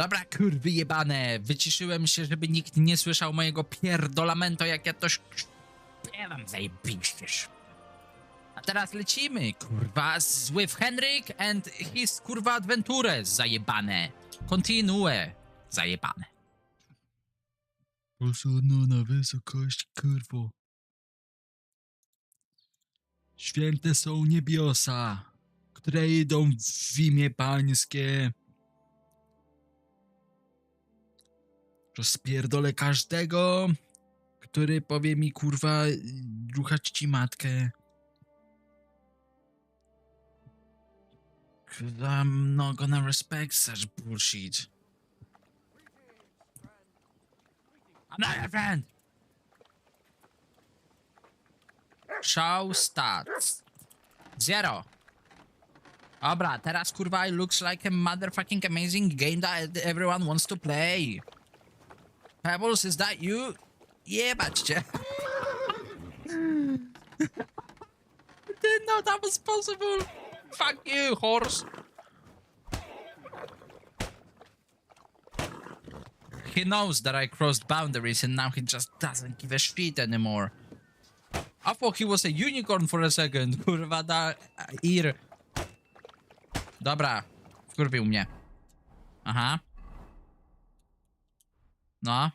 Dobra, kurwy jebane. Wyciszyłem się, żeby nikt nie słyszał mojego pierdolamento, jak ja to śpiewam zajebiście. A teraz lecimy, kurwa, with Henrik and his, kurwa, adventure, zajebane. Continue, zajebane. Poszedł na wysokość, kurwo. Święte są niebiosa, które idą w imię pańskie. Rozpierdolę każdego, który powie mi, kurwa, ruchać ci matkę. I'm not gonna respect such bullshit. I'm not your friend. Show starts. 0. Dobra, teraz kurwa it looks like a motherfucking amazing game that everyone wants to play. Pebbles, is that you? Jebać cię. Didn't know that was possible. Fuck you, horse. He knows that I crossed boundaries and now he just doesn't give a shit anymore. I thought he was a unicorn for a second. Kurwa da ir. Dobra, wkurwił mnie. Aha. No.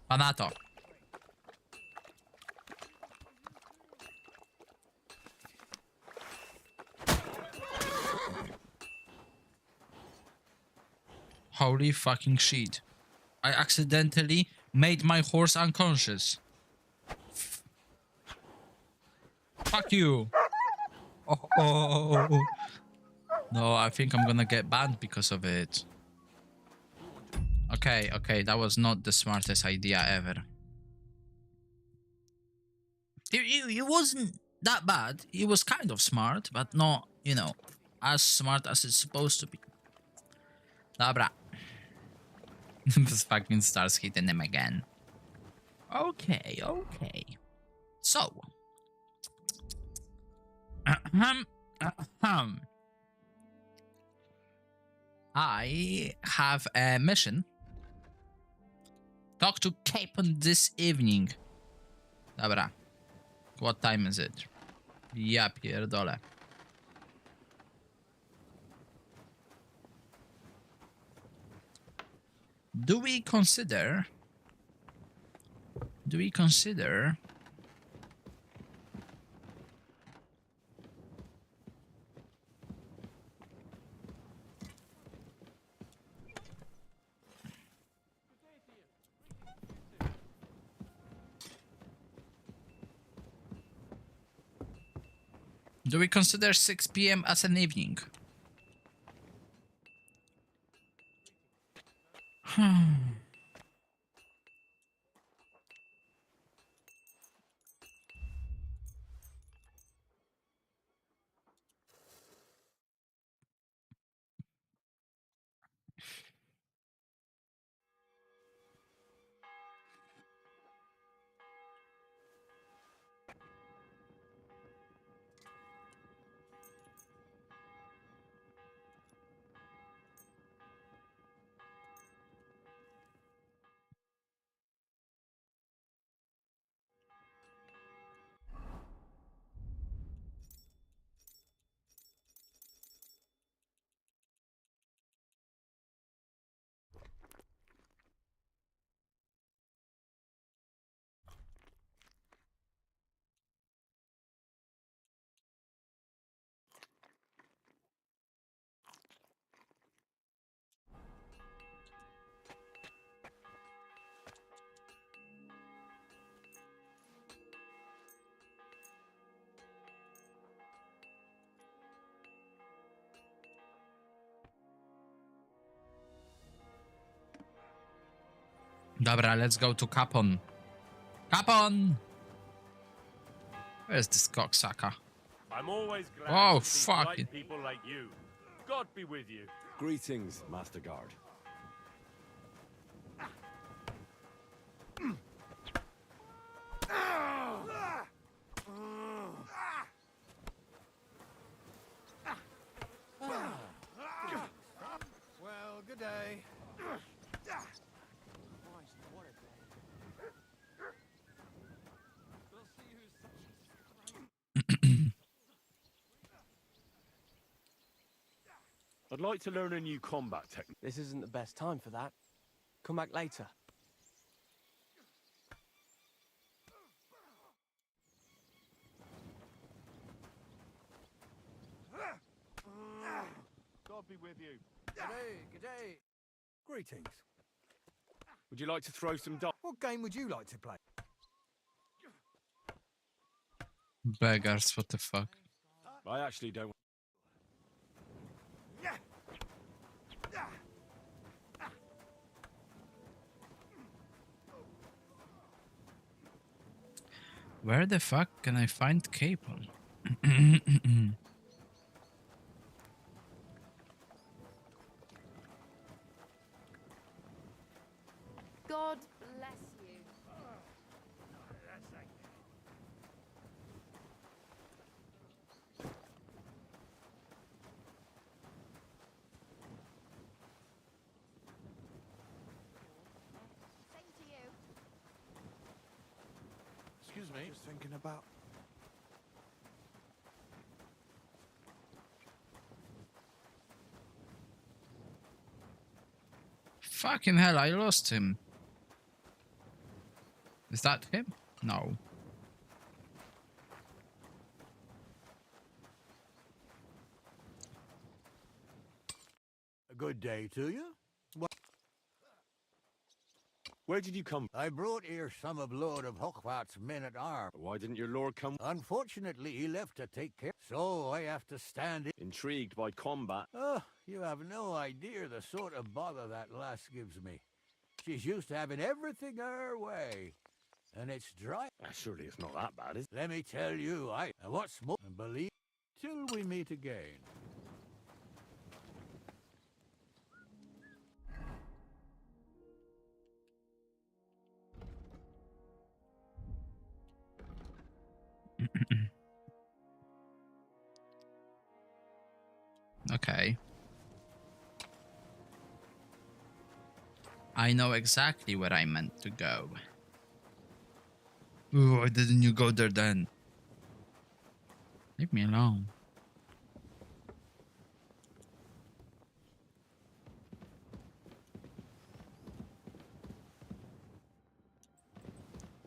Pana to. Holy fucking shit. I accidentally made my horse unconscious. Fuck you. Oh. No, I think I'm gonna get banned because of it. Okay, that was not the smartest idea ever. It wasn't that bad. It was kind of smart, but not, you know, as smart as it's supposed to be. Dobra. This fucking starts hitting him again. Okay. So. I have a mission. Talk to Capon this evening. Dobra. What time is it? Ja pierdolę. Do we consider Do we consider 6 p.m. as an evening? Dobra, let's go to Capon. Capon! Where's this cocksucker? I'm always glad to see fuck bright it. people like you. God be with you. Greetings, Master Guard. I'd like to learn a new combat technique. This isn't the best time for that. Come back later. God be with you. G'day. Greetings. Would you like to throw some darts? What game would you like to play? Beggars, what the fuck? I actually don't. Where the fuck can I find Capon? God bless you. Same to you. Excuse me. Just thinking about. Fucking hell, I lost him. Is that him? No. A good day to you. Where did you come? I brought here some of Lord of Hochvat's men-at-arms. Why didn't your lord come? Unfortunately, he left to take care, so I have to stand in. Intrigued by combat. Oh, you have no idea the sort of bother that lass gives me. She's used to having everything her way. And it's dry. Surely it's not that bad, is it? Let me tell you, and what's more, and believe, till we meet again. Okay. I know exactly where I meant to go. Ooh, why didn't you go there then? Leave me alone.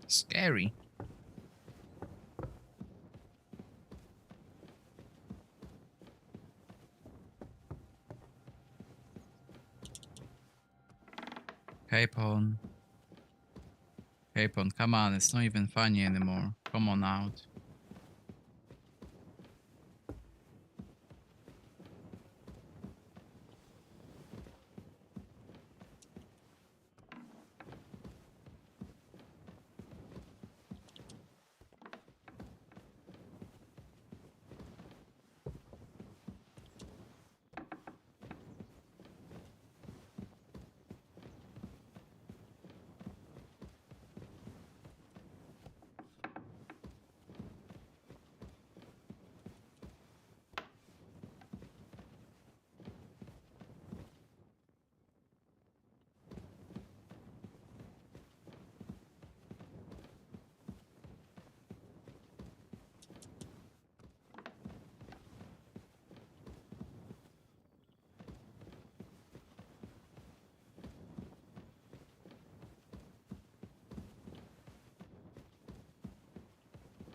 Scary. Capon. Capon, come on, it's not even funny anymore. Come on out.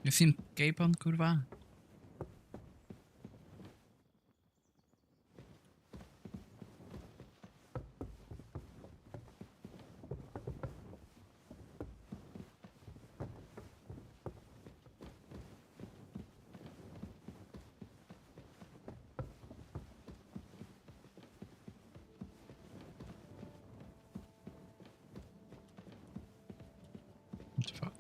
You've seen Capon, kurwa? What the fuck?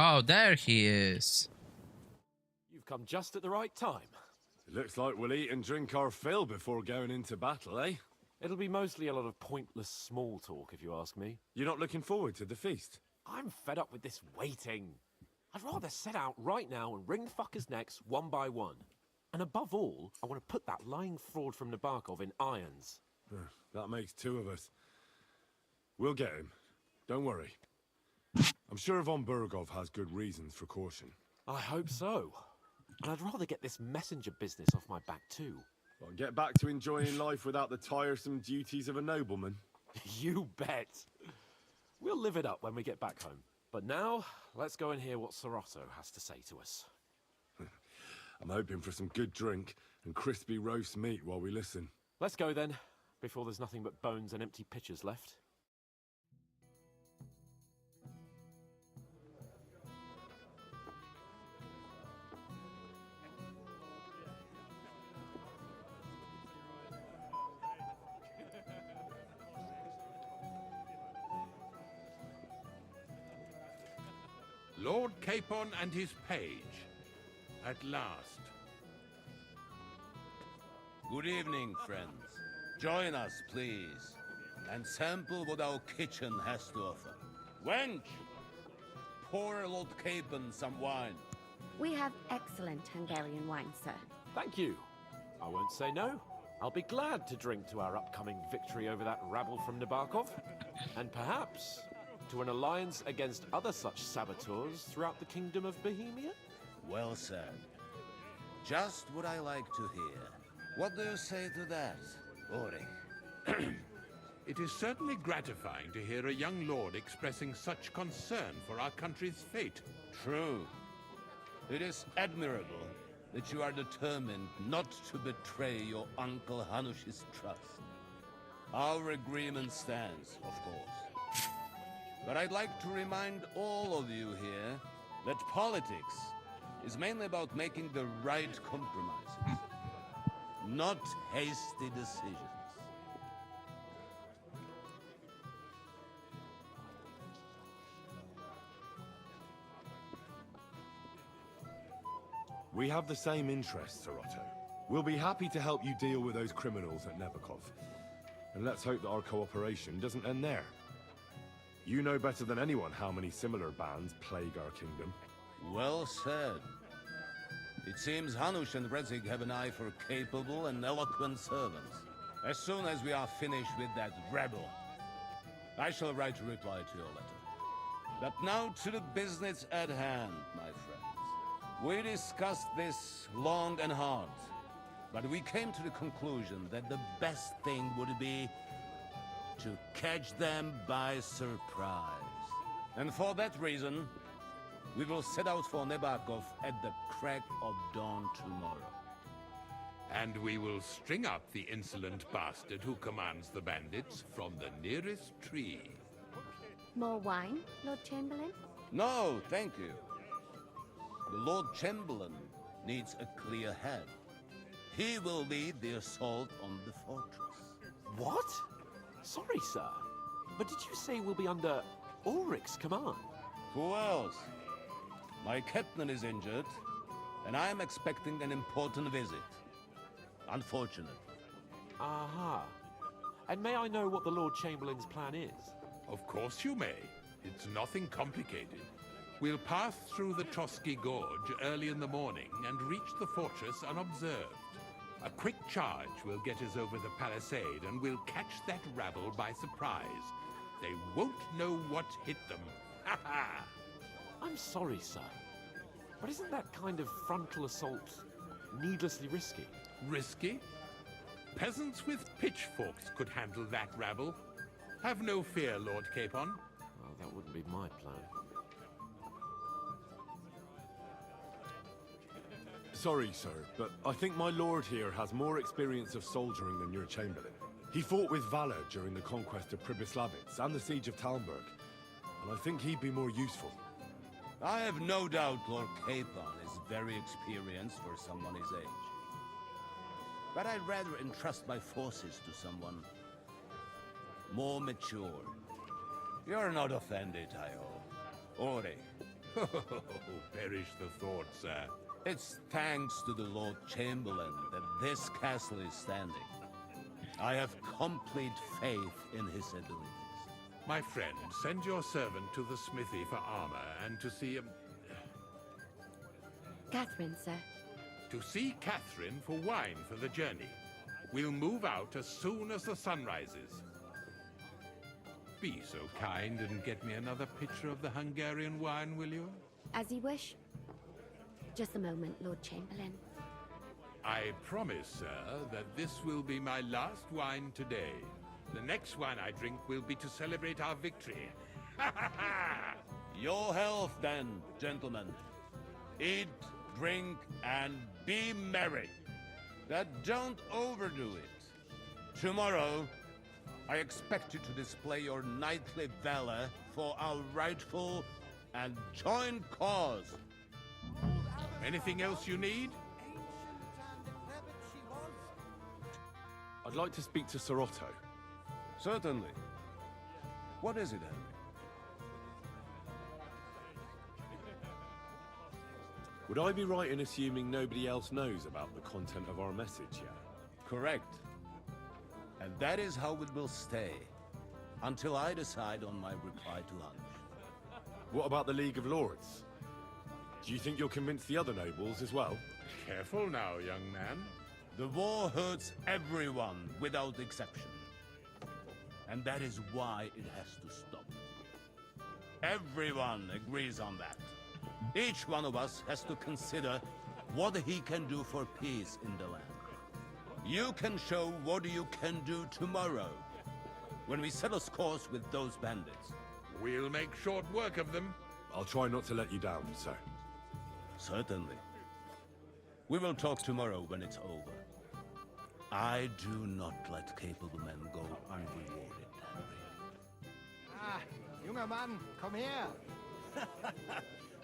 Oh, there he is. You've come just at the right time. It looks like we'll eat and drink our fill before going into battle, eh? It'll be mostly a lot of pointless small talk, if you ask me. You're not looking forward to the feast? I'm fed up with this waiting. I'd rather set out right now and wring the fuckers' necks one by one. And above all, I want to put that lying fraud from Nabokov in irons. That makes two of us. We'll get him. Don't worry. I'm sure von Burgov has good reasons for caution. I hope so. And I'd rather get this messenger business off my back too. Well, get back to enjoying life without the tiresome duties of a nobleman. You bet. We'll live it up when we get back home. But now, let's go and hear what Sorotto has to say to us. I'm hoping for some good drink and crispy roast meat while we listen. Let's go then, before there's nothing but bones and empty pitchers left. Lord Capon and his page. At last. Good evening, friends. Join us, please, and sample what our kitchen has to offer. Wench! Pour Lord Capon some wine. We have excellent Hungarian wine, sir. Thank you. I won't say no. I'll be glad to drink to our upcoming victory over that rabble from Nabokov. And perhaps to an alliance against other such saboteurs throughout the Kingdom of Bohemia? Well said. Just what I like to hear. What do you say to that, Ori? It is certainly gratifying to hear a young lord expressing such concern for our country's fate. True. It is admirable that you are determined not to betray your Uncle Hanush's trust. Our agreement stands, of course. But I'd like to remind all of you here that politics is mainly about making the right compromises, not hasty decisions. We have the same interests, Sorotto. We'll be happy to help you deal with those criminals at Nabokov. And let's hope that our cooperation doesn't end there. You know better than anyone how many similar bands plague our kingdom. Well said. It seems Hanush and Redzig have an eye for capable and eloquent servants. As soon as we are finished with that rebel, I shall write a reply to your letter. But now to the business at hand, my friends. We discussed this long and hard, but we came to the conclusion that the best thing would be to catch them by surprise. And for that reason, we will set out for Nabokov at the crack of dawn tomorrow. And we will string up the insolent bastard who commands the bandits from the nearest tree. More wine, Lord Chamberlain? No, thank you. The Lord Chamberlain needs a clear head. He will lead the assault on the fortress. What? Sorry, sir. But did you say we'll be under Ulrich's command? Who else? My captain is injured, and I am expecting an important visit. Unfortunate. Aha. And may I know what the Lord Chamberlain's plan is? Of course you may. It's nothing complicated. We'll pass through the Trotsky Gorge early in the morning and reach the fortress unobserved. A quick charge will get us over the palisade and we'll catch that rabble by surprise. They won't know what hit them. Ha ha! I'm sorry, sir. But isn't that kind of frontal assault needlessly risky? Risky? Peasants with pitchforks could handle that rabble. Have no fear, Lord Capon. Well, that wouldn't be my plan. Sorry, sir, but I think my lord here has more experience of soldiering than your chamberlain. He fought with valor during the conquest of Pribyslavitz and the siege of Talmberg, and I think he'd be more useful. I have no doubt Lord Capon is very experienced for someone his age. But I'd rather entrust my forces to someone more mature. You're not offended, I hope. Ori. Perish the thought, sir. It's thanks to the Lord Chamberlain that this castle is standing. I have complete faith in his abilities. My friend, send your servant to the smithy for armor and to see Catherine, sir. To see Catherine for wine for the journey. We'll move out as soon as the sun rises. Be so kind and get me another pitcher of the Hungarian wine, will you? As you wish. Just a moment, Lord Chamberlain. I promise, sir, that this will be my last wine today. The next wine I drink will be to celebrate our victory. Your health, then, gentlemen. Eat, drink, and be merry. But don't overdo it. Tomorrow, I expect you to display your knightly valor for our rightful and joint cause. Anything else you need? I'd like to speak to Sir Otto. Certainly. What is it, Henry? Would I be right in assuming nobody else knows about the content of our message yet? Correct. And that is how it will stay, until I decide on my reply to lunch. What about the League of Lords? Do you think you'll convince the other nobles as well? Careful now, young man. The war hurts everyone without exception. And that is why it has to stop. Everyone agrees on that. Each one of us has to consider what he can do for peace in the land. You can show what you can do tomorrow, when we settle scores with those bandits. We'll make short work of them. I'll try not to let you down, sir. Certainly. We will talk tomorrow when it's over. I do not let capable men go unrewarded, Henry. Ah, junger Mann, komm her.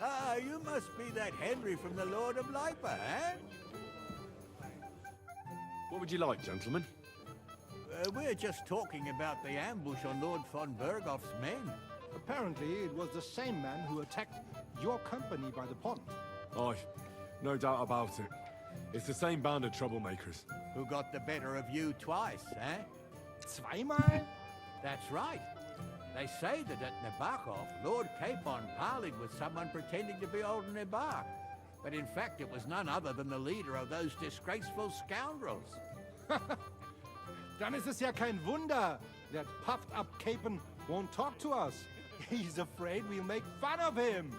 Ah, you must be that Henry from the Lord of Lipa, eh? What would you like, gentlemen? We're just talking about the ambush on Lord von Bergoff's men. Apparently, it was the same man who attacked your company by the pond. Aye, no doubt about it. It's the same band of troublemakers. Who got the better of you twice, eh? Zweimal? That's right. They say that at Nabokov, Lord Capon parleyed with someone pretending to be old Nabar. But in fact, it was none other than the leader of those disgraceful scoundrels. Dann ist es ja kein Wunder that puffed-up Capon won't talk to us. He's afraid we'll make fun of him.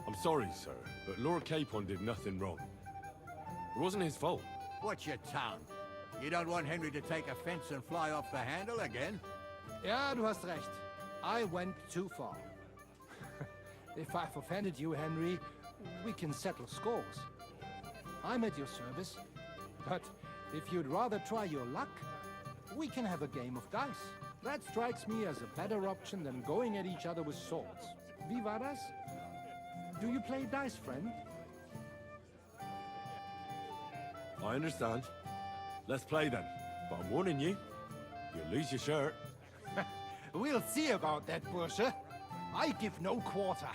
I'm sorry, sir, but Lord Capon did nothing wrong. It wasn't his fault. Watch your tongue. You don't want Henry to take offense and fly off the handle again? Ja, du hast recht. I went too far. If I've offended you, Henry, we can settle scores. I'm at your service. But if you'd rather try your luck, we can have a game of dice. That strikes me as a better option than going at each other with swords. Wie war das? Do you play dice, friend? I understand. Let's play then. But I'm warning you, you'll lose your shirt. We'll see about that, Bursche. I give no quarter.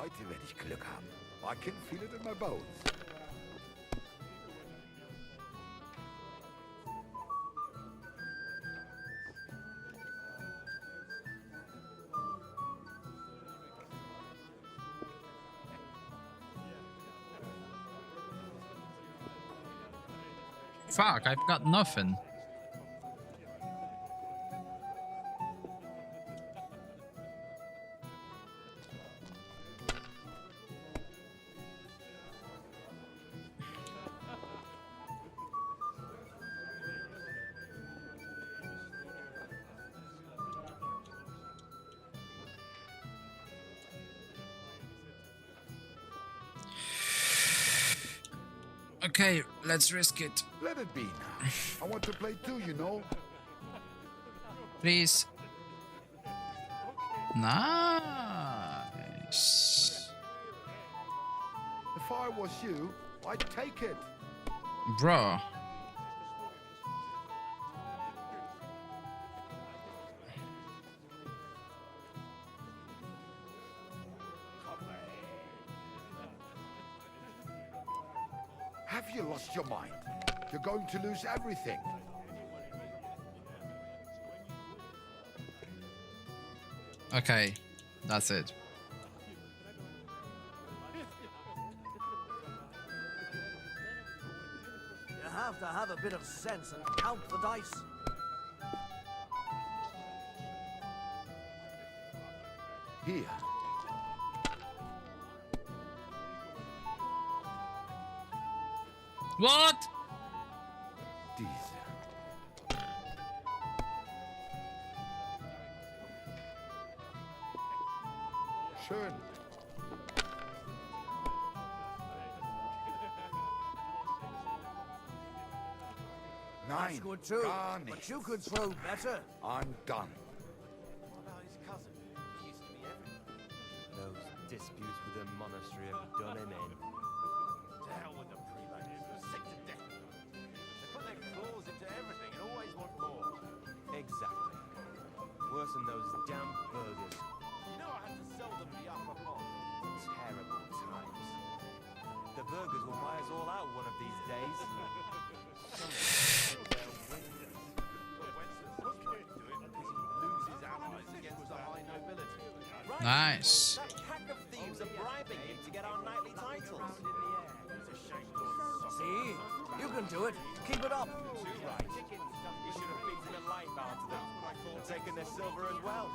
Heute werde ich Glück haben. I can feel it in my bones. Fuck, I've got nothing. Okay, let's risk it. Let it be now. I want to play too, you know. Please. Nice. If I was you, I'd take it. Bro. Have you lost your mind? You're going to lose everything. Okay, that's it. You have to have a bit of sense and count the dice. Here. What? Diese. Schön. Nein, That's good too, gar but nichts. you could throw better. I'm done. What about his cousin? He used to be everything. Those disputes with the monastery have done him in. To hell with the prelates. They're sick to death. They put their claws into everything and always want more. Exactly. Worse than those damn burgers. You know I had to sell them the upper pot. Terrible times. The burgers will buy us all out one of these days. Nice. That pack of thieves are bribing him to get our knightly titles. See? You can do it. Keep it up. Too right. You should have beaten a light bound to them and taken their silver as well.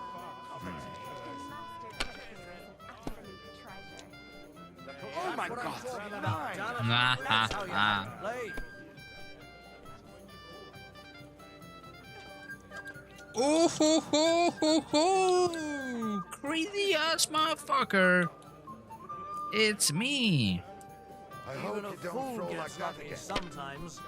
Oh my What I'm God. talking about, damn it. Nah, That's how you ah. have to play. Oh ho ho ho ho! Crazy ass motherfucker! It's me. I hope Even a you don't fool throw like gets that lucky again. sometimes.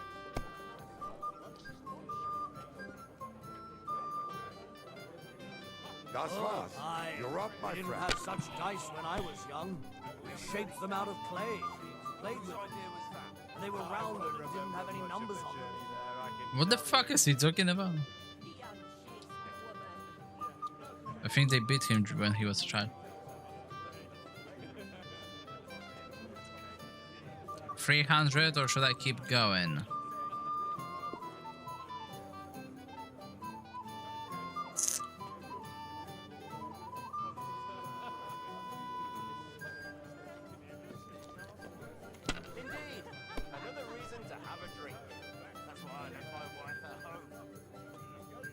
Das war's. You're up, my we didn't friend. have such dice when I was young. We shaped them out of clay. Played with them. And they were rounded and didn't have any numbers on them. What the fuck is he talking about? I think they beat him when he was a child. 300, or should I keep going? Indeed. Another reason to have a drink. That's why I left my wife at home.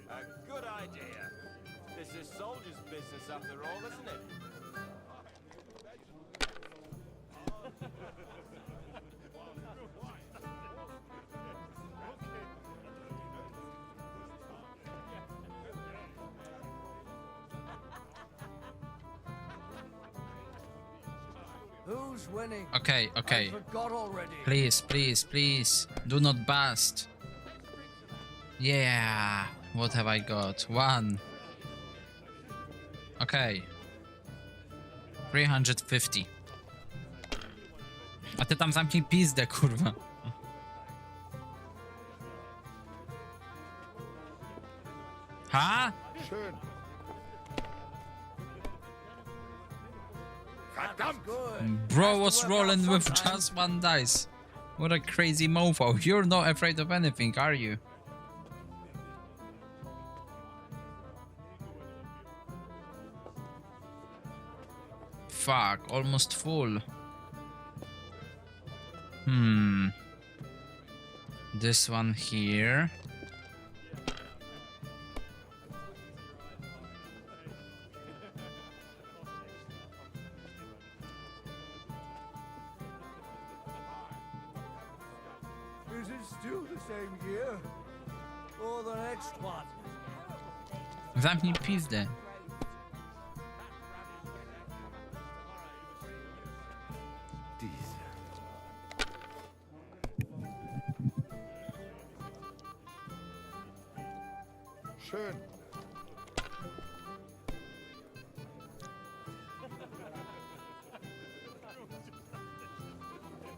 A good idea. This is soldier's business after all, isn't it? Who's winning? Okay, okay. I forgot already. Please, please, please. Do not bust. Yeah. What have I got? 1. Okay. 350. A ty tam zamknij pizdę, kurwa. Ha? Schön. Verdammt! Good. Bro was Has to work out rolling with sometime. just one dice. What a crazy mofo. You're not afraid of anything, are you? Fuck, almost full. This one here. Is it still the same year? Or the next one? Zamknij pizdę. Schön.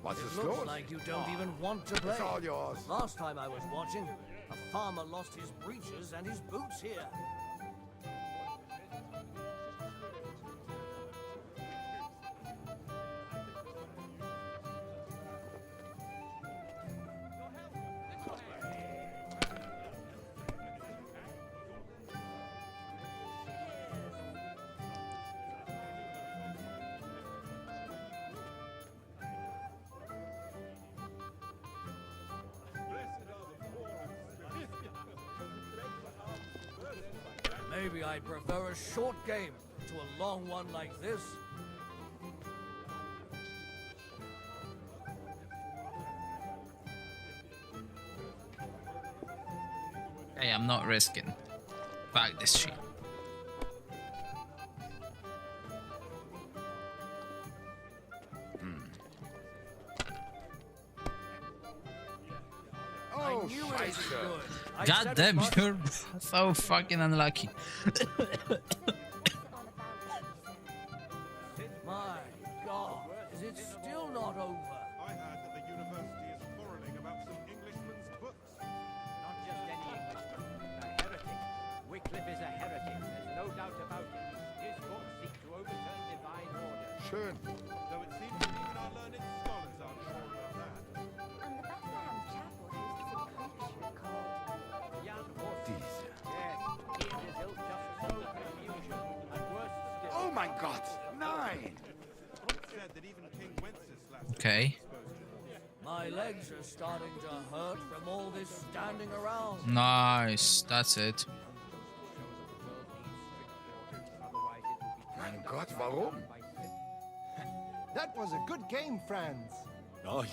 Was It ist looks los? like you don't even want to play. It's all yours. Last time I was watching, a farmer lost his breeches and his boots here. Maybe I'd prefer a short game to a long one like this. Hey, I'm not risking. Fuck this shit. I Oh, knew it was Scheiße. good. I God said damn, as much. you're so fucking unlucky. My God, is it still not over? I heard that the university is quarreling about some Englishman's books. Not just any Englishman, a heretic. Wycliffe is a heretic, there's no doubt about it. His books seek to overturn divine order. Schön. Though it seems that even our learned scholars aren't sure about that. And the Bethlehem Chapel hosts a preacher called... Jan Hus. Yes, he and his ilk just sow confusion, and worse still. Oh mein Gott! Nein! Said that even King Wenceslas Okay. My legs are starting to hurt from all this standing around. Nice. That's it. Mein Gott, warum? That was a good game, friends. Aye.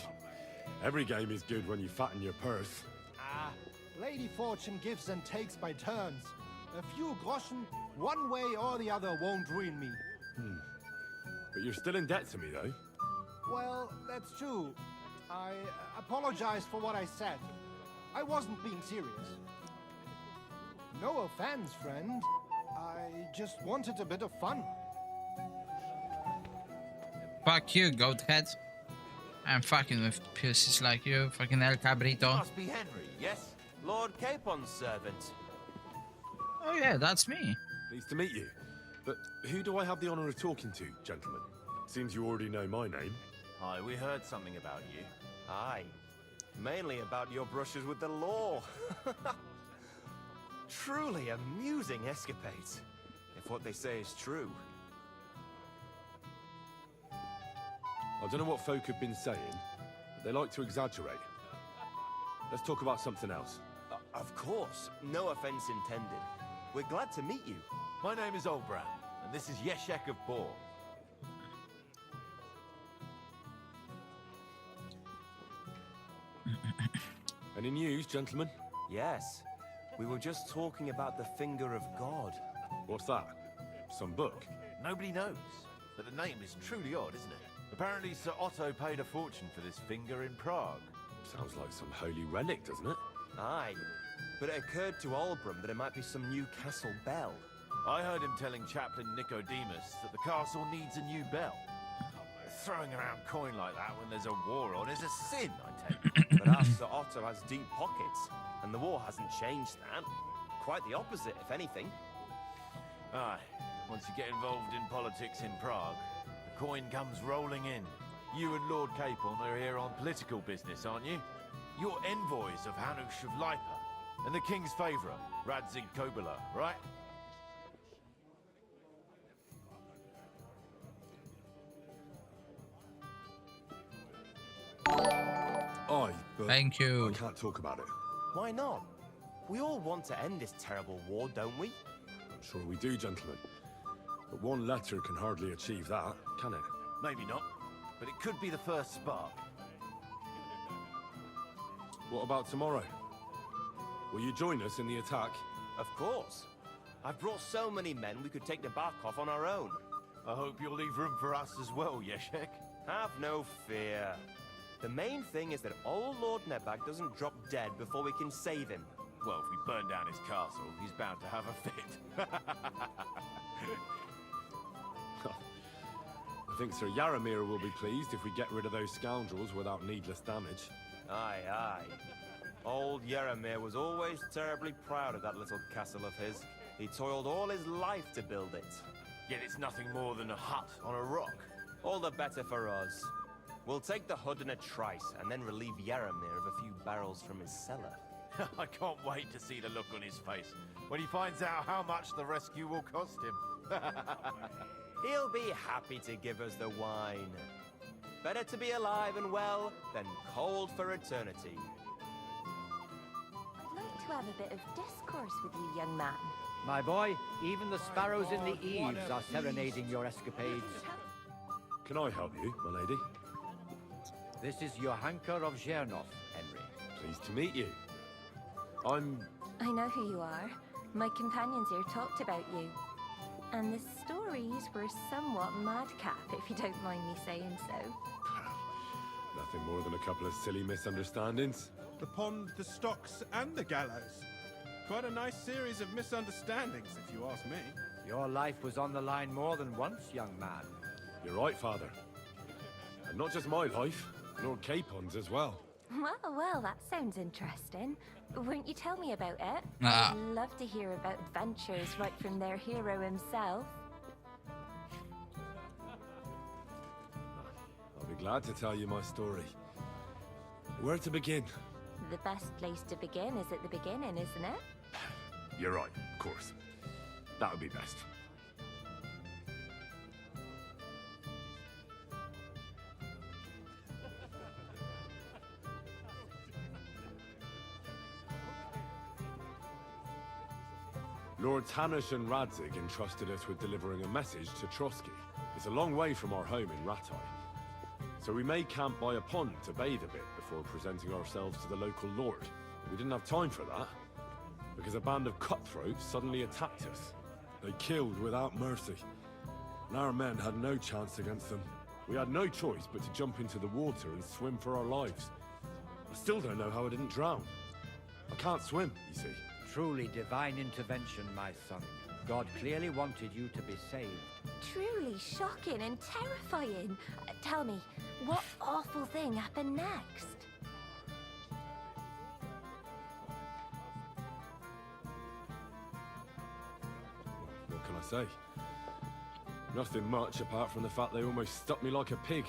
Every game is good when you fatten your purse. Ah, Lady Fortune gives and takes by turns. A few groschen, one way or the other, won't ruin me. But you're still in debt to me, though. Well, that's true. I apologize for what I said. I wasn't being serious. No offense, friend. I just wanted a bit of fun. Fuck you, goat head. I'm fucking with pussies like you, fucking El Cabrito. must be Henry, yes? Lord Capon's servant. Oh yeah, that's me. Pleased to meet you. But who do I have the honor of talking to, gentlemen? Seems you already know my name. Aye, we heard something about you. Aye. Mainly about your brushes with the law. Truly amusing escapades, if what they say is true. I don't know what folk have been saying, but they like to exaggerate. Let's talk about something else. Of course, no offense intended. We're glad to meet you. My name is Olbran, and this is Yeshek of Bor. Any news, gentlemen? Yes, we were just talking about the Finger of God. What's that? Some book? Nobody knows, but the name is truly odd, isn't it? Apparently Sir Otto paid a fortune for this finger in Prague. Sounds like some holy relic, doesn't it? Aye, but it occurred to Olbram that it might be some new castle bell. I heard him telling Chaplain Nicodemus that the castle needs a new bell. Throwing around coin like that when there's a war on is a sin, I tell you. But our Sir Otto has deep pockets, and the war hasn't changed that. Quite the opposite, if anything. Aye, once you get involved in politics in Prague, Coin comes rolling in. You and Lord Capon are here on political business, aren't you? You're envoys of Hanush of Lipa, and the king's favourite, Radzig Kobyla, right? Aye, but Thank you. I can't talk about it. Why not? We all want to end this terrible war, don't we? I'm sure we do, gentlemen. But one letter can hardly achieve that, can it? Maybe not, but it could be the first spark. What about tomorrow? Will you join us in the attack? Of course. I've brought so many men we could take the Barkov on our own. I hope you'll leave room for us as well, Yeshek. Have no fear. The main thing is that old Lord Nebak doesn't drop dead before we can save him. Well, if we burn down his castle, he's bound to have a fit. I think Sir Yaramir will be pleased if we get rid of those scoundrels without needless damage. Aye, aye. Old Yaramir was always terribly proud of that little castle of his. He toiled all his life to build it. Yet it's nothing more than a hut on a rock. All the better for us. We'll take the hood in a trice and then relieve Yaramir of a few barrels from his cellar. I can't wait to see the look on his face when he finds out how much the rescue will cost him. He'll be happy to give us the wine. Better to be alive and well than cold for eternity. I'd like to have a bit of discourse with you, young man. My boy, even the sparrows in the eaves are serenading your escapades. Can I help you, my lady? This is Johanka of Zhernov, Henry. Pleased to meet you. I know who you are. My companions here talked about you. And the stories were somewhat madcap, if you don't mind me saying so. Nothing more than a couple of silly misunderstandings. The pond, the stocks, and the gallows. Quite a nice series of misunderstandings, if you ask me. Your life was on the line more than once, young man. You're right, Father. And not just my life, Lord Capon's as well. Well, that sounds interesting. Won't you tell me about it? Ah. I'd love to hear about adventures right from their hero himself. I'll be glad to tell you my story. Where to begin? The best place to begin is at the beginning, isn't it? You're right, of course. That would be best. Lords Hanush and Radzig entrusted us with delivering a message to Trotsky. It's a long way from our home in Ratai. So we made camp by a pond to bathe a bit before presenting ourselves to the local lord. We didn't have time for that, because a band of cutthroats suddenly attacked us. They killed without mercy, and our men had no chance against them. We had no choice but to jump into the water and swim for our lives. I still don't know how I didn't drown. I can't swim, you see. Truly divine intervention, my son. God clearly wanted you to be saved. Truly shocking and terrifying. Tell me, what awful thing happened next? What can I say? Nothing much apart from the fact they almost stuck me like a pig.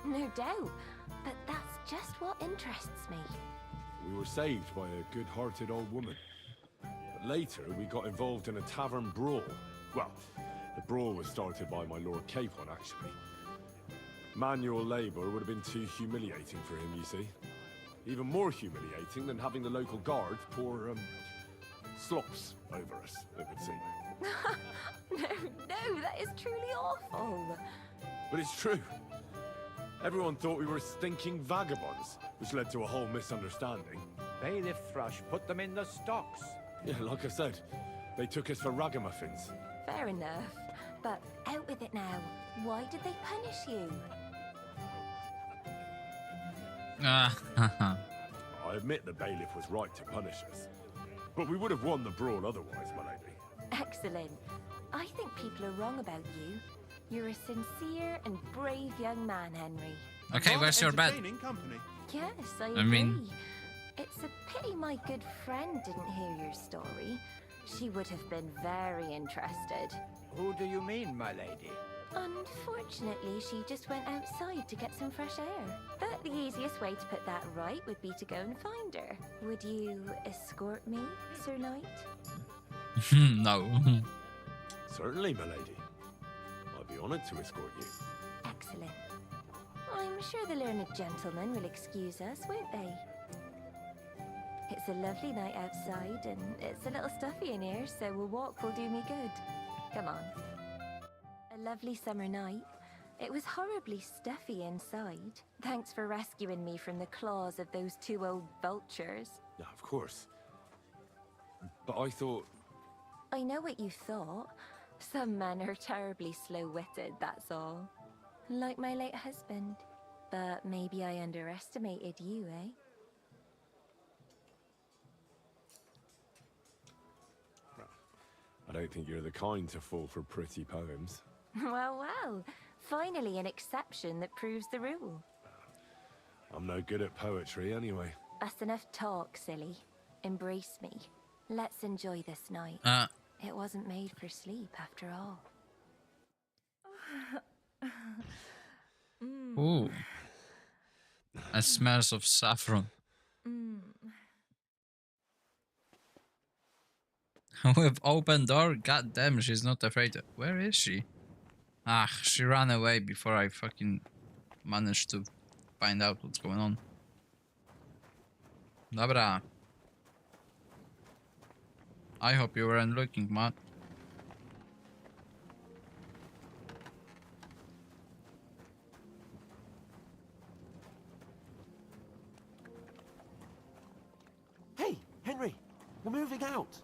No doubt, but that's just what interests me. We were saved by a good-hearted old woman. But later, we got involved in a tavern brawl. Well, the brawl was started by my Lord Capon, actually. Manual labor would have been too humiliating for him, you see. Even more humiliating than having the local guard pour, slops over us, it would seem. No, that is truly awful. But it's true. Everyone thought we were stinking vagabonds, which led to a whole misunderstanding. Bailiff Thrush put them in the stocks. Yeah, like I said, they took us for ragamuffins. Fair enough, but out with it now. Why did they punish you? I admit the bailiff was right to punish us, but we would have won the brawl otherwise, my lady. Excellent. I think people are wrong about you. You're a sincere and brave young man, Henry. Okay, where's your bed? Entertaining company. Yes, I agree. mean- It's a pity my good friend didn't hear your story. She would have been very interested. Who do you mean, my lady? Unfortunately, she just went outside to get some fresh air. But the easiest way to put that right would be to go and find her. Would you escort me, Sir Knight? No. Certainly, milady. I'd be honored to escort you. Excellent. I'm sure the learned gentlemen will excuse us, won't they? It's a lovely night outside, and it's a little stuffy in here, so a walk will do me good. Come on. A lovely summer night. It was horribly stuffy inside. Thanks for rescuing me from the claws of those two old vultures. Yeah, of course. But I thought... I know what you thought. Some men are terribly slow-witted, that's all. Like my late husband. But maybe I underestimated you, eh? I don't think you're the kind to fall for pretty poems. Well, well. Finally an exception that proves the rule. I'm no good at poetry anyway. That's enough talk, silly. Embrace me. Let's enjoy this night. It wasn't made for sleep, after all. Ooh. It smells of saffron. With open door? God damn, she's not afraid. Where is she? Ah, she ran away before I fucking managed to find out what's going on. Dobra. I hope you weren't looking, man. Hey, Henry, we're moving out.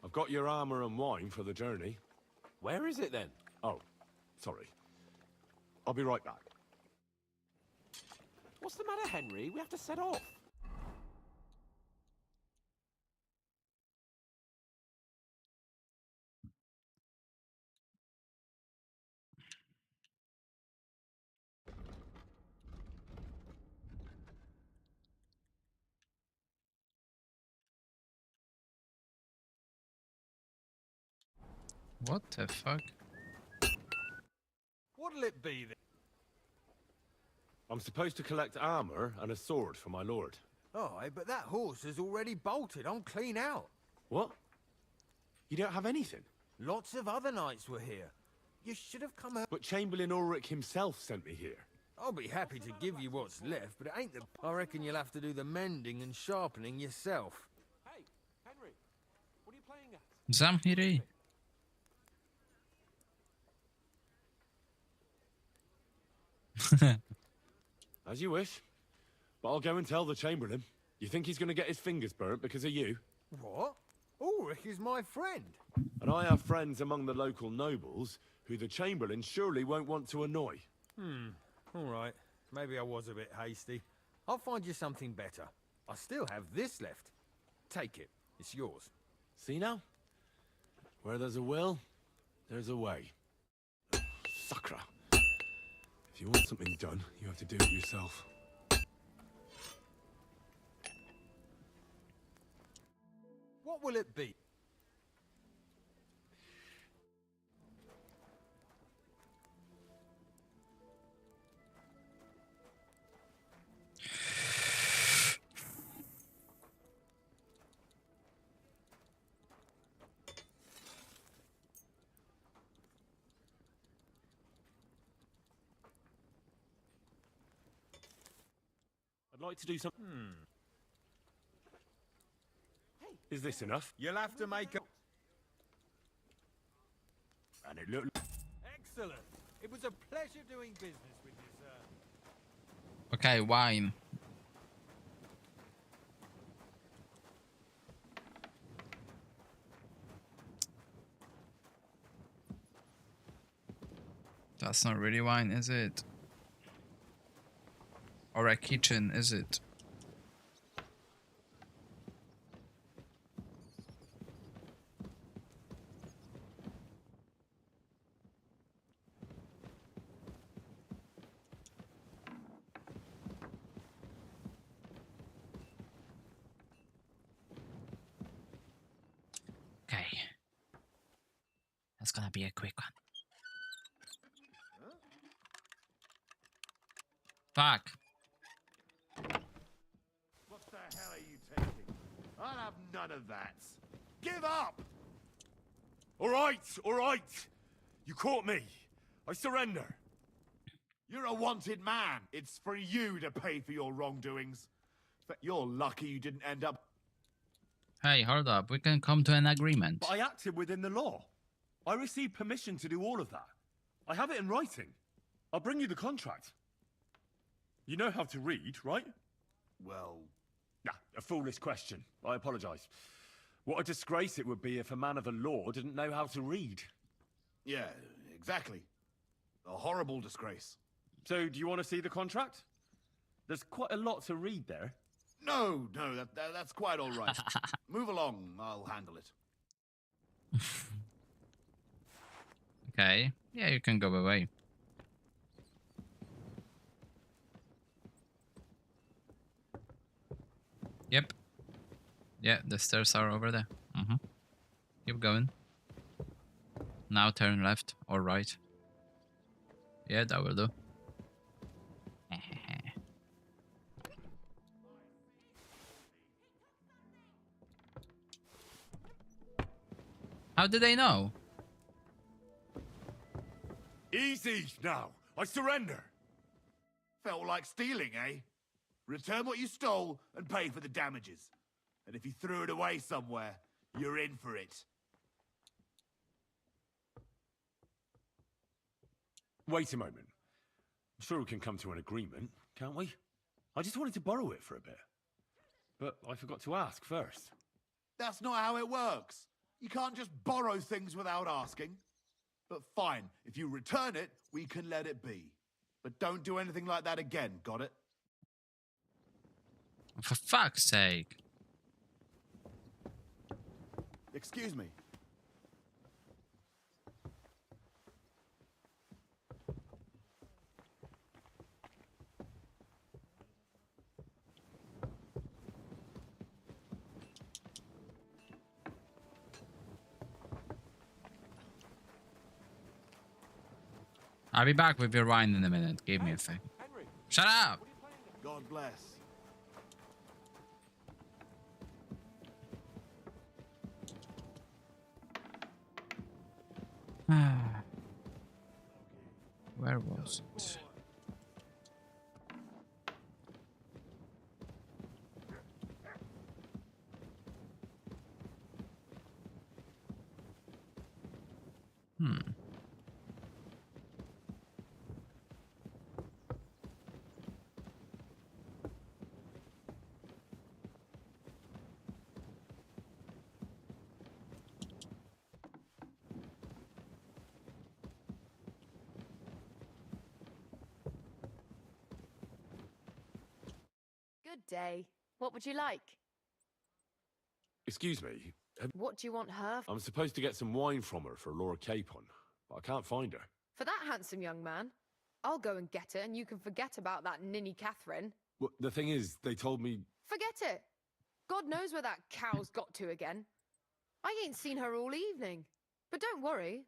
I've got your armor and wine for the journey. Where is it then? Oh, sorry. I'll be right back. What's the matter, Henry? We have to set off. What the fuck? What'll it be then? I'm supposed to collect armor and a sword for my lord. Aye, but that horse has already bolted. I'm clean out. What? You don't have anything? Lots of other knights were here. You should have come out. But Chamberlain Ulrich himself sent me here. I'll be happy to give you what's left, but it ain't the... I reckon you'll have to do the mending and sharpening yourself. Hey, Henry, what are you playing at? Zamhiri. As you wish. But I'll go and tell the Chamberlain. You think he's going to get his fingers burnt because of you? What? Ulrich is my friend. And I have friends among the local nobles who the Chamberlain surely won't want to annoy. All right. Maybe I was a bit hasty. I'll find you something better. I still have this left. Take it. It's yours. See now? Where there's a will, there's a way. Sakra. If you want something done, you have to do it yourself. What will it be? I'd like to do something. Is this enough? You'll have to make a... And it looked... Excellent. It was a pleasure doing business with you, sir. Okay, wine. That's not really wine, is it? Or a kitchen, is it? be a quick one. Fuck. What the hell are you taking? I'll have none of that. Give up! All right. You caught me. I surrender. You're a wanted man. It's for you to pay for your wrongdoings. But you're lucky you didn't end up... Hey, hold up. We can come to an agreement. But I acted within the law. I received permission to do all of that. I have it in writing. I'll bring you the contract. You know how to read, right? Well... Nah, a foolish question. I apologize. What a disgrace it would be if a man of the law didn't know how to read. yeah, exactly. A horrible disgrace. So, do you want to see the contract? There's quite a lot to read there. No, that's quite all right. Move along, I'll handle it. Okay. Yeah, you can go away. Yep. Yeah, the stairs are over there. Keep going. Now turn left or right. Yeah, that will do. How did they know? Easy now. I surrender. Felt like stealing, eh? Return what you stole and pay for the damages. And if you threw it away somewhere, you're in for it. Wait a moment. I'm sure we can come to an agreement, can't we? I just wanted to borrow it for a bit. But I forgot to ask first. That's not how it works. You can't just borrow things without asking. But fine, if you return it, we can let it be. But don't do anything like that again, got it? For fuck's sake. Excuse me. I'll be back with your wine in a minute. Give me a thing. Henry, Shut up! God bless. Where was it? Good day. What would you like? Excuse me. What do you want her for? I'm supposed to get some wine from her for Laura Capon, but I can't find her. For that handsome young man? I'll go and get it, and you can forget about that ninny Catherine. Well, the thing is, they told me... Forget it! God knows where that cow's got to again. I ain't seen her all evening. But don't worry.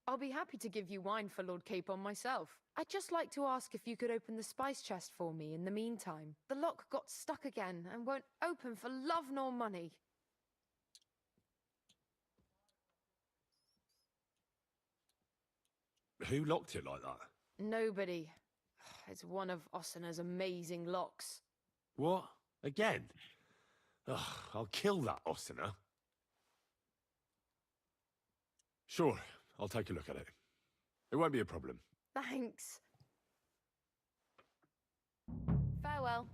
I'll be happy to give you wine for Lord Capon myself. I'd just like to ask if you could open the spice chest for me in the meantime. The lock got stuck again and won't open for love nor money. Who locked it like that? Nobody. It's one of Ossina's amazing locks. What? Again? Ugh, I'll kill that Ossina. Sure, I'll take a look at it. It won't be a problem. Thanks. Farewell.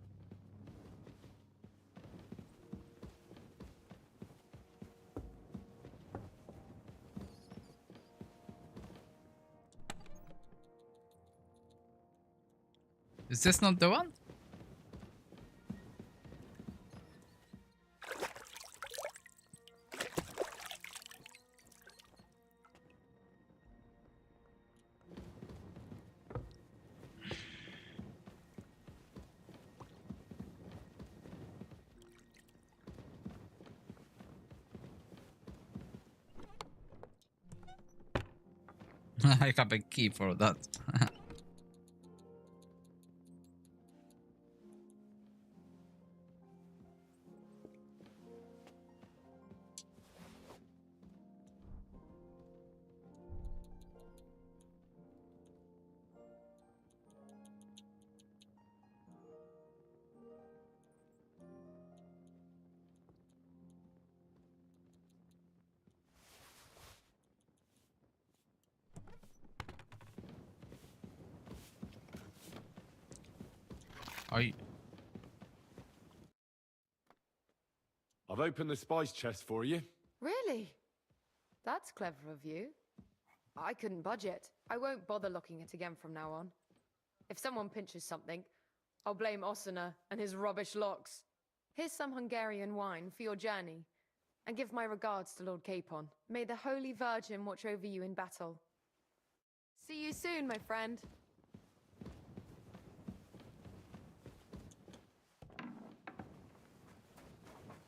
Is this not the one? I have a key for that. I've opened the spice chest for you. Really? That's clever of you. I couldn't budget. I won't bother locking it again from now on. If someone pinches something, I'll blame Osuna and his rubbish locks. Here's some Hungarian wine for your journey. And give my regards to Lord Capon. May the Holy Virgin watch over you in battle. See you soon, my friend.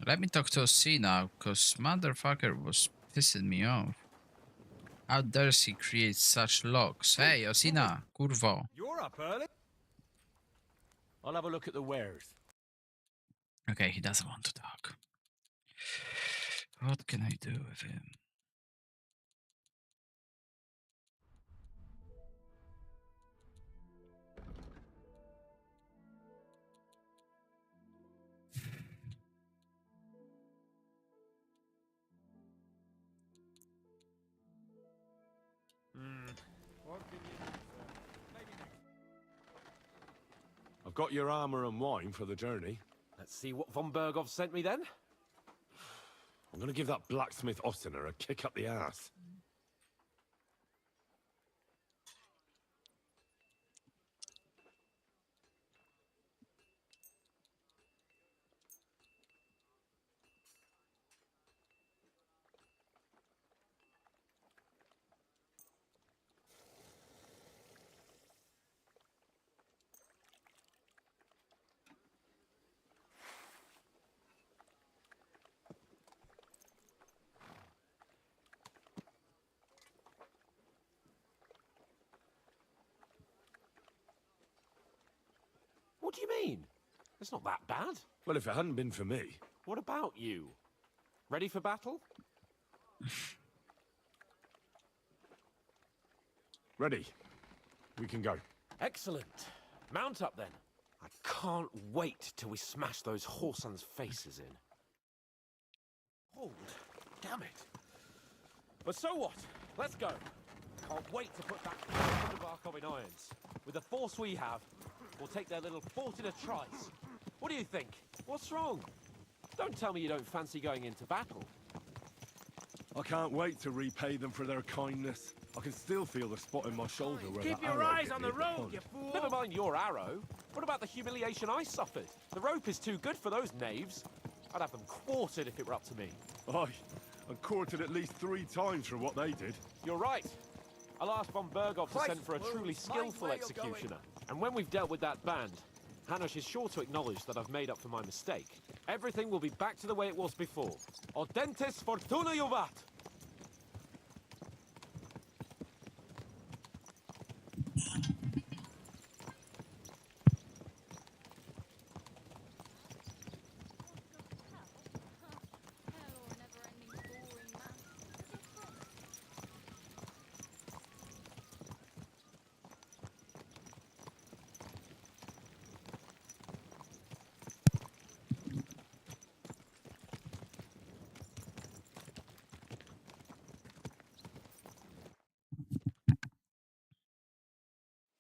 Let me talk to Osina, cause motherfucker was pissing me off. How dares he create such locks? Hey, Osina, kurwo. You're up early. I'll have a look at the wares. Okay, he doesn't want to talk. What can I do with him? I've got your armor and wine for the journey. Let's see what von Bergov sent me then. I'm gonna give that blacksmith Osina a kick up the ass. What do you mean? It's not that bad. Well, if it hadn't been for me. What about you? Ready for battle? Ready. We can go. Excellent. Mount up then. I can't wait till we smash those whoresons' faces in. Hold. Damn it. But so what? Let's go. Can't wait to put that Barkov in irons. With the force we have, we'll take their little fort in a trice. What do you think? What's wrong? Don't tell me you don't fancy going into battle. I can't wait to repay them for their kindness. I can still feel the spot in my shoulder where Keep that your arrow eyes hit on me the at road, pond. you fool! Never mind your arrow. What about the humiliation I suffered? The rope is too good for those knaves. I'd have them quartered if it were up to me. Aye, and quartered at least 3 times for what they did. You're right. I'll ask von Bergov to Christ, send for a well, truly mind skillful where you're going. executioner. And when we've dealt with that band, Hanush is sure to acknowledge that I've made up for my mistake. Everything will be back to the way it was before. Audentes fortuna juvat!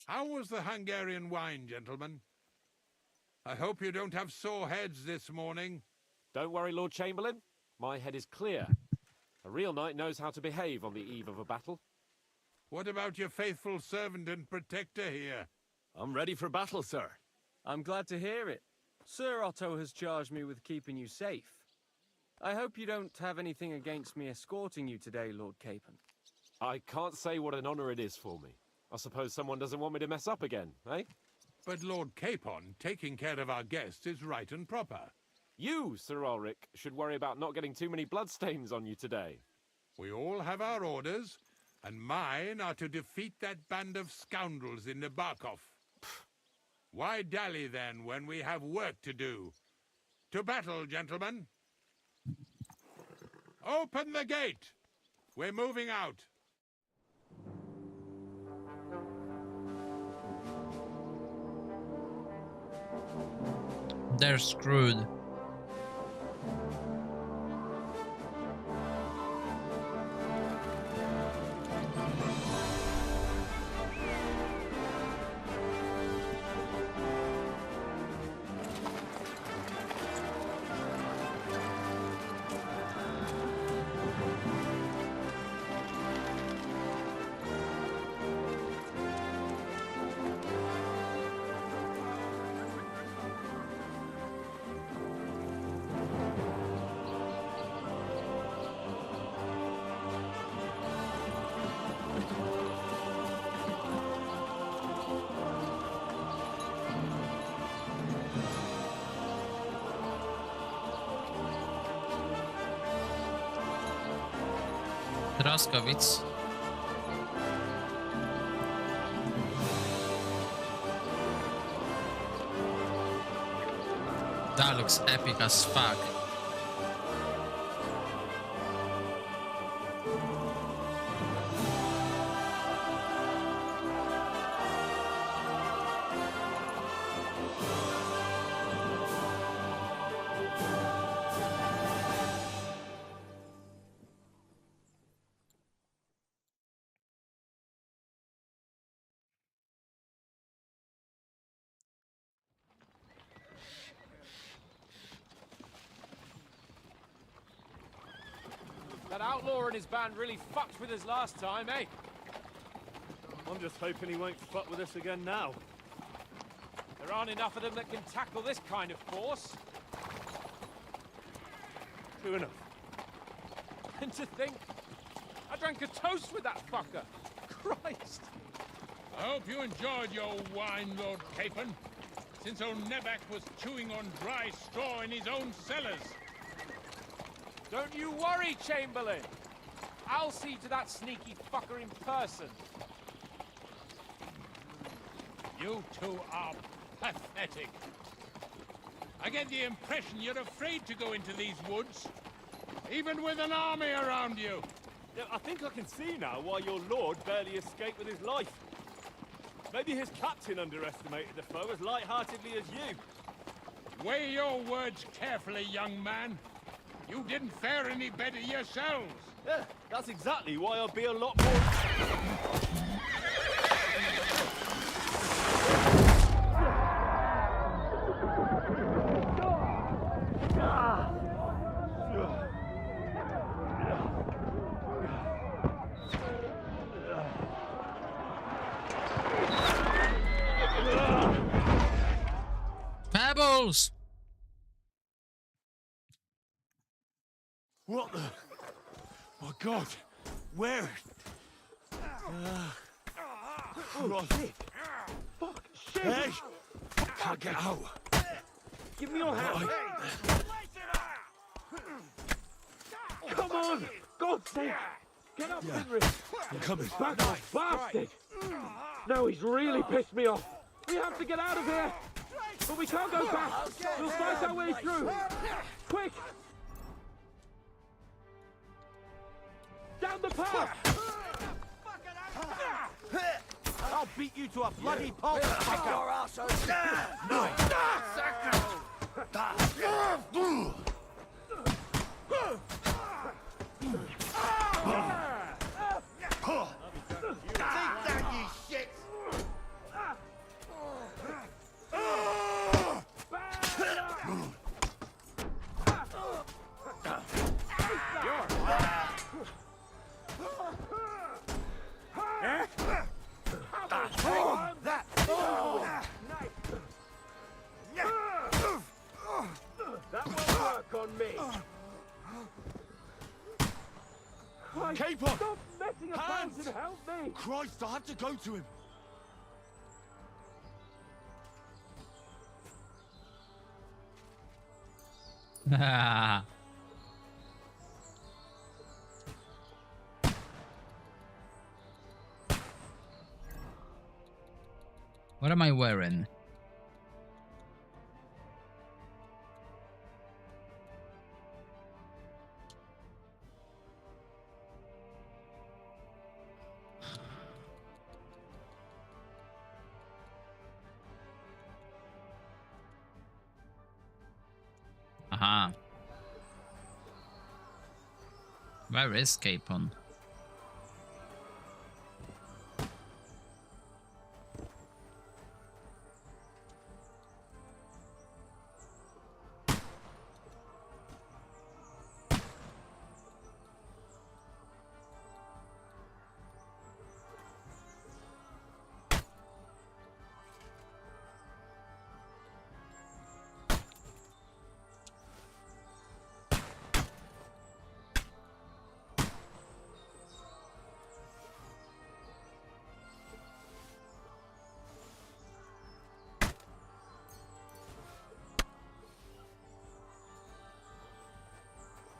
How was the Hungarian wine, gentlemen? I hope you don't have sore heads this morning. Don't worry, Lord Chamberlain. My head is clear. A real knight knows how to behave on the eve of a battle. What about your faithful servant and protector here? I'm ready for battle, sir. I'm glad to hear it. Sir Otto has charged me with keeping you safe. I hope you don't have anything against me escorting you today, Lord Capon. I can't say what an honor it is for me. I suppose someone doesn't want me to mess up again, eh? But Lord Capon, taking care of our guests is right and proper. You, Sir Ulrich, should worry about not getting too many bloodstains on you today. We all have our orders, And mine are to defeat that band of scoundrels in Nabokov. Why dally then when we have work to do? To battle, gentlemen. Open the gate. We're moving out. They're screwed. Draskovic. That looks epic as fuck. That outlaw and his band really fucked with us last time, eh? I'm just hoping he won't fuck with us again now. There aren't enough of them that can tackle this kind of force. True enough. And to think, I drank a toast with that fucker. Christ. I hope you enjoyed your wine, Lord Capon, since old Nebak was chewing on dry straw in his own cellars. Don't you worry, Chamberlain. I'll see to that sneaky fucker in person. You two are pathetic. I get the impression you're afraid to go into these woods, even with an army around you. Yeah, I think I can see now why your lord barely escaped with his life. Maybe his captain underestimated the foe as light-heartedly as you. Weigh your words carefully, young man. You didn't fare any better yourselves. Yeah, that's exactly why I'll be a lot more... Pebbles! What the? My God! Where? Oh, shit! Fuck! Shit! Hey! Can't get out. Give me your hand! Come on! God's sake! Get up, Henry! I'm coming. Back off, bastard! No, he's really pissed me off. We have to get out of here! But we can't go back! We'll fight our way through! Quick! Down the path! I'll beat you to a bloody pulp! Take your ass No! Take that, you shit! That will work on me. Capon! Stop messing about and help me! Christ, I had to go to him. What am I wearing? Aha. Where is Capon?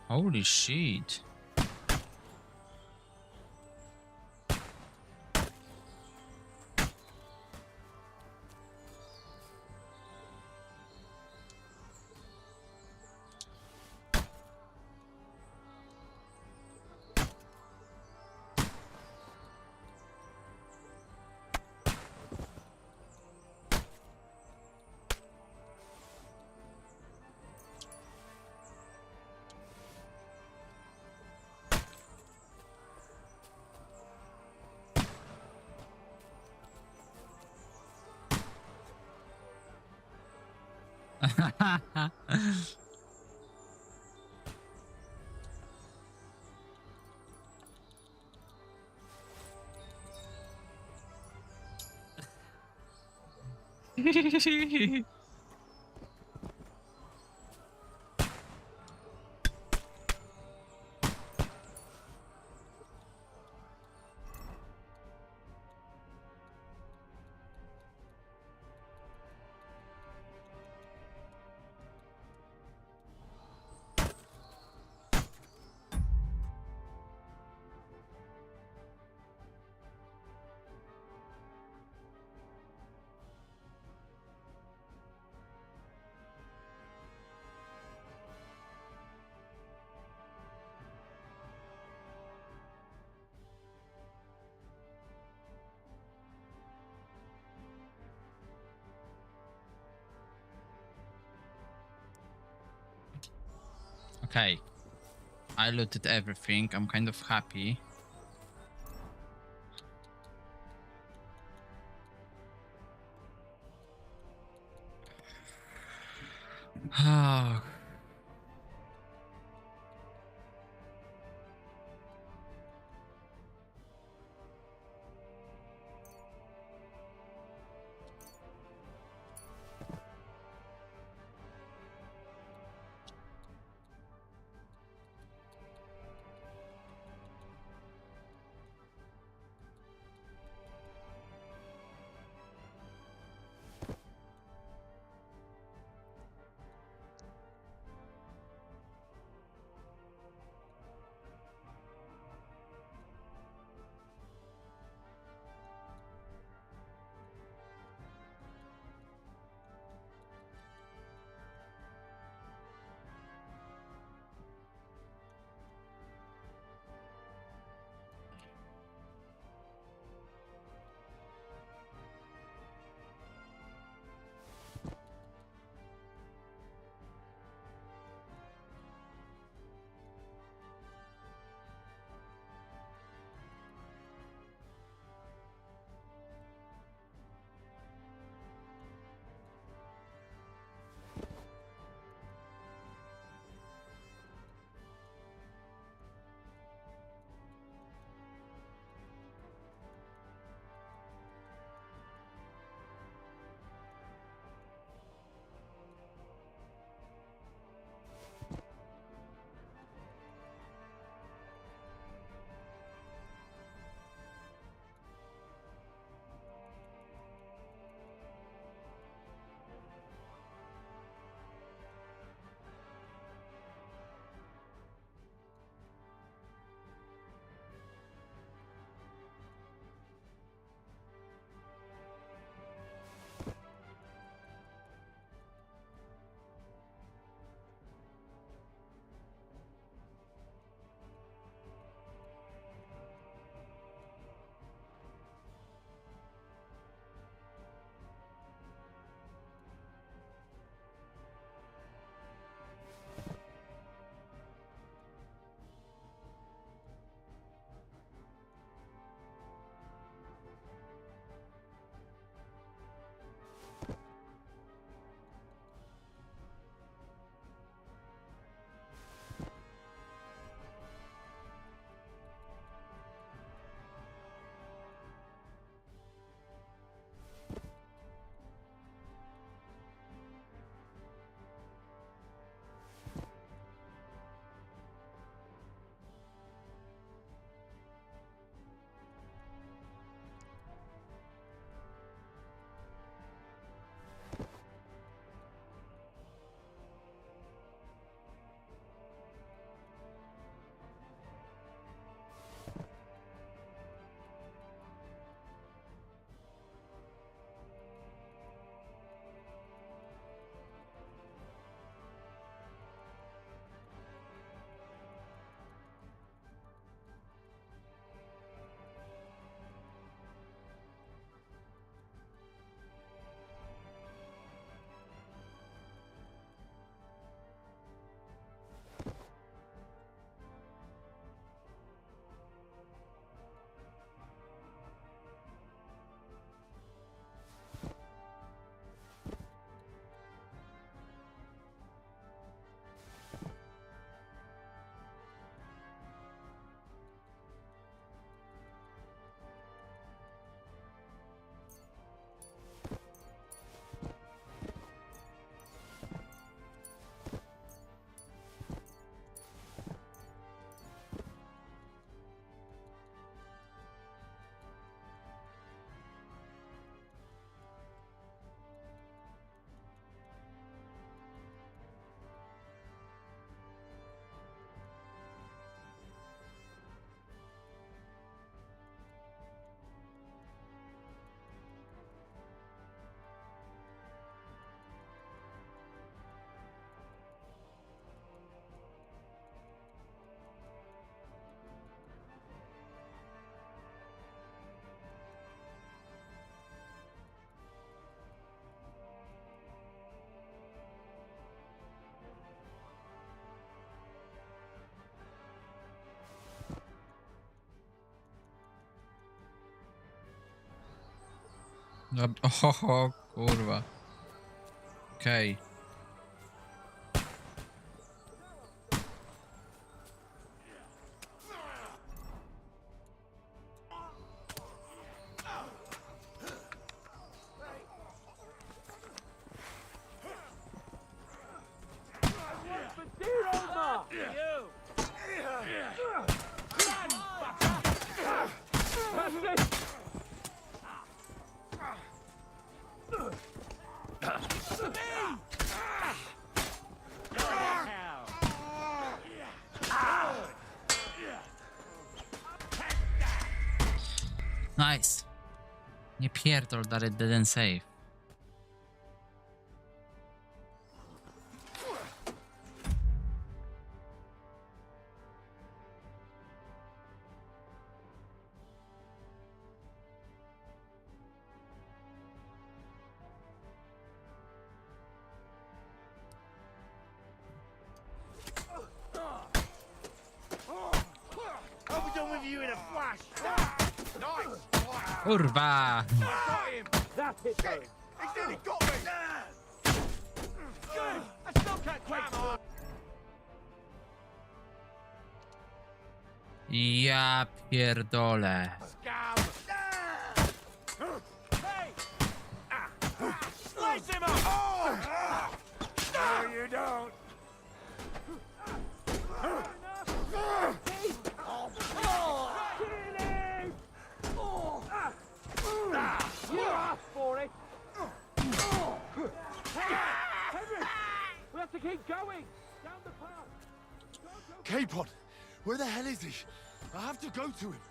Holy shit. Okay. I looted everything. I'm kind of happy. Oh. Oho, kurwa. Okej. Nice. Nie pierdol, Dary didn't save. I'll be done with you in a flash. Nice. Kurwa! Got him. That's it, though. He's nearly got me. Good. I still can't quite. Come on. Ja pierdolę. Scab. Hey. Slice him up. No, you don't. You asked for it! Henry! We have to keep going! Down the path! Capon! Where the hell is he? I have to go to him.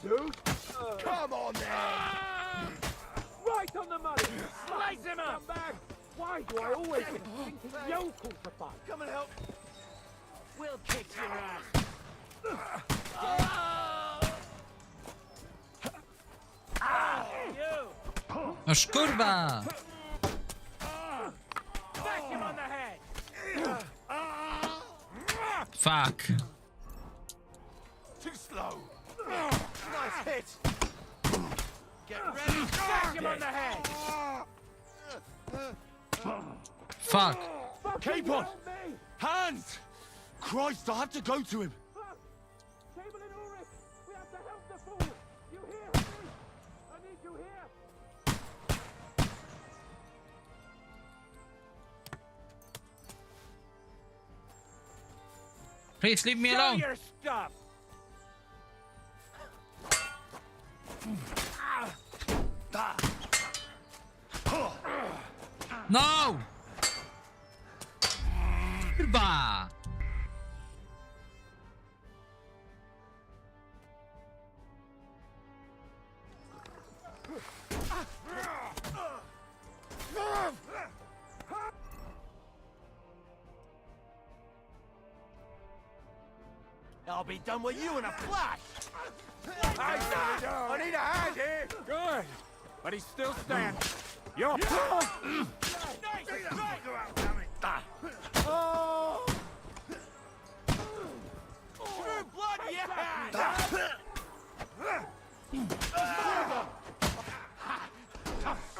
Dude, come on then! Right on the money! Slice him up! Come back! Why do I always get thinking yokel to fight? Come and help! We'll kick your ass! You! Noż kurwa! Smash him on the head! Fuck. Too slow! Nice hit! Get ready! Smash him on the head! Fuck. Capon! Hands! Christ, I have to go to him! Cable and Ulrich! We have to help the fool! You hear, Henry? I need you here! Please leave me Show alone. your stuff! No! Kurwa! I'll be done with you in a flash! I need a hand here! Good! But he's still standing. You're... Oh! True blood, yeah!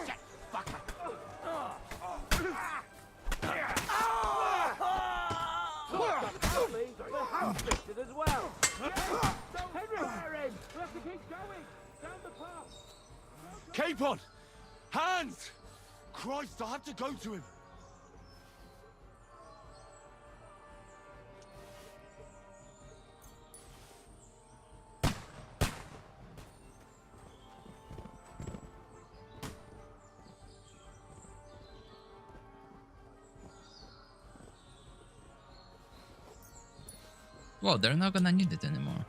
Shit, fucker! Half-fisted as well. Henry! We have to keep going! Down the path! Capon! Hands! Christ, I have to go to him! Well, they're not gonna need it anymore.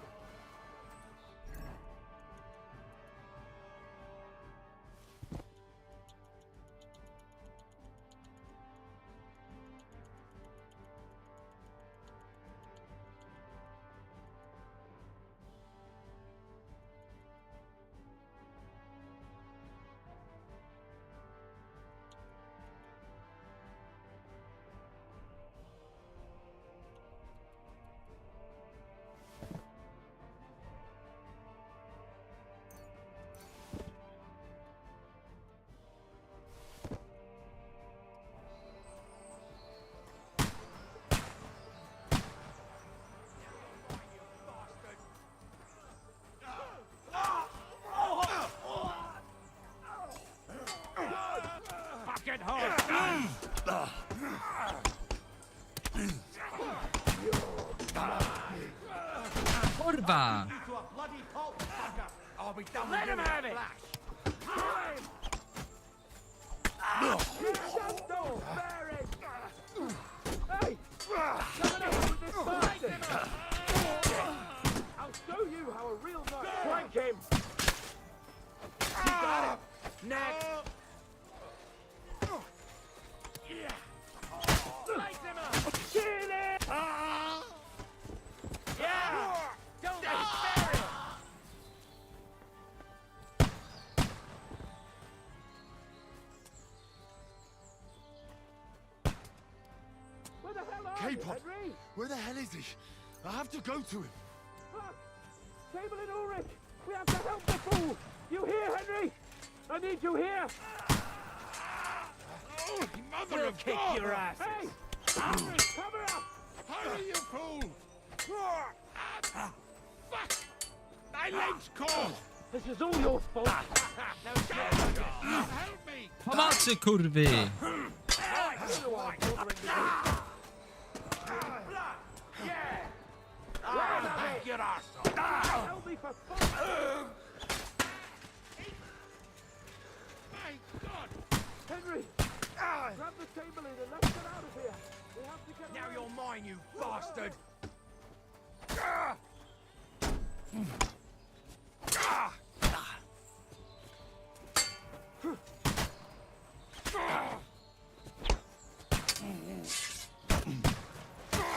Get home! Kurwa! I'll be done Let him have it! Hey! Coming up with this bastard! I'll show you how a real knight... Flank him! You got it! Next! Slice him up! Kill it! Yeah! Don't spare him! Where the hell are you, Capon! Henry? Where the hell is he? I have to go to him! Fuck! Cable and Ulrich! We have to help the fool! You hear, Henry? I need you here! Oh, mother We'll of kick God! your ass! Hey! Henry, cover up! Hurry, you fool! Fuck! My leg's caught! This is all your fault! Help me! Pomocy, kurwy! Get arsehole! Help me for fuck's My God! Henry! Grab the table in and let's get out of here! We have to get Now away. you're mine, you bastard!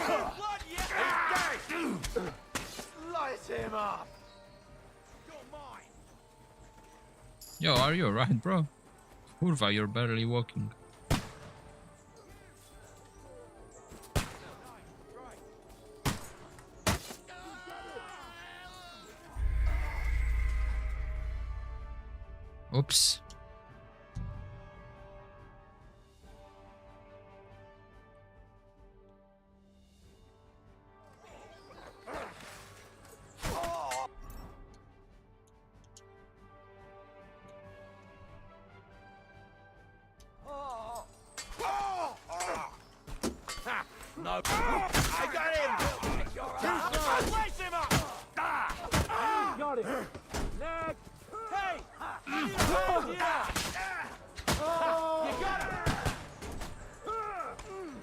Blood, yeah! Slice him up! You're mine! Yo, are you alright, bro? Kurwa, you're barely walking. Oops. I got him! Slice him up! Got it. Next. Hey! You got him!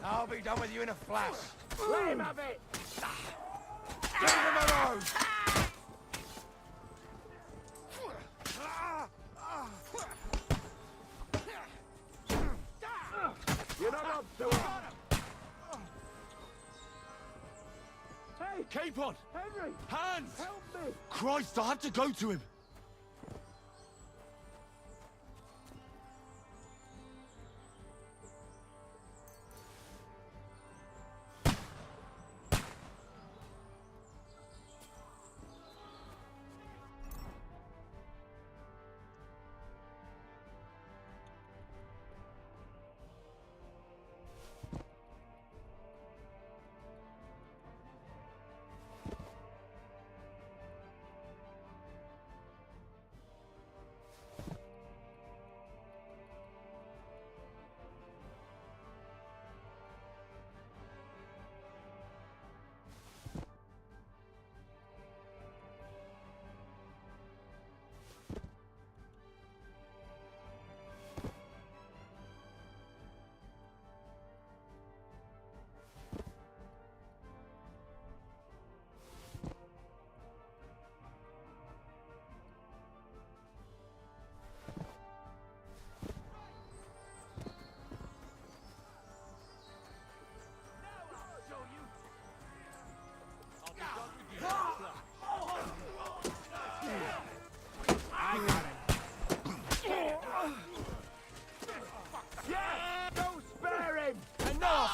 I'll be done with you in a flash. Let him have it. Give him a rose! You're not up to it. Hey, Capon! Henry, Hans! help me. Christ, I have to go to him!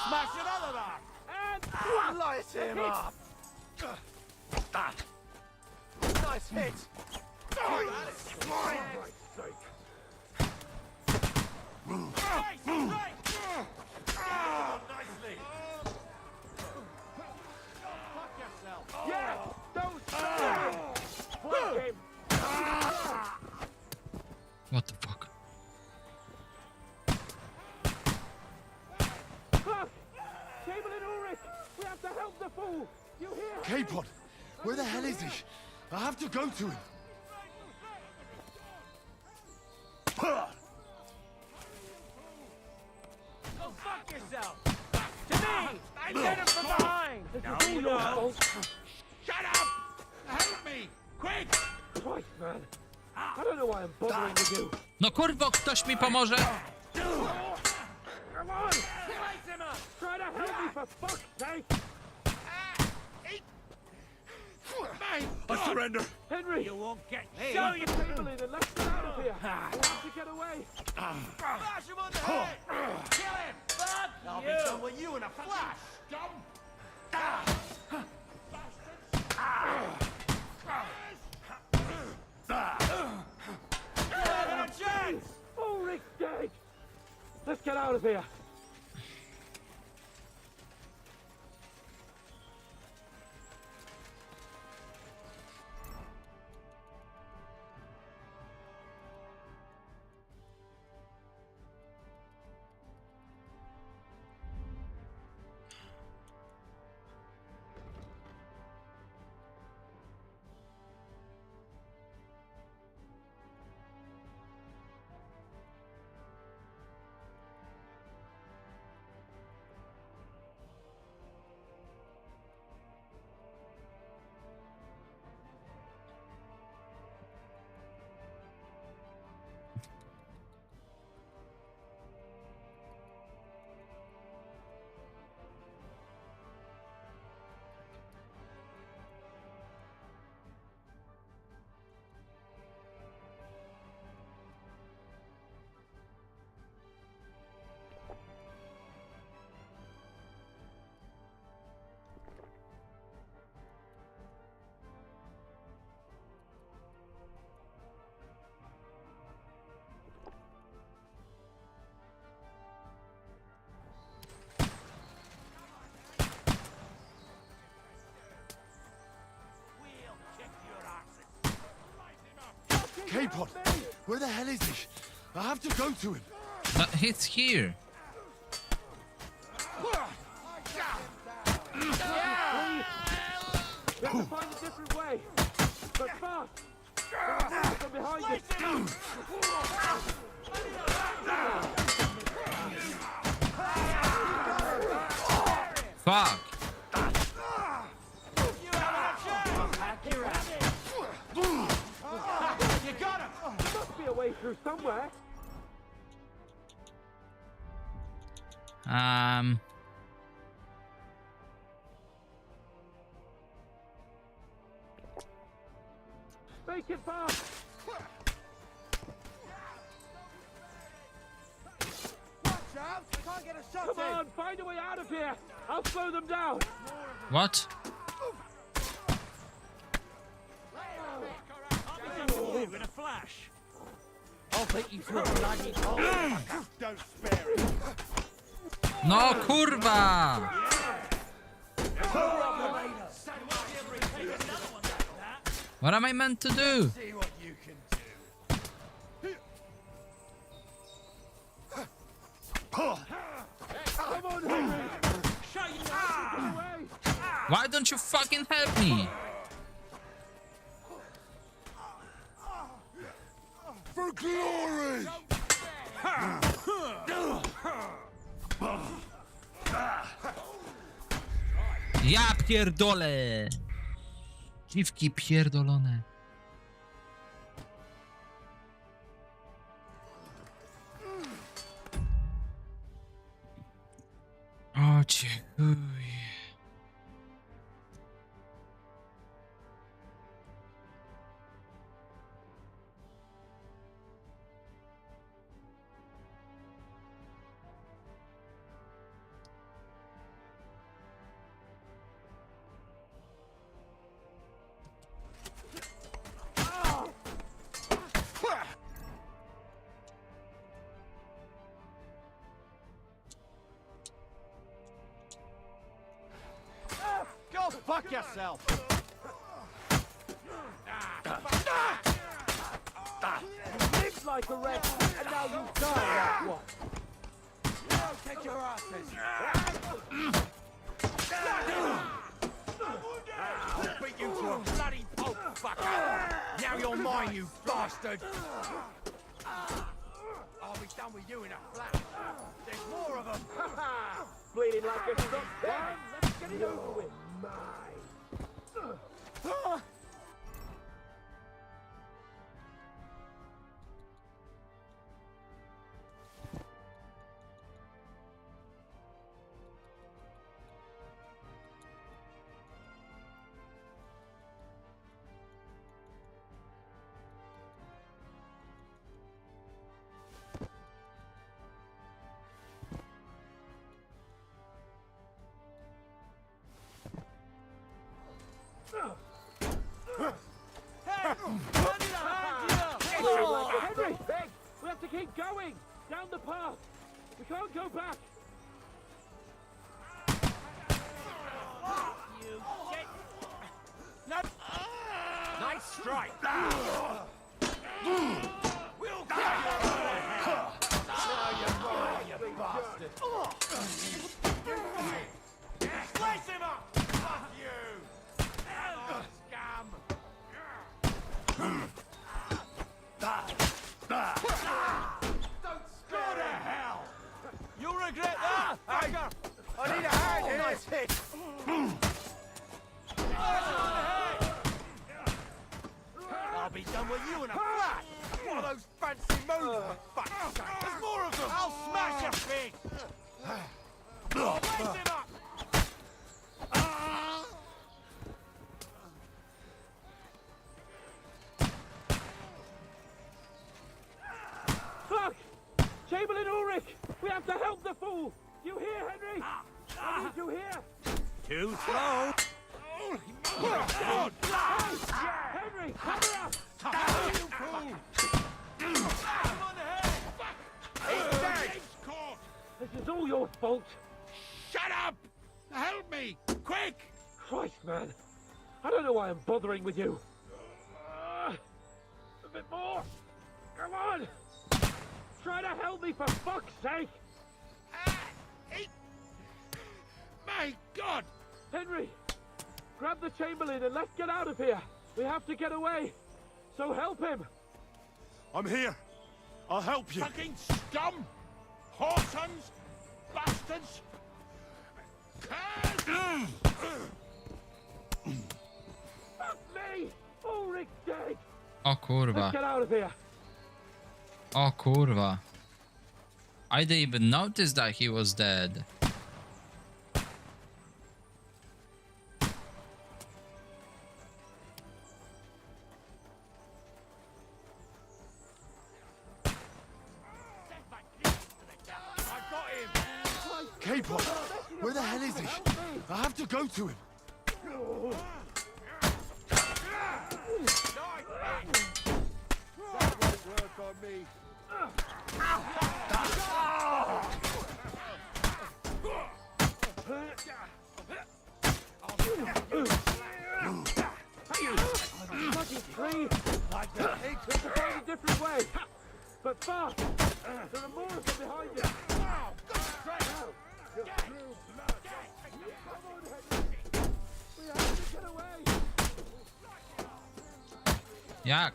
Smash another man! And slice him up! Nice hit! Nicely! Fuck yourself! Yeah, don't spare him. Flank him. What the fuck? Cable and Ulrich, we have to help the fool. You hear? Capon! Where the hell is he? I have to go to him! Go fuck yourself! To me! I get him from behind! This is all your fault. Shut up! Help me! Quick! Christ, man. I don't know why I'm bothering with you. No kurwo, ktoś mi pomoże! Come on! Slice him up! Try to help me for fuck's sake! I surrender! Henry! You won't get me! Show your cable in and let's get out of here! I want to get away! Smash him on the head! Kill him! Fuck I'll be done with you in a flash! Chance! Ulrich's dead! Let's get out of here! Capon! Where the hell is he? I have to go to him! He's here. We have to find a different way. But fast! From behind us! Fuck. You got him! There must be a way through somewhere. Make it fast! Watch out! I can't get a shot Come on, find a way out of here! I'll slow them down! What? In a flash! I'll beat you to a bloody hole! Don't spare it! No, kurwa! What am I meant to do? See what you can do. Come on, Henry! Shut your mouth! Away! Why don't you fucking help me? For glory! Ja pierdolę! Dziwki pierdolone. O cię chuj. Go fuck yourself! You lived like a wreck, and now you die like one. Now take your asses! I'll beat you to a bloody pulp, fucker! Now you're mine, you bastard! I'll be done with you in a flash. There's more of them! Bleeding like a stuck down. Let's get it over with. Henry! Big! We have to keep going! Down the path! We can't go back! You shit! No! Nice strike! We'll get you! Now you're mine, you bastard! Slice him up! Fuck you! Scum! Go to hell! You'll regret that! Hey, I need a hand here! Nice hit! I'll be done with you in a flash! One of those fancy moves, for fuck's sake! There's more of them! I'll smash your face! Raise him up! Fuck! Chamberlain Ulrich! We have to help the fool! You hear, Henry? I need you here! Too slow! God! Hey! Henry, cover up! You fool! I'm on the head! He's dead! This is all your fault! Shut up! Help me! Quick! Christ, man! I don't know why I'm bothering with you. A bit more! Come on! Try to help me, for fuck's sake! My God! Henry, grab the Chamberlain and let's get out of here. We have to get away. So help him. I'm here. I'll help you. Fucking scum! Whoresons! Bastards! Fuck me! Ulrich's dead. O kurwa. Let's get out of here. O kurwa. I didn't even notice that he was dead. Capon! Where the hell is he? I have to go to him. That won't work on me. Bloody tree! Like that. Let's find a different way. But fast! There are more of them behind you. Come on, Henry. We have to get away. Jak?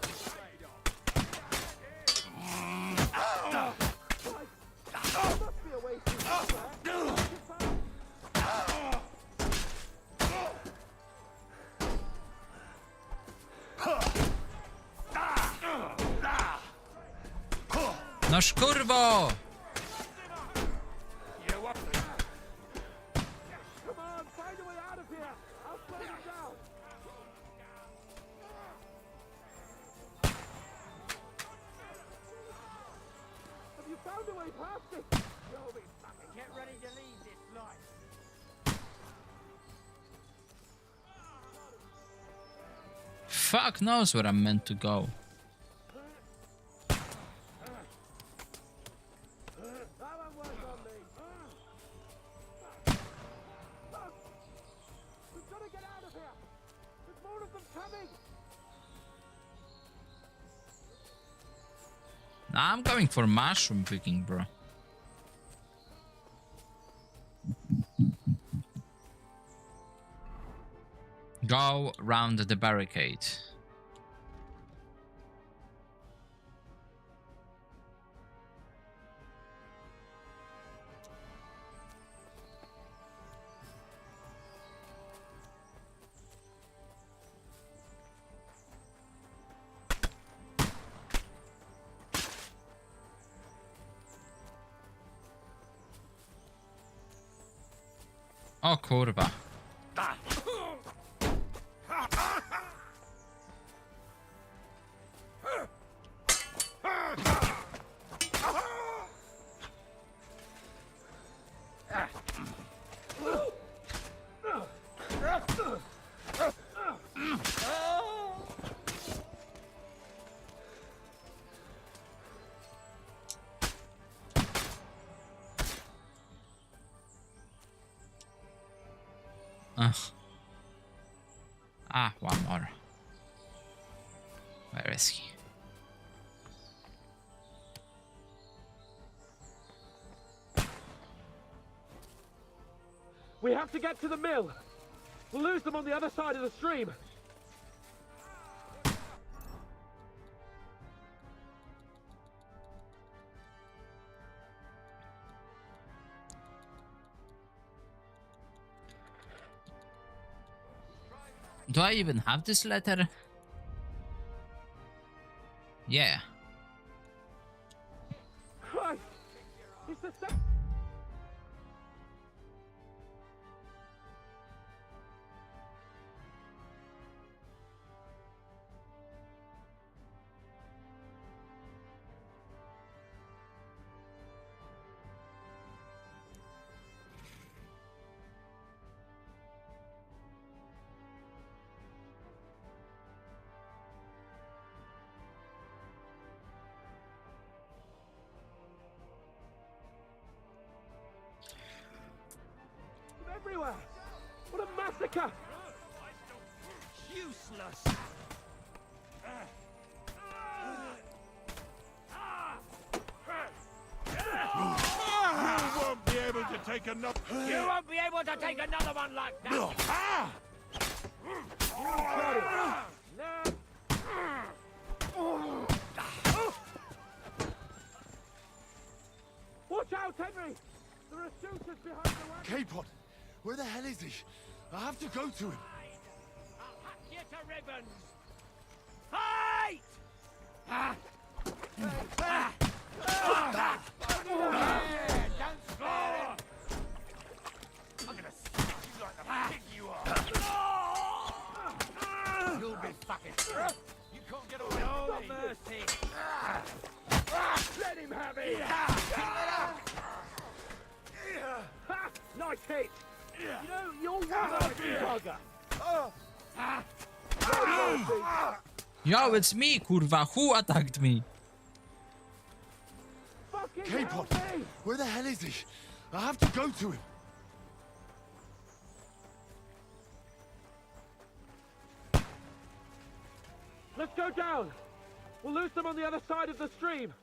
There must be a way through somewhere. Noż kurwo! Come on, find a way out of here. I'll slow you down. Have you found a way past it? You'll be fucking get ready to leave this life. Fuck knows where I'm meant to go. That won't work on me. We've got to get out of here. There's more of them coming. Nah, I'm going for mushroom picking, bro. Go round the barricade. O kurwa. One more. Where is he? We have to get to the mill. We'll lose them on the other side of the stream. Do I even have this letter? Yeah. Christ! It's the everywhere! What a massacre! Useless! You won't be able to take take another. You won't be able to take another one like that! Watch out, Henry! There are shooters behind the wagon! Capon, where the hell is he? I have to go to him. I'll hack you to ribbons! Fight! Don't spare him! I'm gonna smash you like the pig you are! You'll be fucking... You can't get away! No mercy! Let him have it! Ha! Nice hit! You know, you're one bugger! Yo, it's me, kurwa. Who attacked me? Capon, where the hell is he? I have to go to him. Let's go down! We'll lose them on the other side of the stream!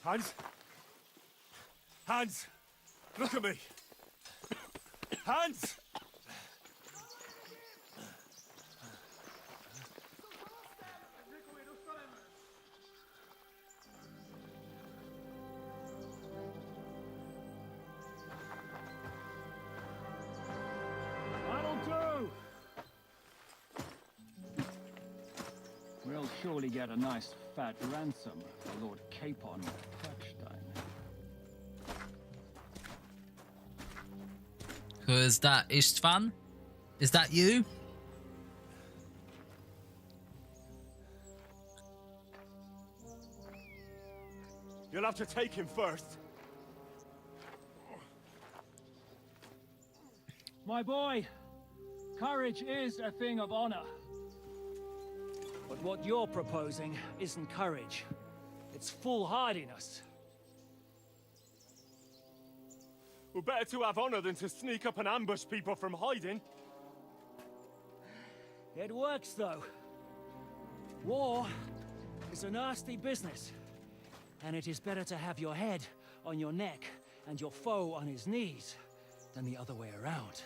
Hans? Hans! Look at me! Hans! That'll do! We'll surely get a nice fat ransom for Lord Capon Touchstone. Who is that, Istvan? Is that you? You'll have to take him first. My boy, courage is a thing of honor. But what you're proposing isn't courage. It's foolhardiness. Well, better to have honor than to sneak up and ambush people from hiding. It works, though. War is a nasty business. And it is better to have your head on your neck and your foe on his knees than the other way around.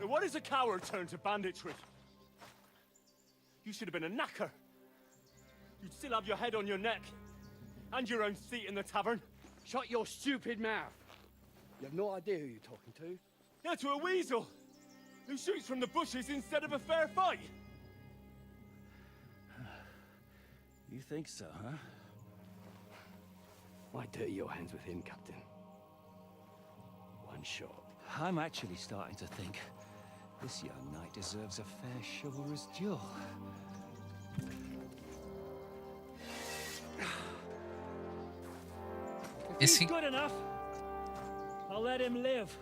Now, what is a coward turned to banditry? You should have been a knacker. You'd still have your head on your neck. And your own seat in the tavern. Shut your stupid mouth! You have no idea who you're talking to. Yeah, to a weasel! Who shoots from the bushes instead of a fair fight! You think so, huh? Why dirty your hands with him, Captain? One shot. I'm actually starting to think this young knight deserves a fair chivalrous duel. If Is he's he good enough, I'll let him live.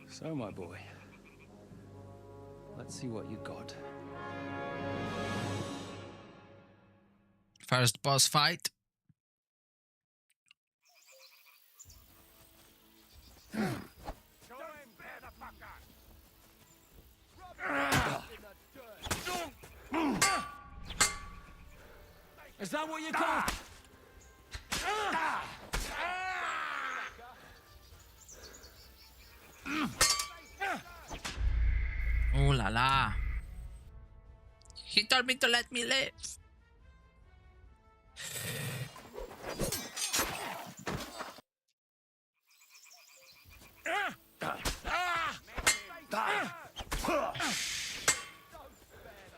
So, my boy, let's see what you got. first boss fight? Is that what you call? Oh la la. He told me to let me live.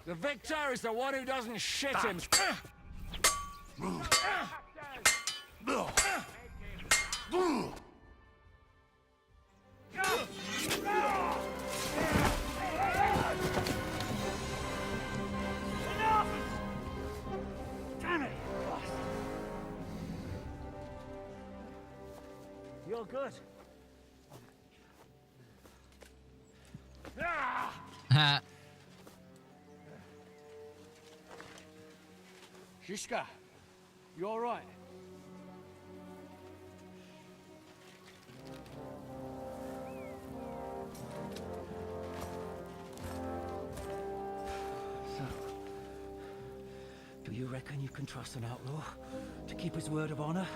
The victor is the one who doesn't shit him. you're good. Ha. Shishka, you all right? So, do you reckon you can trust an outlaw to keep his word of honor?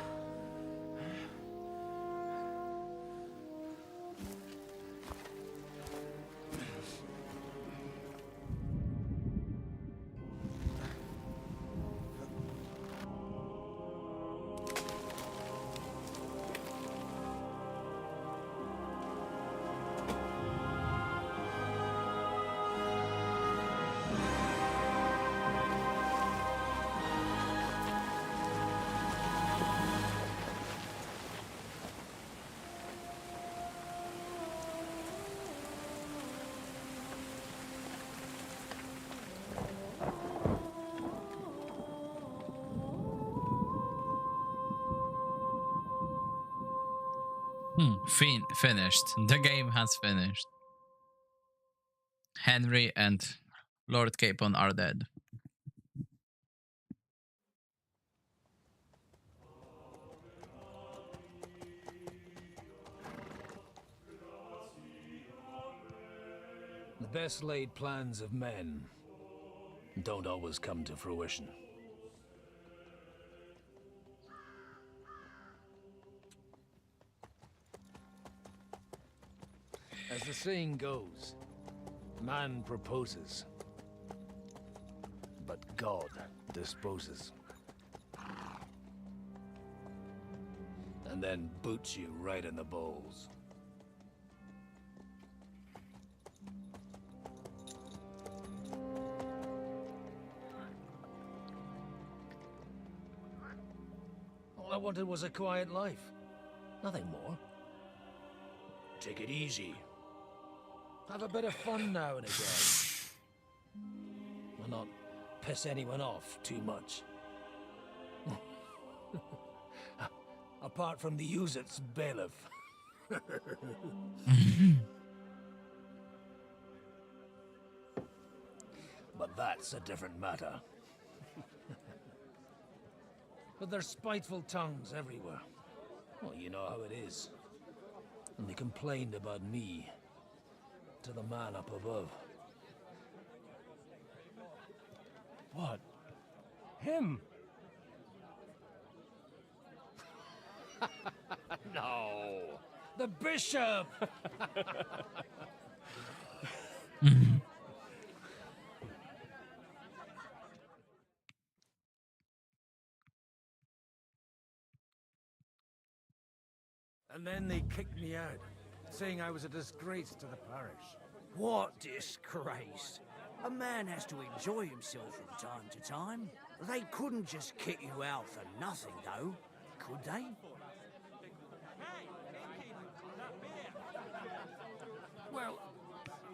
Finished. The game has finished. Henry and Lord Capon are dead. The best laid plans of men don't always come to fruition. As the saying goes, man proposes, but God disposes. And then boots you right in the balls. All I wanted was a quiet life. Nothing more. Take it easy. Have a bit of fun now and again. And not piss anyone off too much. Apart from the Uzit's bailiff. But that's a different matter. But there's spiteful tongues everywhere. Well, you know how it is. And they complained about me to the man up above. What? Him? No! The bishop! And then they kicked me out, saying I was a disgrace to the parish. What disgrace? A man has to enjoy himself from time to time. They couldn't just kick you out for nothing, though, could they? Well,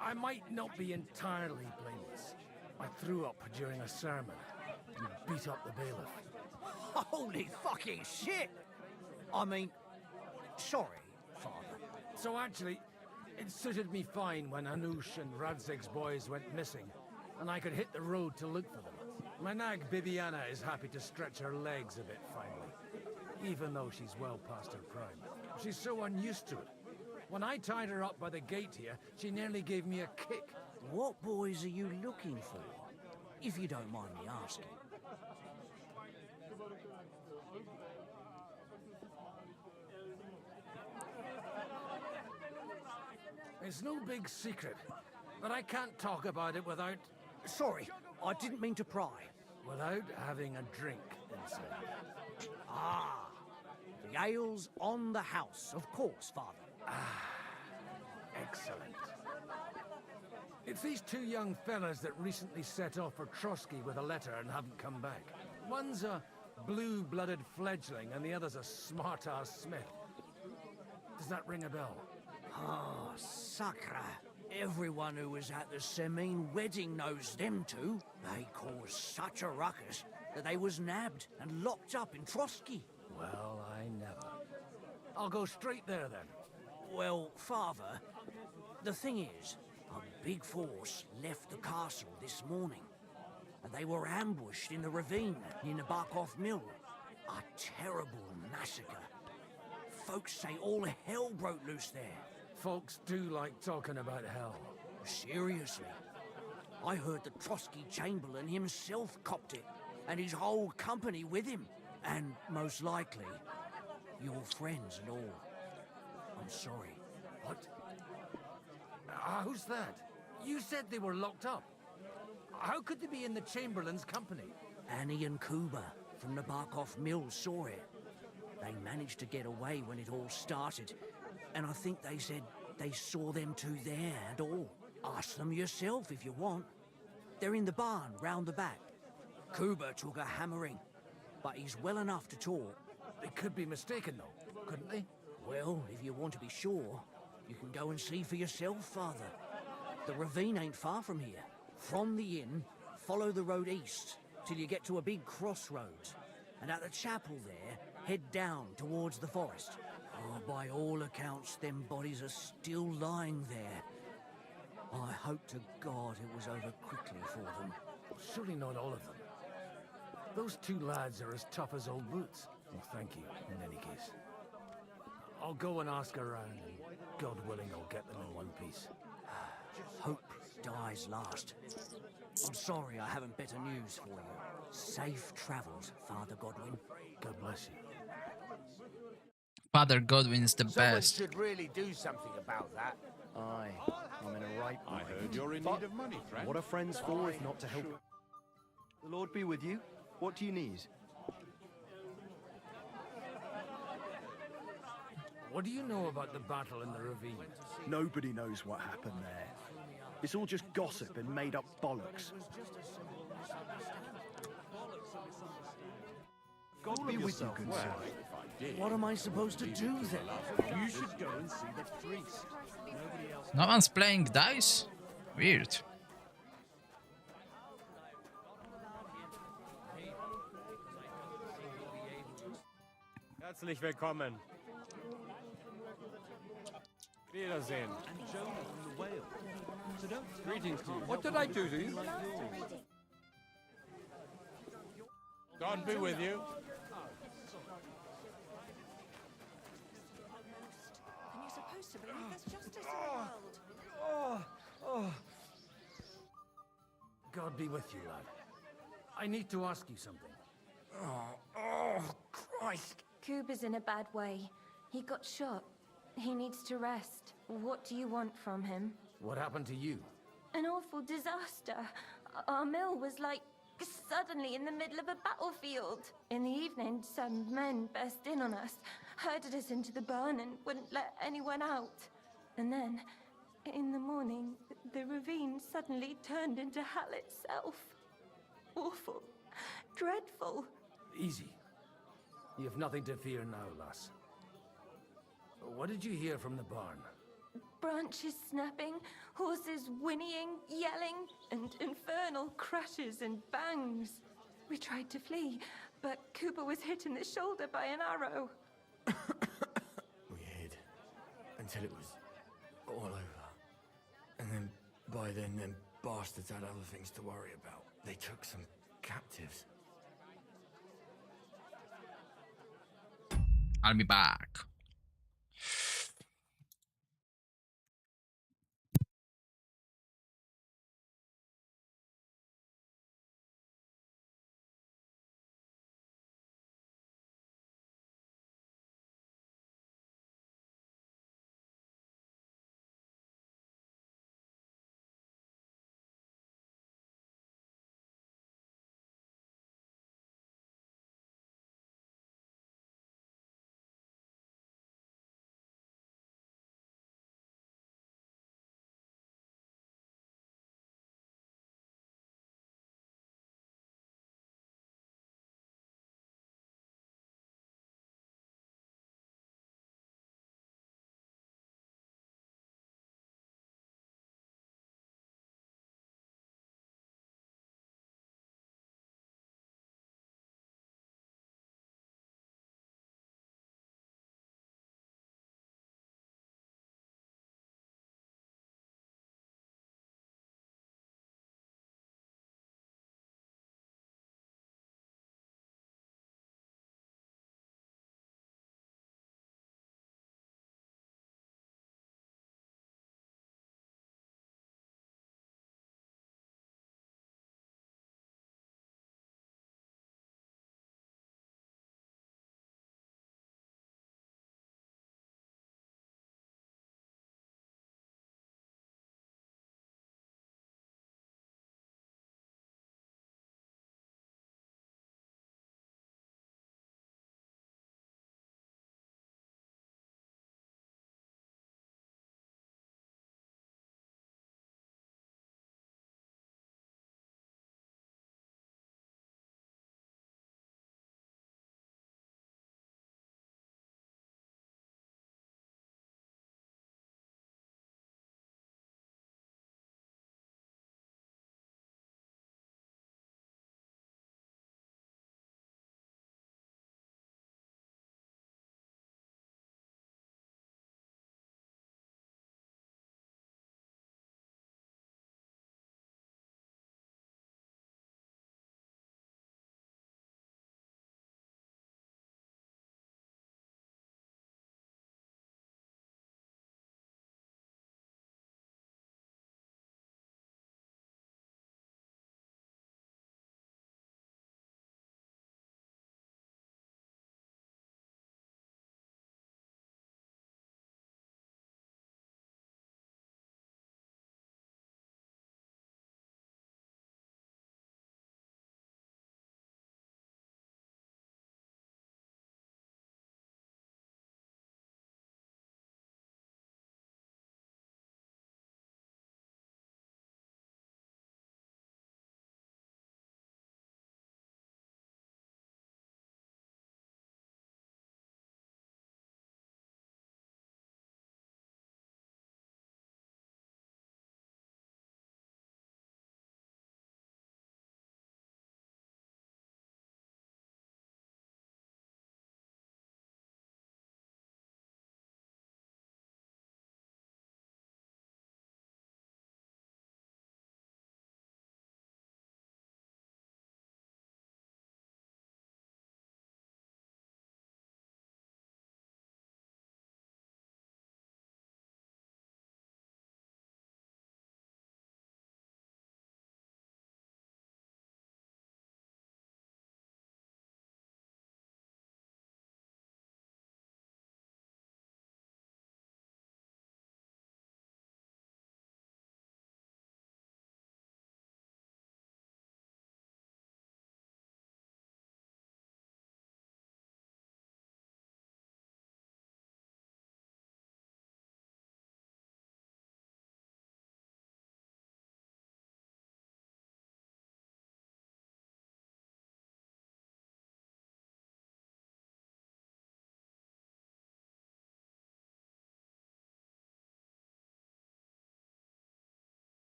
I might not be entirely blameless. I threw up during a sermon and beat up the bailiff. Holy fucking shit! I mean, sorry, Father. So actually, it suited me fine when Anush and Radzig's boys went missing, and I could hit the road to look for them. My nag Bibiana is happy to stretch her legs a bit finally, even though she's well past her prime. She's so unused to it. When I tied her up by the gate here, she nearly gave me a kick. What boys are you looking for? If you don't mind me asking. It's no big secret, but I can't talk about it without... Sorry, I didn't mean to pry. Without having a drink inside. Ah, the ale's on the house, of course, Father. Excellent. It's these two young fellas that recently set off for Trotsky with a letter and haven't come back. One's a blue-blooded fledgling and the other's a smart-ass smith. Does that ring a bell? Ah, Sakra. Everyone who was at the Semine wedding knows them two. They caused such a ruckus that they was nabbed and locked up in Trotsky. Well, I never. I'll go straight there then. Well, Father, the thing is, a big force left the castle this morning, and they were ambushed in the ravine near the Barkov Mill. A terrible massacre. Folks say all hell broke loose there. Folks do like talking about hell. Seriously. I heard the Trotsky Chamberlain himself copped it, and his whole company with him. And most likely, your friends and all. I'm sorry. What? Who's that? You said they were locked up. How could they be in the Chamberlain's company? Annie and Kuba from the Barkov Mill saw it. They managed to get away when it all started, and I think they said they saw them two there and all. Ask them yourself if you want. They're in the barn round the back. Kuba took a hammering, but he's well enough to talk. They could be mistaken though, couldn't they? Well, if you want to be sure, you can go and see for yourself, Father. The ravine ain't far from here. From the inn, follow the road east till you get to a big crossroads. And at the chapel there, head down towards the forest. Oh, by all accounts, them bodies are still lying there. I hope to God it was over quickly for them. Surely not all of them. Those two lads are as tough as old boots. Well, thank you, in any case. I'll go and ask around, and God willing, I'll get them in one piece. Hope dies last. I'm sorry I haven't better news for you. Safe travels, Father Godwin. God bless you. Father Godwin's the Someone best. should really do something about that. Aye, I'm in a right I mind. heard you're in But need of money, friend. what are friends for if not to help? The Lord be with you. What do you need? What do you know about the battle in the ravine? Nobody knows what happened there. It's all just gossip and made up bollocks. God be with you, good sir. What am I supposed to do then? You should go and see the priest. Nobody else. No one's playing dice? Weird. Herzlich willkommen. Wiedersehen. Greetings to you. What did I do to you? God be with you. And you're supposed to believe there's justice in the world. God be with you, lad. I need to ask you something. Oh, Christ. Kuba's in a bad way. He got shot. He needs to rest. What do you want from him? What happened to you? An awful disaster. Our mill was like suddenly in the middle of a battlefield. In the evening, some men burst in on us, herded us into the barn and wouldn't let anyone out. And then, in the morning, the ravine suddenly turned into hell itself. Awful. Dreadful. Easy. You have nothing to fear now, lass. What did you hear from the barn? Branches snapping, horses whinnying, yelling, and infernal crashes and bangs. We tried to flee, but Cooper was hit in the shoulder by an arrow. We hid until it was all over. And then, by then, them bastards had other things to worry about. They took some captives. I'll be back.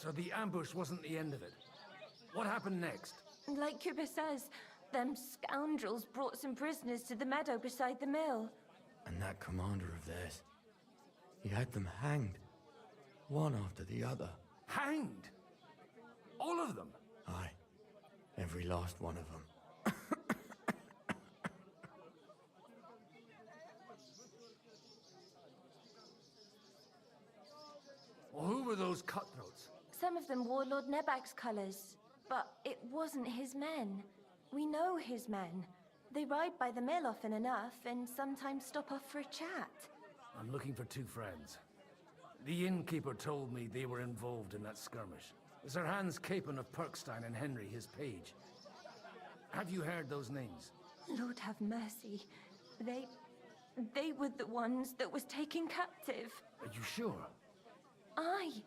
So the ambush wasn't the end of it. What happened next? Like Kuba says, them scoundrels brought some prisoners to the meadow beside the mill. And that commander of theirs, he had them hanged, one after the other. Hanged? All of them? Aye, every last one of them. Well, who were those cutthroats? Some of them wore Lord Nebag's colours, but it wasn't his men. We know his men. They ride by the mill often enough and sometimes stop off for a chat. I'm looking for two friends. The innkeeper told me they were involved in that skirmish. Sir Hans Capon of Perkstein and Henry, his page. Have you heard those names? Lord have mercy. They were the ones that was taken captive. Are you sure? Aye.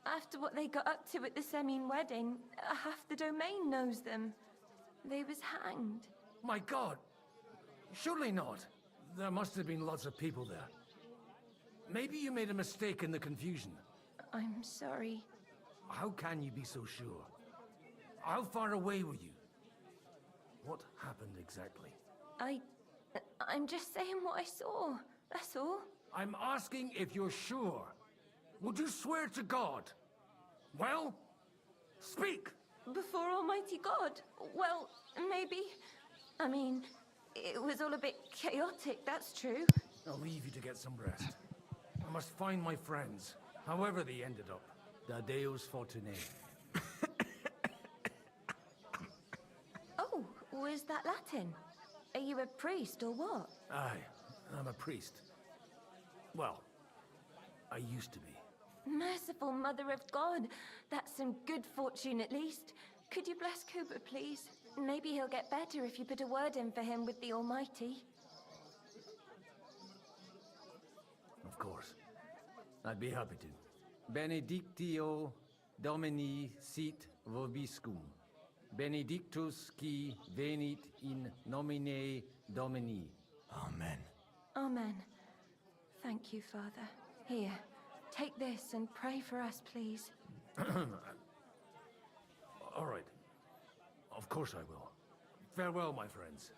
After what they got up to at the Semine wedding, half the domain knows them. They was hanged. My God! Surely not. There must have been lots of people there. Maybe you made a mistake in the confusion. I'm sorry. How can you be so sure? How far away were you? What happened exactly? I'm just saying what I saw. That's all. I'm asking if you're sure. Would you swear to God? Well, speak! Before Almighty God? Well, maybe. I mean, it was all a bit chaotic, that's true. I'll leave you to get some rest. I must find my friends, however they ended up. Da Deus Fortunae. Oh, was that Latin? Are you a priest or what? Aye, I'm a priest. Well, I used to be. Merciful Mother of God. That's some good fortune at least. Could you bless Kuba, please? Maybe he'll get better if you put a word in for him with the Almighty. Of course. I'd be happy to. Benedictio Domini sit vobiscum. Benedictus qui venit in nomine Domini. Amen. Amen. Thank you, Father. Here, take this and pray for us, please. All right. Of course I will. Farewell, my friends.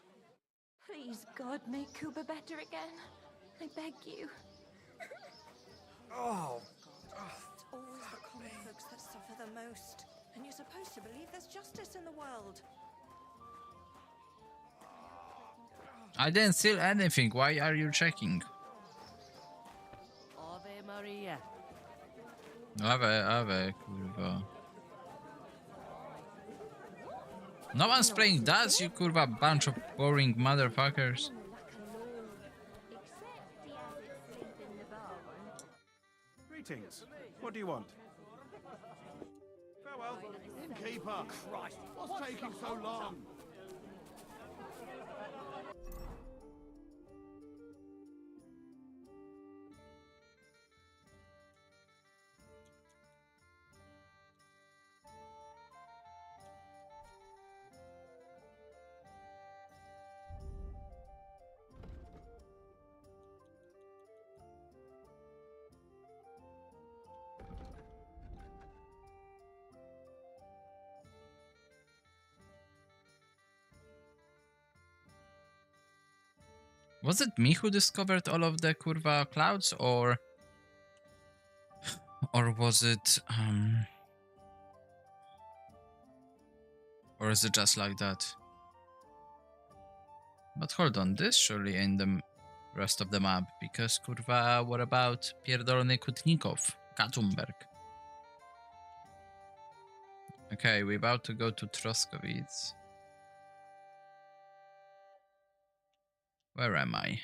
Please, God, make Kuba better again. I beg you. Oh. It's always the common folks that suffer the most. And you're supposed to believe there's justice in the world. I didn't steal anything. Why are you checking? Ave Maria. Ave, kurwa. No one's playing that, you kurwa bunch of boring motherfuckers. Greetings. What do you want? Farewell. Innkeeper! Christ, what's taking so long? Was it me who discovered all of the kurva clouds, or was it or is it just like that? But hold on, this surely ain't the rest of the map, because kurwa, what about pierdolony Kutnikov, Katumberg? Okay, we're about to go to Troskowice. Where am I?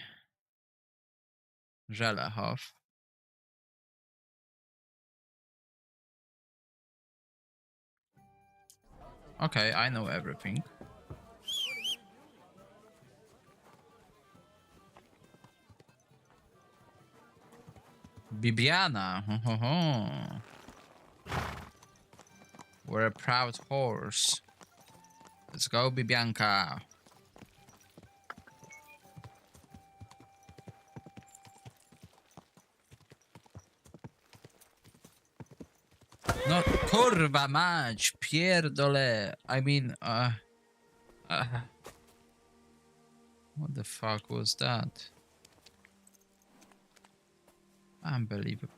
Żelechów. Okay, I know everything. Bibiana. Ho, ho, ho. We're a proud horse. Let's go, Bibianka. No kurwa mać, pierdolę. I mean, what the fuck was that? Unbelievable.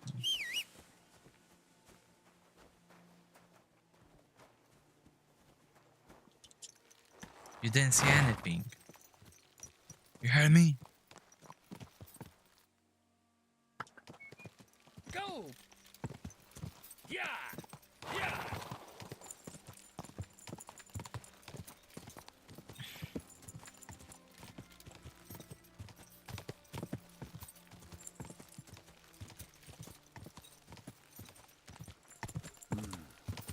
You didn't see anything. You heard me? Go! Yeah! Yeah!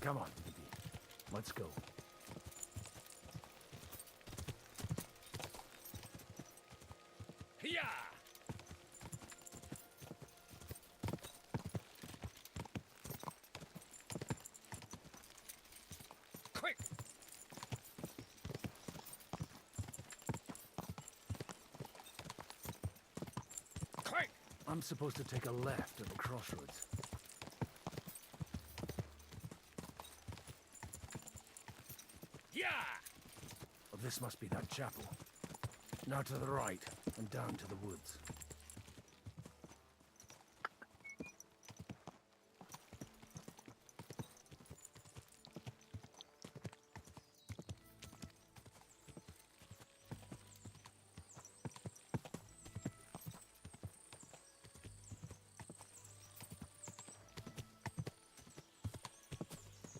Come on, Bibi. Let's go. Yeah! Quick! Quick! I'm supposed to take a left at the crossroads. Yeah! Well, this must be that chapel. Now to the right, and down to the woods.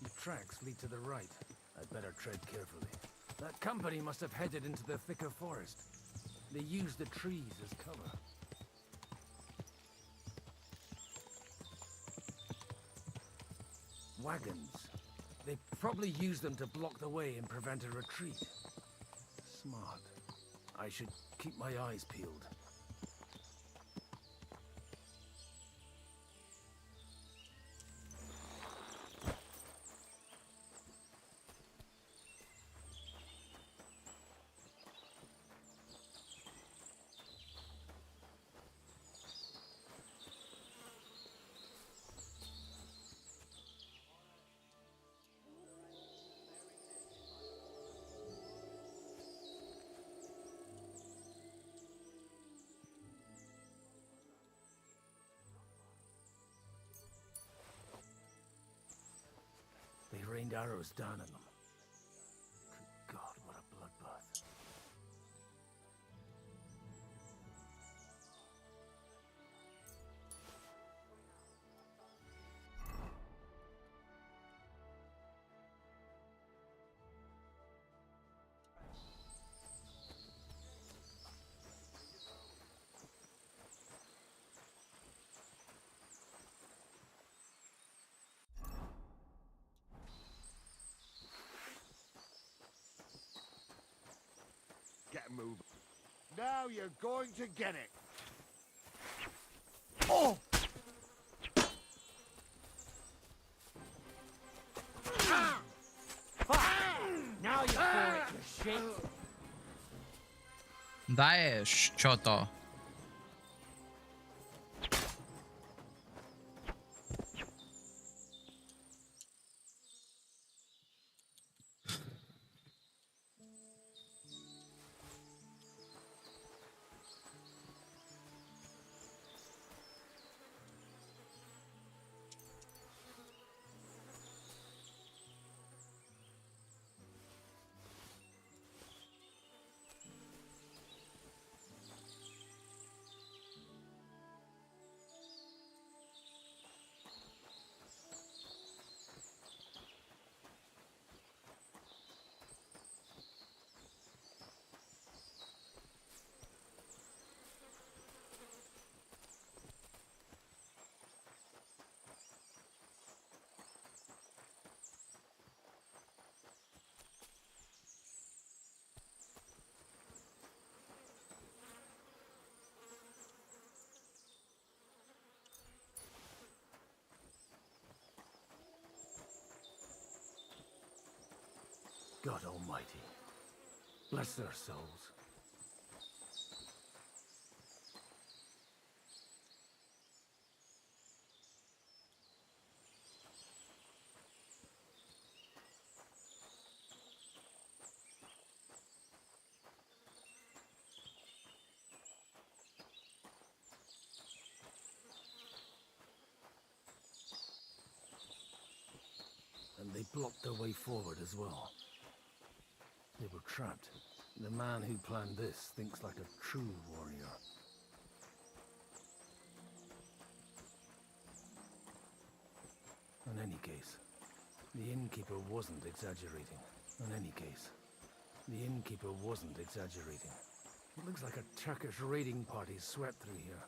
The tracks lead to the right. I'd better tread carefully. That company must have headed into the thicker forest. They used the trees as cover. Wagons. They probably used them to block the way and prevent a retreat. Smart. I should keep my eyes peeled. They rained arrows down on them. Good God, what a bloodbath. Get moving. Now you're going to get it. Oh! Now you're for it, you shit. Dajesz, cioto. God Almighty. Bless their souls. they blocked their way forward as well. They were trapped. The man who planned this thinks like a true warrior. In any case, the innkeeper wasn't exaggerating. In any case, the innkeeper wasn't exaggerating. It looks like a Turkish raiding party swept through here.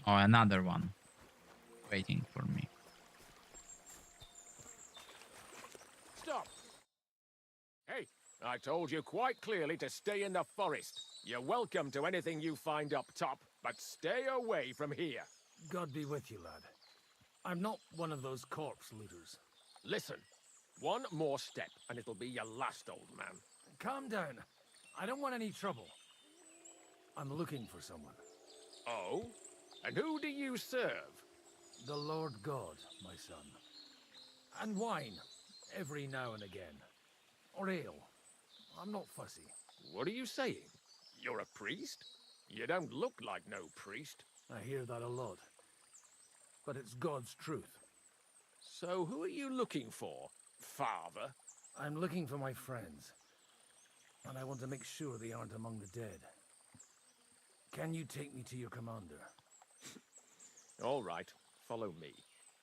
Oh, another one waiting for me. Stop! Hey, I told you quite clearly to stay in the forest. You're welcome to anything you find up top, but stay away from here. God be with you, lad. I'm not one of those corpse looters. Listen, one more step and it'll be your last, old man. Calm down. I don't want any trouble. I'm looking for someone. Oh? And who do you serve? The Lord God, my son. And wine, every now and again. Or ale. I'm not fussy. What are you saying? You're a priest? You don't look like no priest. I hear that a lot. But it's God's truth. So who are you looking for, Father? I'm looking for my friends. And I want to make sure they aren't among the dead. Can you take me to your commander? All right, follow me.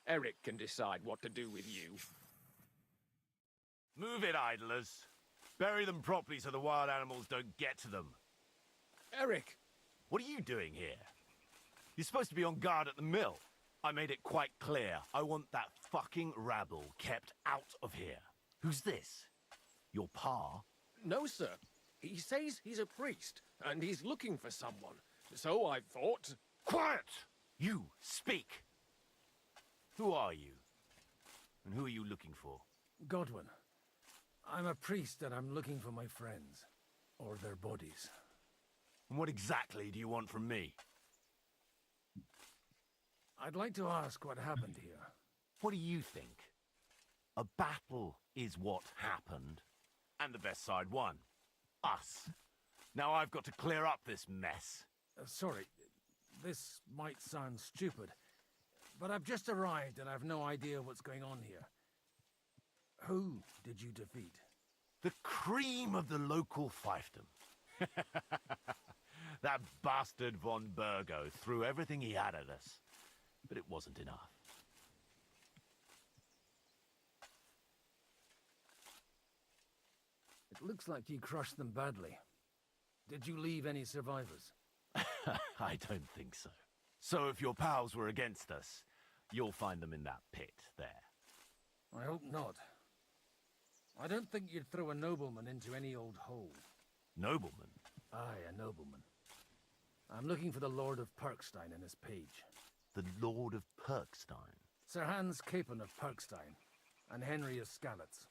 Eric can decide what to do with you. Move it, idlers. Bury them properly so the wild animals don't get to them. Eric! What are you doing here? You're supposed to be on guard at the mill. I made it quite clear. I want that fucking rabble kept out of here. Who's this? Your pa? No, sir. He says he's a priest, and he's looking for someone. So I thought... Quiet! You, speak! Who are you? And who are you looking for? Godwin. I'm a priest and I'm looking for my friends. Or their bodies. And what exactly do you want from me? I'd like to ask what happened here. What do you think? A battle is what happened, and the best side won. Us. Now I've got to clear up this mess. Sorry, this might sound stupid, but I've just arrived and I've no idea what's going on here. Who did you defeat? The cream of the local fiefdom. That bastard von Burgo threw everything he had at us, but it wasn't enough. It looks like you crushed them badly. Did you leave any survivors? I don't think so. So if your pals were against us, you'll find them in that pit there. I hope not. I don't think you'd throw a nobleman into any old hole. Nobleman? Aye, a nobleman. I'm looking for the Lord of Perkstein and his page. The Lord of Perkstein? Sir Hans Capon of Perkstein, and Henry of Skalitz.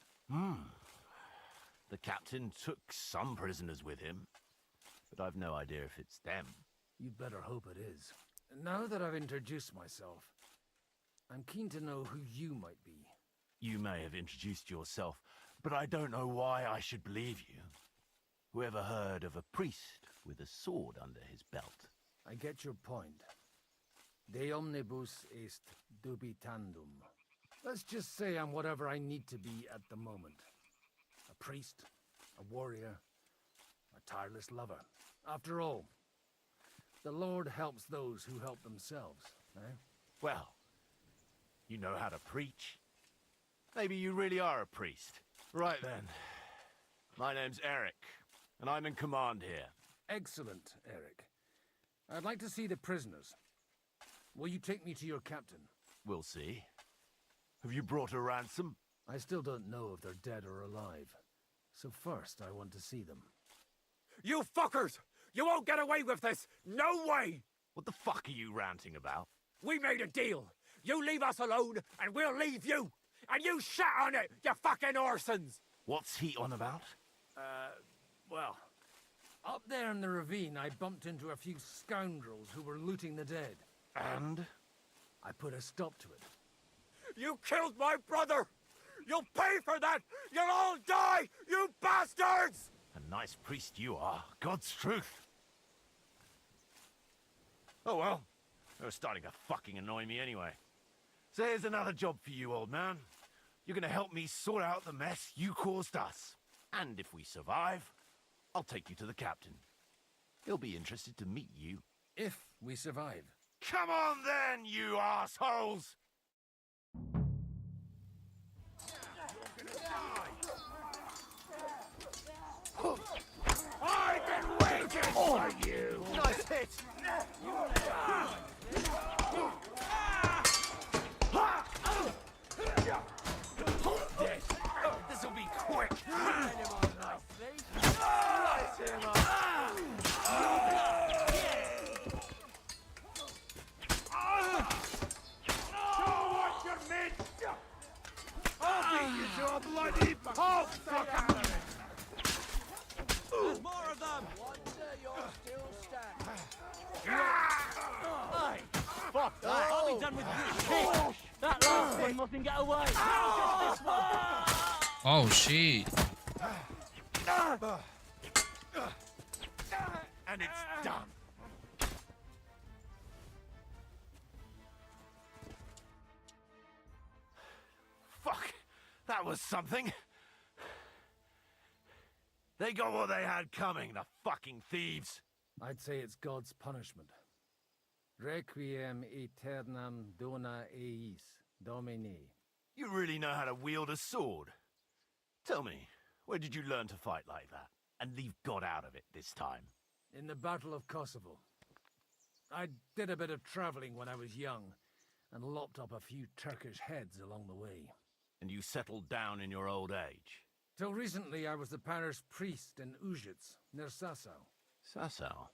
The captain took some prisoners with him, but I've no idea if it's them. You'd better hope it is. Now that I've introduced myself, I'm keen to know who you might be. You may have introduced yourself, but I don't know why I should believe you. Whoever heard of a priest with a sword under his belt? I get your point. De omnibus est dubitandum. Let's just say I'm whatever I need to be at the moment. A priest, a warrior, a tireless lover. After all, the Lord helps those who help themselves, eh? Well, you know how to preach. Maybe you really are a priest. Right then. My name's Eric, and I'm in command here. Excellent, Eric. I'd like to see the prisoners. Will you take me to your captain? We'll see. Have you brought a ransom? I still don't know if they're dead or alive. So first, I want to see them. You fuckers! You won't get away with this! No way! What the fuck are you ranting about? We made a deal. You leave us alone, and we'll leave you! And you shat on it, you fucking orsons! What's he on about? Well, up there in the ravine, I bumped into a few scoundrels who were looting the dead. And? I put a stop to it. You killed my brother! You'll pay for that! You'll all die, you bastards! A nice priest you are. God's truth. Oh well. They were starting to fucking annoy me anyway. So here's another job for you, old man. You're gonna help me sort out the mess you caused us. And if we survive, I'll take you to the captain. He'll be interested to meet you. If we survive. Come on then, you assholes! I've been waiting for you! Nice hit! This'll be quick! Bloody pulp! Fuck out of it! There's more of them! Wonder you're still standing. Aye, fuck that! I'll be done with this shit! That last one mustn't get away! Just this one! Oh shit. And it's done. Fuck! That was something. They got what they had coming, the fucking thieves. I'd say it's God's punishment. Requiem aeternam dona eis, Domini. You really know how to wield a sword. Tell me, where did you learn to fight like that? And leave God out of it this time? In the Battle of Kosovo. I did a bit of traveling when I was young, and lopped up a few Turkish heads along the way. And you settled down in your old age? Till recently, I was the parish priest in Ujits, near Sasau. Sasau?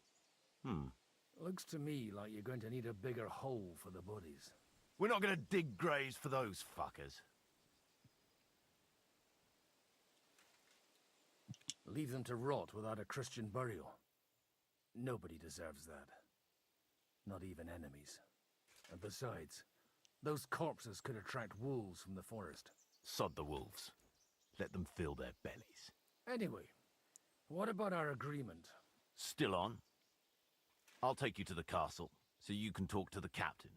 Looks to me like you're going to need a bigger hole for the bodies. We're not gonna dig graves for those fuckers. Leave them to rot without a Christian burial. Nobody deserves that. Not even enemies. And besides, those corpses could attract wolves from the forest. Sod the wolves. Let them fill their bellies. Anyway, what about our agreement? Still on? I'll take you to the castle, so you can talk to the captain.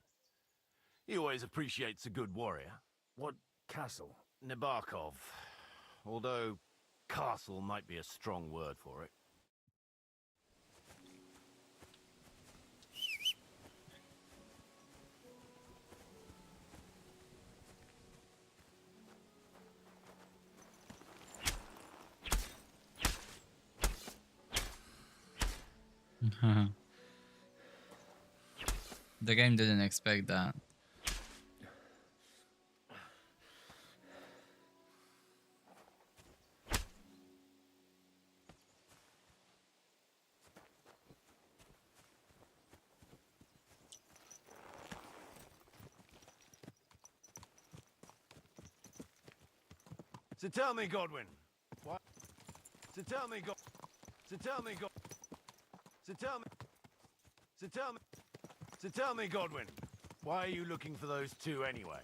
He always appreciates a good warrior. What castle? Nabokov. Although, castle might be a strong word for it. The game didn't expect that. So tell me, Godwin. What? So tell me, God. So tell me, God. So tell me. So tell me. So tell me, Godwin. Why are you looking for those two anyway?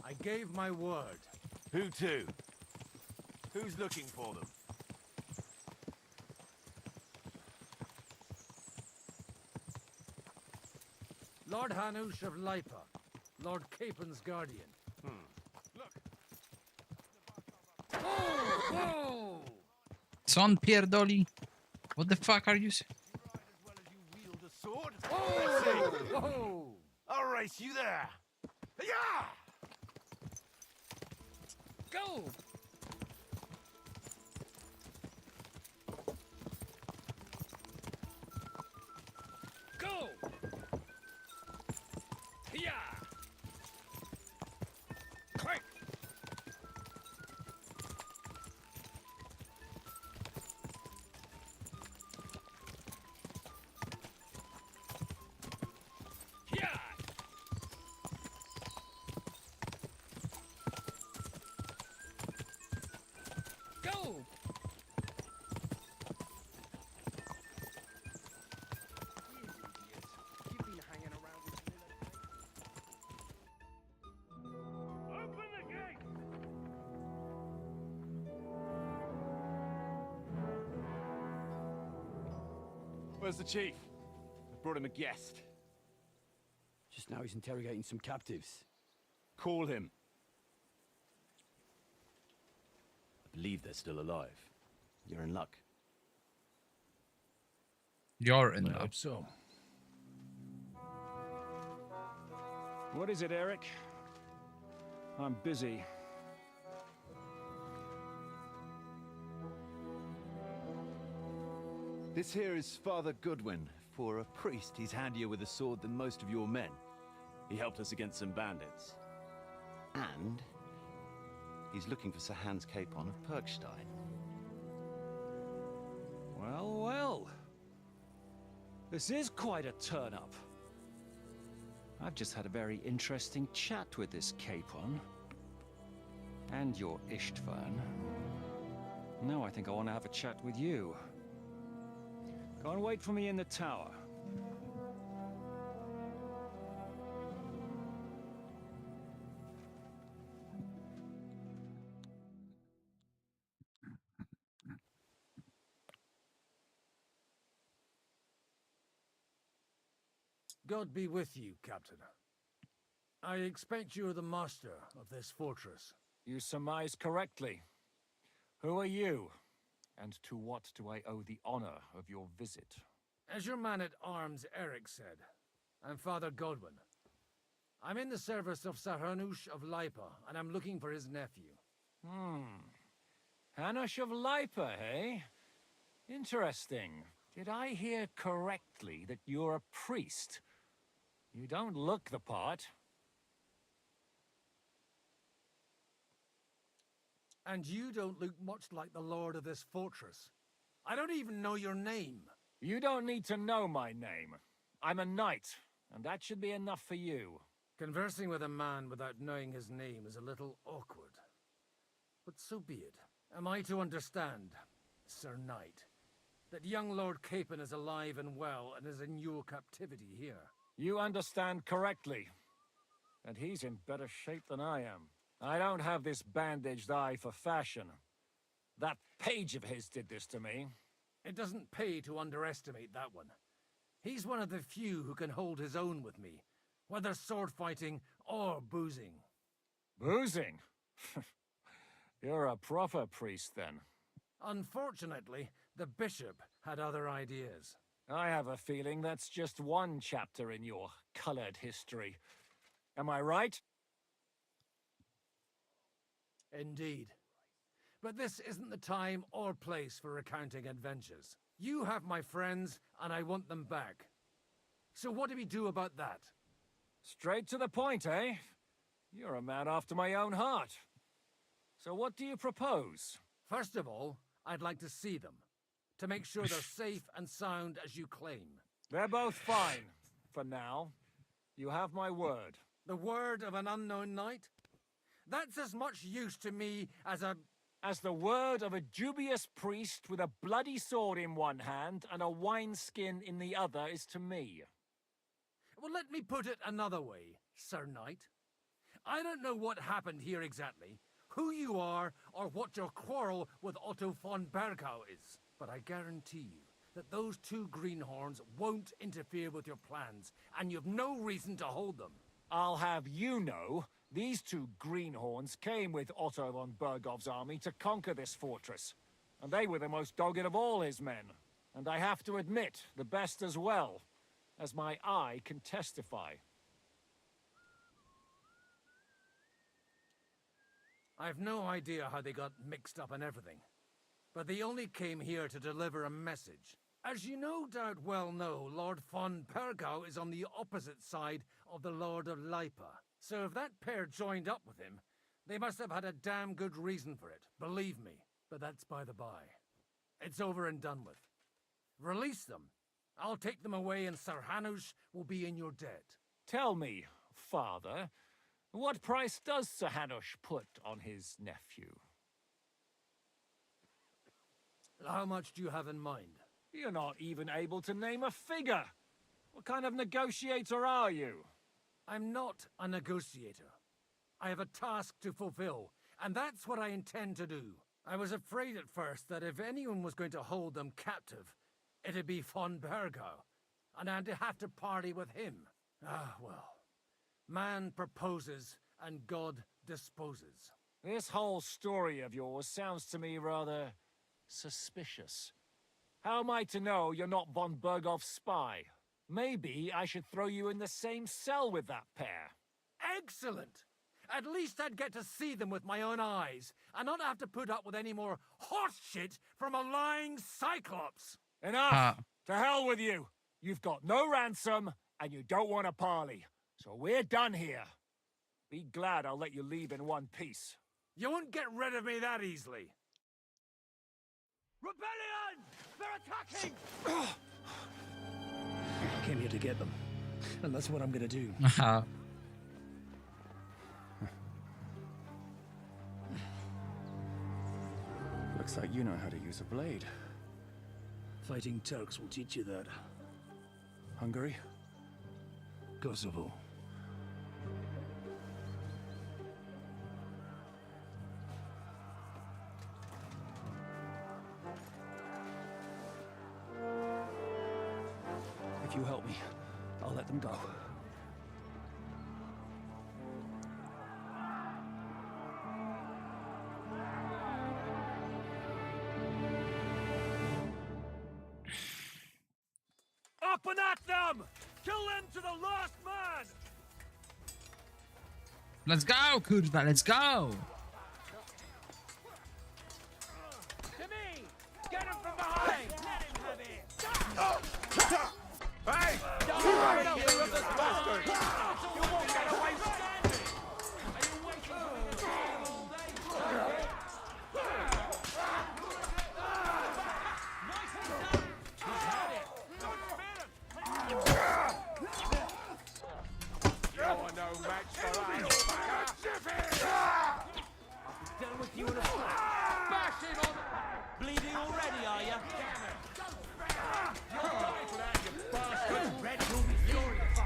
I gave my word. Who to? Who's looking for them? Lord Hanush of Lipa, Lord Capen's guardian. Co on pierdoli? What the fuck are you saying? Wield a sword? Let's see. I'll race you there. Yeah! Go! Go! Yeah! Quick! Yeah! Go! Open the gate! Where's the chief? I brought him a guest. Just now he's interrogating some captives. Call him. I believe they're still alive. You're in luck. You're in I luck. hope so. What is it, Eric? I'm busy. This here is Father Goodwin. For a priest, he's handier with a sword than most of your men. He helped us against some bandits. And he's looking for Sir Hans Capon of Perkstein. Well, well. This is quite a turn-up. I've just had a very interesting chat with this Capon. And your Istvan. Now I think I want to have a chat with you. Go and wait for me in the tower. God be with you, Captain. I expect you're the master of this fortress. You surmise correctly. Who are you? And to what do I owe the honor of your visit? As your man-at-arms Eric said, I'm Father Godwin. I'm in the service of Sir Hanush of Lipa, and I'm looking for his nephew. Hanush of Lipa, eh? Interesting. Did I hear correctly that you're a priest? You don't look the part. And you don't look much like the lord of this fortress. I don't even know your name. You don't need to know my name. I'm a knight, and that should be enough for you. Conversing with a man without knowing his name is a little awkward. But so be it. Am I to understand, Sir Knight, that young Lord Capon is alive and well and is in your captivity here? You understand correctly. And he's in better shape than I am. I don't have this bandaged eye for fashion. That page of his did this to me. It doesn't pay to underestimate that one. He's one of the few who can hold his own with me, whether sword fighting or boozing. Boozing? You're a proper priest, then. Unfortunately, the bishop had other ideas. I have a feeling that's just one chapter in your colored history. Am I right? Indeed. But this isn't the time or place for recounting adventures. You have my friends, and I want them back. So what do we do about that? Straight to the point, eh? You're a man after my own heart. So what do you propose? First of all, I'd like to see them, to make sure they're safe and sound as you claim. They're both fine, for now. You have my word. The word of an unknown knight? That's as much use to me as the word of a dubious priest with a bloody sword in one hand and a wineskin in the other is to me. Well, let me put it another way, Sir Knight. I don't know what happened here exactly, who you are, or what your quarrel with Otto von Bergau is. But I guarantee you that those two greenhorns won't interfere with your plans, and you've no reason to hold them. I'll have you know, these two greenhorns came with Otto von Bergov's army to conquer this fortress. And they were the most dogged of all his men. And I have to admit, the best as well, as my eye can testify. I've no idea how they got mixed up in everything, but they only came here to deliver a message. As you no doubt well know, Lord von Bergau is on the opposite side of the Lord of Lipa. So if that pair joined up with him, they must have had a damn good reason for it, believe me. But that's by the by. It's over and done with. Release them. I'll take them away and Sir Hanush will be in your debt. Tell me, Father, what price does Sir Hanush put on his nephew? How much do you have in mind? You're not even able to name a figure. What kind of negotiator are you? I'm not a negotiator. I have a task to fulfill, and that's what I intend to do. I was afraid at first that if anyone was going to hold them captive, it'd be von Bergau, and I'd have to parley with him. Ah, well, Man proposes and God disposes. This whole story of yours sounds to me rather suspicious. How am I to know you're not von Bergov's spy? Maybe I should throw you in the same cell with that pair. Excellent! At least I'd get to see them with my own eyes, and not have to put up with any more horse shit from a lying Cyclops! Enough! To hell with you! You've got no ransom, and you don't want a parley. So we're done here. Be glad I'll let you leave in one piece. You won't get rid of me that easily. Rebellion! They're attacking! I came here to get them, and that's what I'm gonna do. Looks like you know how to use a blade. Fighting Turks will teach you that. Hungary? Kosovo. If you help me, I'll let them go. Up and at them! Kill them to the last man! Let's go, kurwa, let's go! To me! Get him from behind! Let him have it! Hey! Don't worry, you of this bastard! You won't get away standing! Are you waiting for me to say all day? You're no match for us! Done with you in a flash! Bash him on the... Bleeding already, are you? You'll die for that, you bastard! Red will be furious!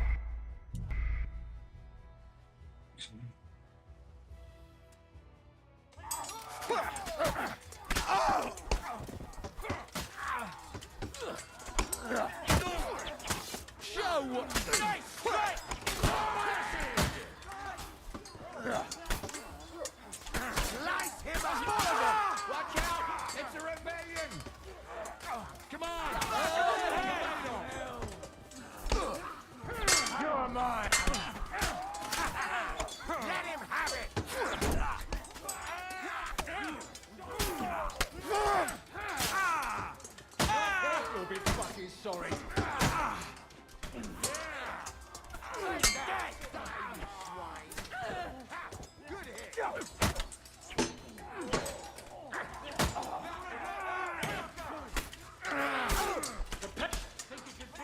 Show what... Nice strike! Slice him up! Watch out! It's a rebellion! Come on! You're mine! Let him have it! You'll be fucking sorry! Good hit!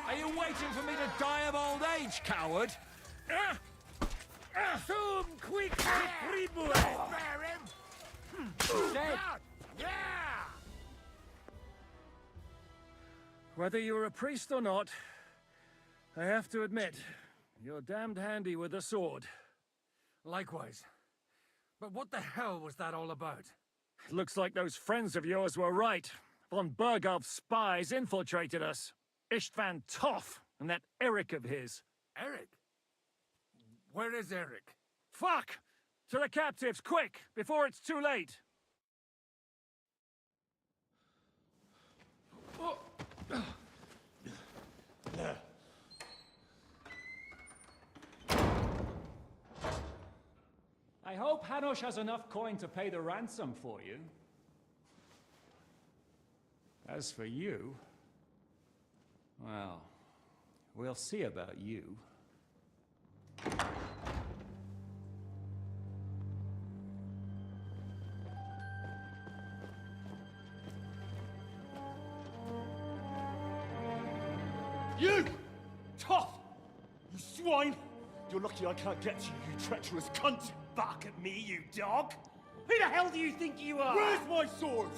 Are you waiting for me to die of old age, coward? Zoom quick, Pribue! Spare him! Dead. Yeah! Whether you're a priest or not, I have to admit, you're damned handy with a sword. Likewise. But what the hell was that all about? Looks like those friends of yours were right. Von Bergov's spies infiltrated us. Istvan Toth and that Eric of his. Eric? Where is Eric? Fuck! To the captives, quick, before it's too late! I hope Hanush has enough coin to pay the ransom for you. As for you, well, we'll see about you. You! Tough! You swine! You're lucky I can't get to you, you treacherous cunt! Bark at me, you dog! Who the hell do you think you are? Where's my sword?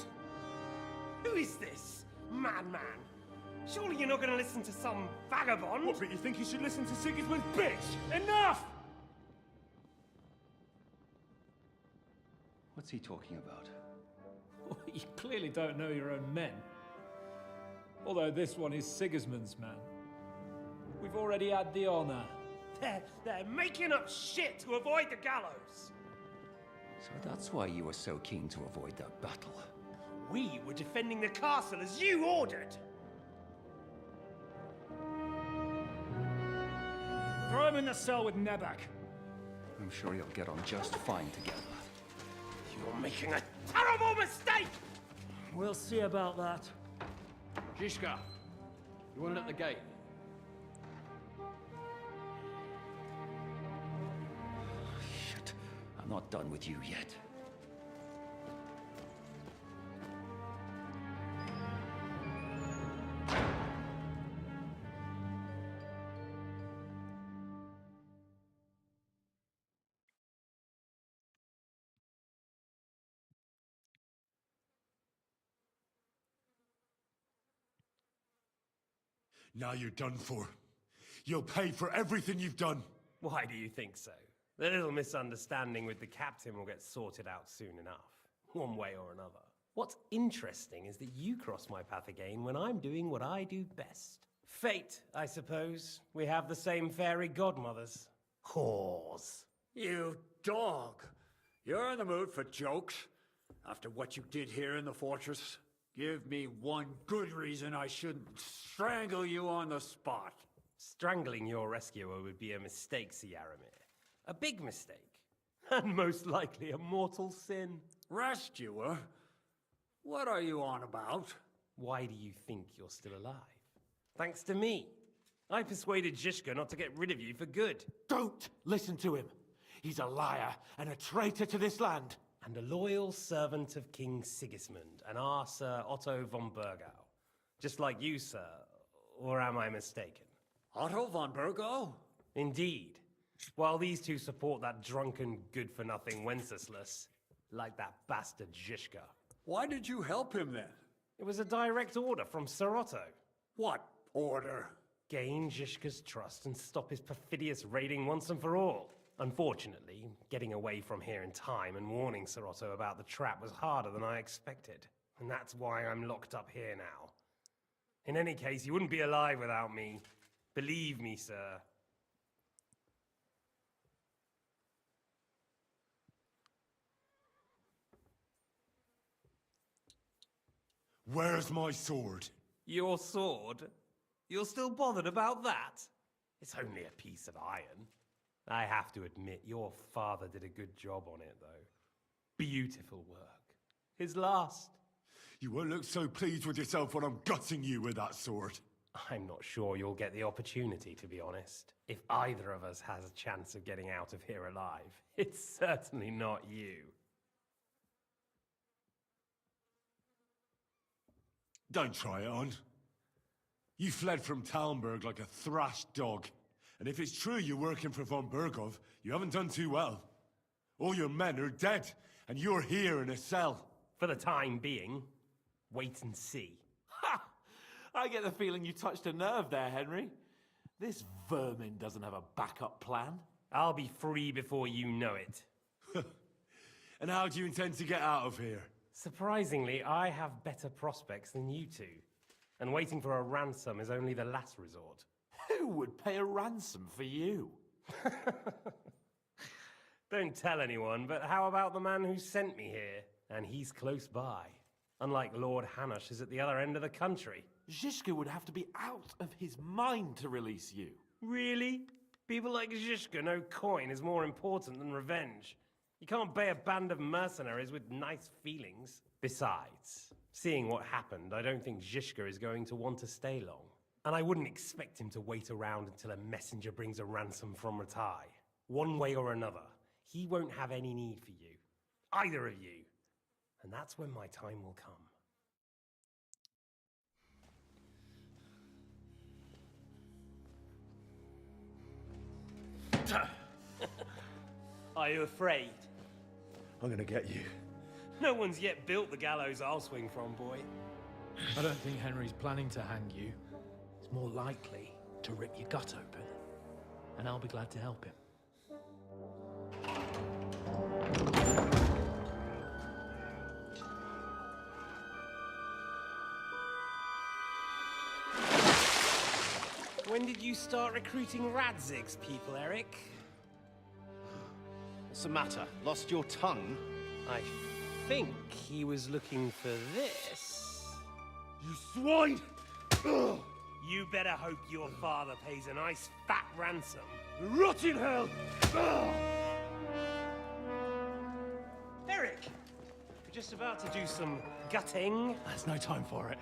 Who is this? Madman! Surely you're not gonna listen to some vagabond? What, but you think you should listen to Sigismund's bitch? Enough! What's he talking about? You clearly don't know your own men. Although this one is Sigismund's man. We've already had the honor. They're making up shit to avoid the gallows. So that's why you were so keen to avoid that battle. We were defending the castle as you ordered. Throw him in the cell with Nebak. I'm sure you'll get on just fine together. You're making a terrible mistake! We'll see about that. Zizka, you want it at the gate? Shit, I'm not done with you yet. Now you're done for. You'll pay for everything you've done. Why do you think so? The little misunderstanding with the captain will get sorted out soon enough, one way or another. What's interesting is that you cross my path again when I'm doing what I do best. Fate, I suppose. We have the same fairy godmothers. Whores. You dog. You're in the mood for jokes? After what you did here in the fortress? Give me one good reason I shouldn't strangle you on the spot. Strangling your rescuer would be a mistake, Sir Yaramir. A big mistake. And most likely a mortal sin. Rescuer? What are you on about? Why do you think you're still alive? Thanks to me. I persuaded Zizka not to get rid of you for good. Don't listen to him. He's a liar and a traitor to this land. And a loyal servant of King Sigismund and our Sir Otto von Burgau. Just like you, sir. Or am I mistaken? Otto von Burgau? Indeed. While these two support that drunken, good-for-nothing Wenceslas, like that bastard Zizka. Why did you help him then? It was a direct order from Sir Otto. What order? Gain Zizka's trust and stop his perfidious raiding once and for all. Unfortunately, getting away from here in time and warning Sir Otto about the trap was harder than I expected. And that's why I'm locked up here now. In any case, you wouldn't be alive without me. Believe me, sir. Where's my sword? Your sword? You're still bothered about that? It's only a piece of iron. I have to admit, your father did a good job on it, though. Beautiful work. His last. You won't look so pleased with yourself when I'm gutting you with that sword. I'm not sure you'll get the opportunity, to be honest. If either of us has a chance of getting out of here alive, it's certainly not you. Don't try it on. You fled from Talmberg like a thrashed dog. And if it's true you're working for von Burgov, you haven't done too well. All your men are dead, and you're here in a cell. For the time being, wait and see. Ha! I get the feeling you touched a nerve there, Henry. This vermin doesn't have a backup plan. I'll be free before you know it. And how do you intend to get out of here? Surprisingly, I have better prospects than you two. And waiting for a ransom is only the last resort. Who would pay a ransom for you? Don't tell anyone, but how about the man who sent me here? And he's close by. Unlike Lord Hanush is at the other end of the country. Zizka would have to be out of his mind to release you. Really? People like Zizka know coin is more important than revenge. You can't pay a band of mercenaries with nice feelings. Besides, seeing what happened, I don't think Zizka is going to want to stay long. And I wouldn't expect him to wait around until a messenger brings a ransom from Ratai. One way or another, he won't have any need for you. Either of you. And that's when my time will come. Are you afraid? I'm gonna get you. No one's yet built the gallows I'll swing from, boy. I don't think Henry's planning to hang you. He's more likely to rip your gut open. And I'll be glad to help him. When did you start recruiting Radzig's people, Eric? What's the matter? Lost your tongue? I think he was looking for this. You swine! Ugh. You better hope your father pays a nice fat ransom. Rot in hell! Ugh. Eric! We're just about to do some gutting. There's no time for it.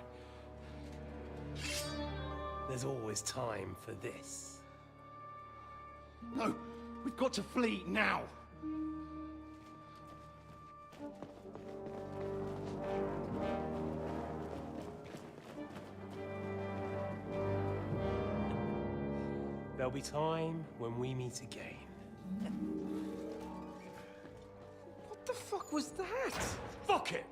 There's always time for this. No, we've got to flee now. There'll be time when we meet again. What the fuck was that? Fuck it!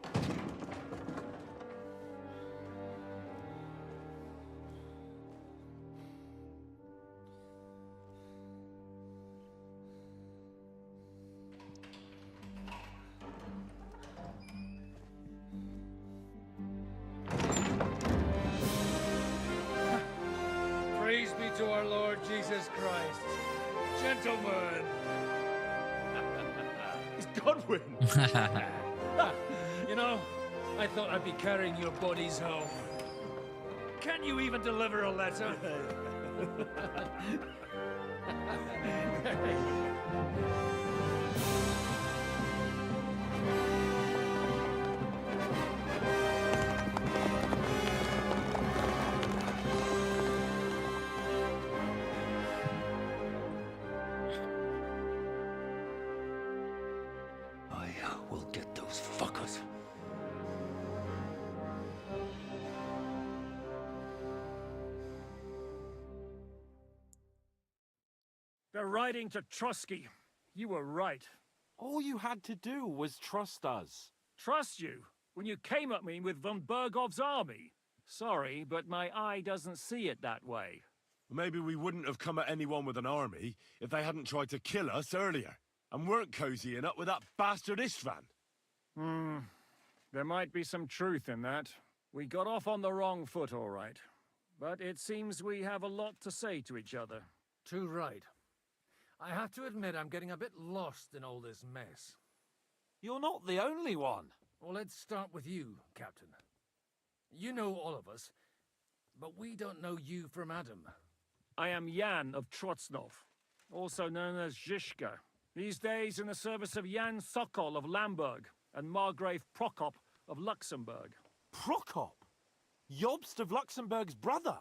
Praise be to our Lord Jesus Christ. Gentlemen! It's Godwin! You know, I thought I'd be carrying your bodies home. Can you even deliver a letter? I will get those fuckers. They're riding to Trusky. You were right. All you had to do was trust us. Trust you? When you came at me with von Bergov's army? Sorry, but my eye doesn't see it that way. Maybe we wouldn't have come at anyone with an army if they hadn't tried to kill us earlier, and weren't cozying up with that bastard Istvan. There might be some truth in that. We got off on the wrong foot, all right. But it seems we have a lot to say to each other. Too right. I have to admit I'm getting a bit lost in all this mess. You're not the only one. Well, let's start with you, Captain. You know all of us, but we don't know you from Adam. I am Jan of Trotsnov, also known as Zhishka. These days in the service of Jan Sokol of Lamberg and Margrave Prokop of Luxembourg. Prokop? Jobst of Luxembourg's brother?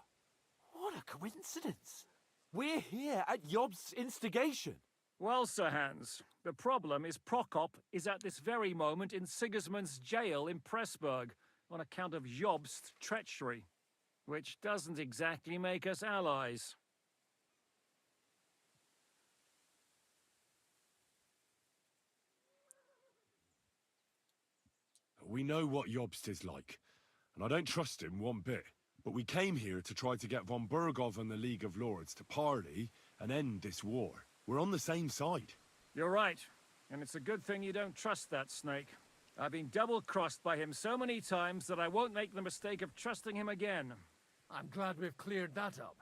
What a coincidence. We're here at Jobst's instigation. Well, Sir Hans, the problem is Prokop is at this very moment in Sigismund's jail in Pressburg on account of Jobst's treachery, which doesn't exactly make us allies. We know what Jobst is like, and I don't trust him one bit. But we came here to try to get von Bergov and the League of Lords to parley and end this war. We're on the same side. You're right, and it's a good thing you don't trust that snake. I've been double-crossed by him so many times that I won't make the mistake of trusting him again. I'm glad we've cleared that up.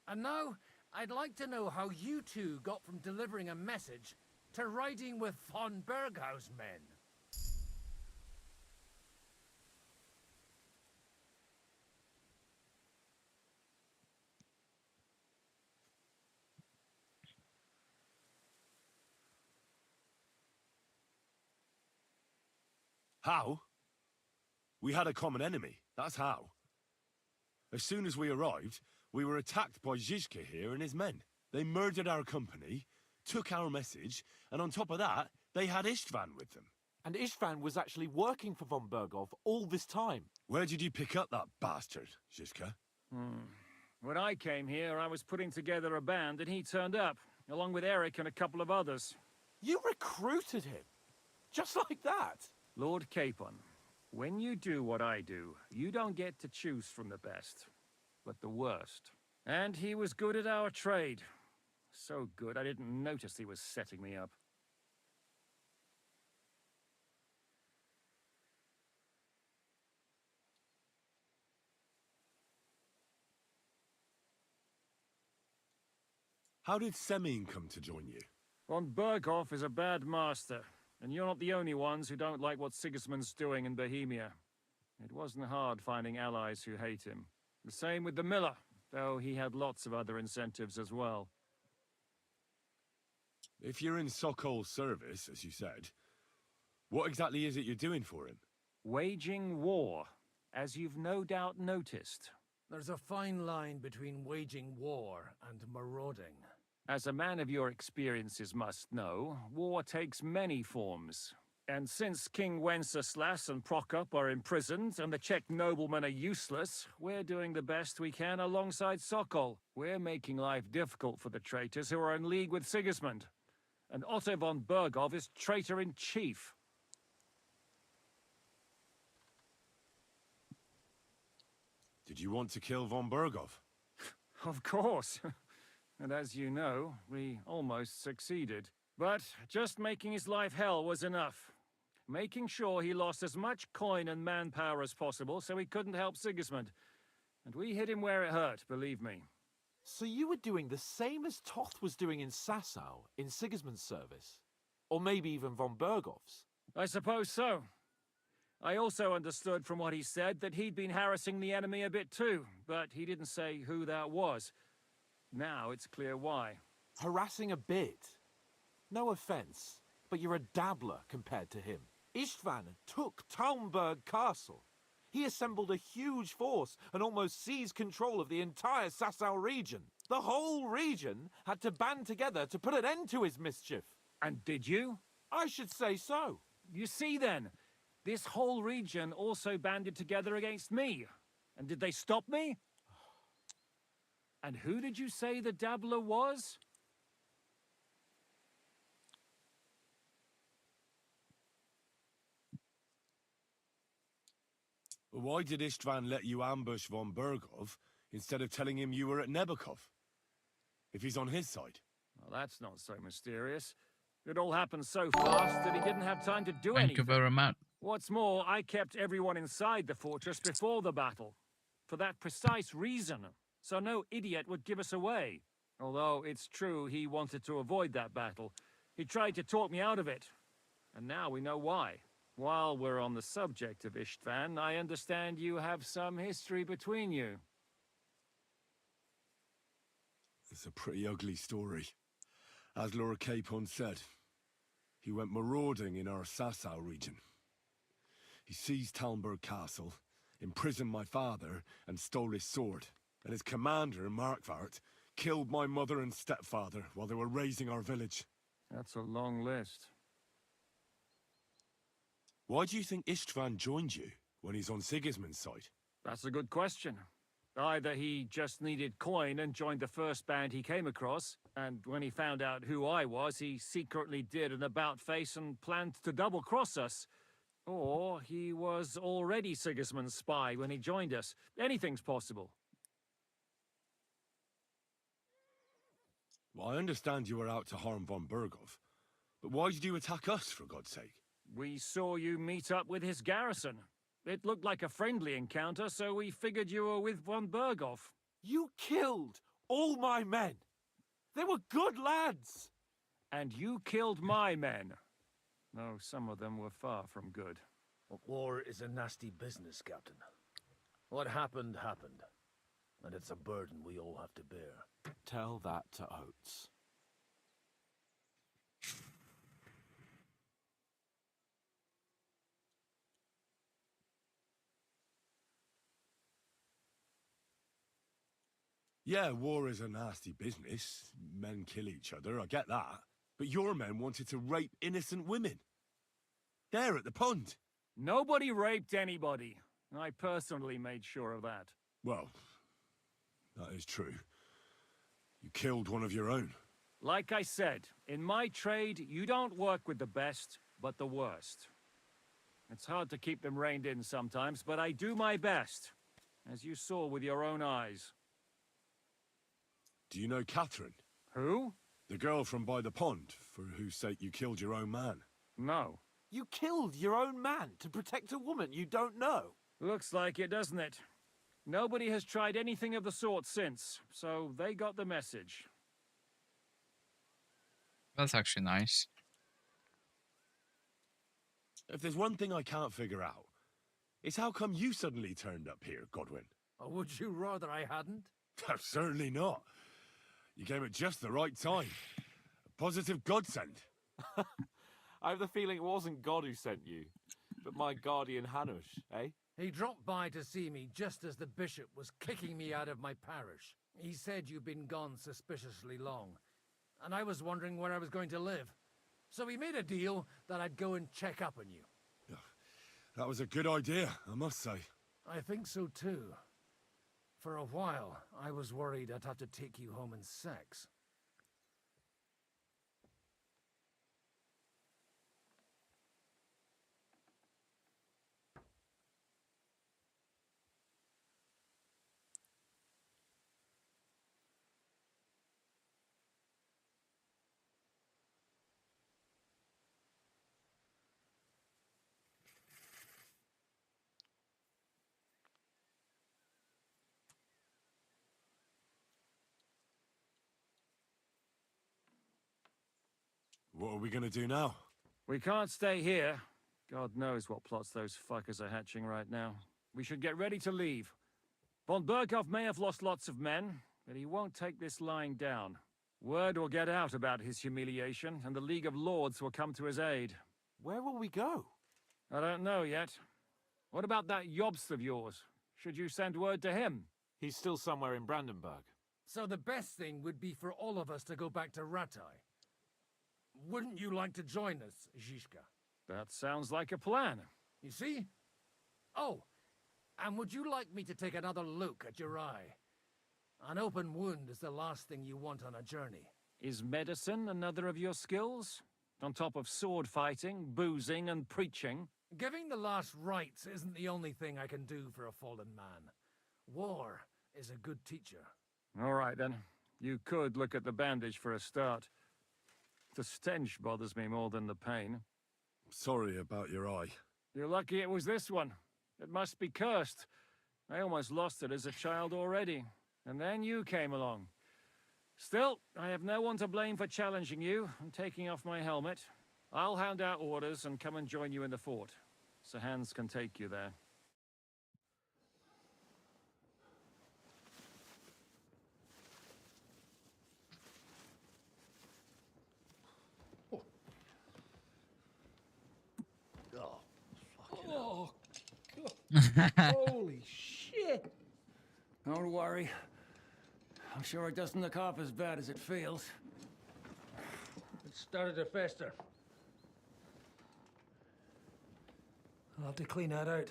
And now, I'd like to know how you two got from delivering a message to riding with von Berghaus men. How? We had a common enemy, that's how. As soon as we arrived, we were attacked by Zhizka here and his men. They murdered our company, took our message, and on top of that, they had Istvan with them. And Istvan was actually working for von Bergov all this time. Where did you pick up that bastard, Zhizka? When I came here, I was putting together a band and he turned up, along with Eric and a couple of others. You recruited him? Just like that? Lord Capon, when you do what I do, you don't get to choose from the best, but the worst. And he was good at our trade. So good, I didn't notice he was setting me up. How did Semyon come to join you? Von Berghoff is a bad master, and you're not the only ones who don't like what Sigismund's doing in Bohemia. It wasn't hard finding allies who hate him. The same with the miller, though he had lots of other incentives as well. If you're in Sokol's service, as you said, what exactly is it you're doing for him? Waging war, as you've no doubt noticed. There's a fine line between waging war and marauding. As a man of your experiences must know, war takes many forms. And since King Wenceslas and Prokop are imprisoned and the Czech noblemen are useless, we're doing the best we can alongside Sokol. We're making life difficult for the traitors who are in league with Sigismund. And Otto von Berghoff is traitor-in-chief. Did you want to kill von Berghoff? Of course. And as you know, we almost succeeded. But just making his life hell was enough. Making sure he lost as much coin and manpower as possible so he couldn't help Sigismund. And we hit him where it hurt, believe me. So you were doing the same as Toth was doing in Sasau, in Sigismund's service? Or maybe even von Berghoff's? I suppose so. I also understood from what he said that he'd been harassing the enemy a bit too, but he didn't say who that was. Now it's clear why. Harassing a bit? No offense, but you're a dabbler compared to him. Istvan took Talmberg Castle. He assembled a huge force and almost seized control of the entire Sasau region. The whole region had to band together to put an end to his mischief. And did you? I should say so. You see then, this whole region also banded together against me. And did they stop me? And who did you say the dabbler was? Why did Istvan let you ambush von Berghoff instead of telling him you were at Nebakov? If he's on his side. Well, that's not so mysterious. It all happened so fast that he didn't have time to do anything. Thank you very much. What's more, I kept everyone inside the fortress before the battle. For that precise reason. So no idiot would give us away. Although it's true he wanted to avoid that battle. He tried to talk me out of it. And now we know why. While we're on the subject of Istvan, I understand you have some history between you. It's a pretty ugly story. As Lord Capon said, he went marauding in our Sasau region. He seized Talmberg Castle, imprisoned my father, and stole his sword. And his commander, Markvart, killed my mother and stepfather while they were raising our village. That's a long list. Why do you think Istvan joined you when he's on Sigismund's side? That's a good question. Either he just needed coin and joined the first band he came across, and when he found out who I was, he secretly did an about-face and planned to double-cross us. Or he was already Sigismund's spy when he joined us. Anything's possible. Well, I understand you were out to harm von Berghoff, but why did you attack us, for God's sake? We saw you meet up with his garrison. It looked like a friendly encounter, so we figured you were with von Berghoff. You killed all my men. They were good lads. And you killed my men. Though some of them were far from good. War is a nasty business, Captain. What happened, happened. And it's a burden we all have to bear. Tell that to Oates. Yeah, war is a nasty business. Men kill each other, I get that. But your men wanted to rape innocent women. There at the pond. Nobody raped anybody. I personally made sure of that. Well, that is true. You killed one of your own. Like I said, in my trade, you don't work with the best, but the worst. It's hard to keep them reined in sometimes, but I do my best, as you saw with your own eyes. Do you know Catherine? Who? The girl from by the pond, for whose sake you killed your own man. No. You killed your own man to protect a woman you don't know? Looks like it, doesn't it? Nobody has tried anything of the sort since, so they got the message. That's actually nice. If there's one thing I can't figure out, it's how come you suddenly turned up here, Godwin? Or would you rather I hadn't? Certainly not. You came at just the right time. A positive godsend. I have the feeling it wasn't God who sent you, but my guardian Hanush, eh? He dropped by to see me just as the bishop was kicking me out of my parish. He said you'd been gone suspiciously long, and I was wondering where I was going to live. So we made a deal that I'd go and check up on you. That was a good idea, I must say. I think so too. For a while, I was worried I'd have to take you home in sex. What are we gonna do now? We can't stay here. God knows what plots those fuckers are hatching right now. We should get ready to leave. Von Berghoff may have lost lots of men, but he won't take this lying down. Word will get out about his humiliation, and the League of Lords will come to his aid. Where will we go? I don't know yet. What about that Jobst of yours? Should you send word to him? He's still somewhere in Brandenburg. So the best thing would be for all of us to go back to Ratai. Wouldn't you like to join us, Zizka? That sounds like a plan. You see? Oh, and would you like me to take another look at your eye? An open wound is the last thing you want on a journey. Is medicine another of your skills? On top of sword fighting, boozing, and preaching? Giving the last rites isn't the only thing I can do for a fallen man. War is a good teacher. All right, then. You could look at the bandage for a start. The stench bothers me more than the pain. Sorry about your eye. You're lucky it was this one. It must be cursed. I almost lost it as a child already. And then you came along. Still, I have no one to blame for challenging you and taking off my helmet. I'll hand out orders and come and join you in the fort. Sir Hans can take you there. Oh, God. Holy shit! Don't worry. I'm sure it doesn't look half as bad as it feels. It started to fester. I'll have to clean that out.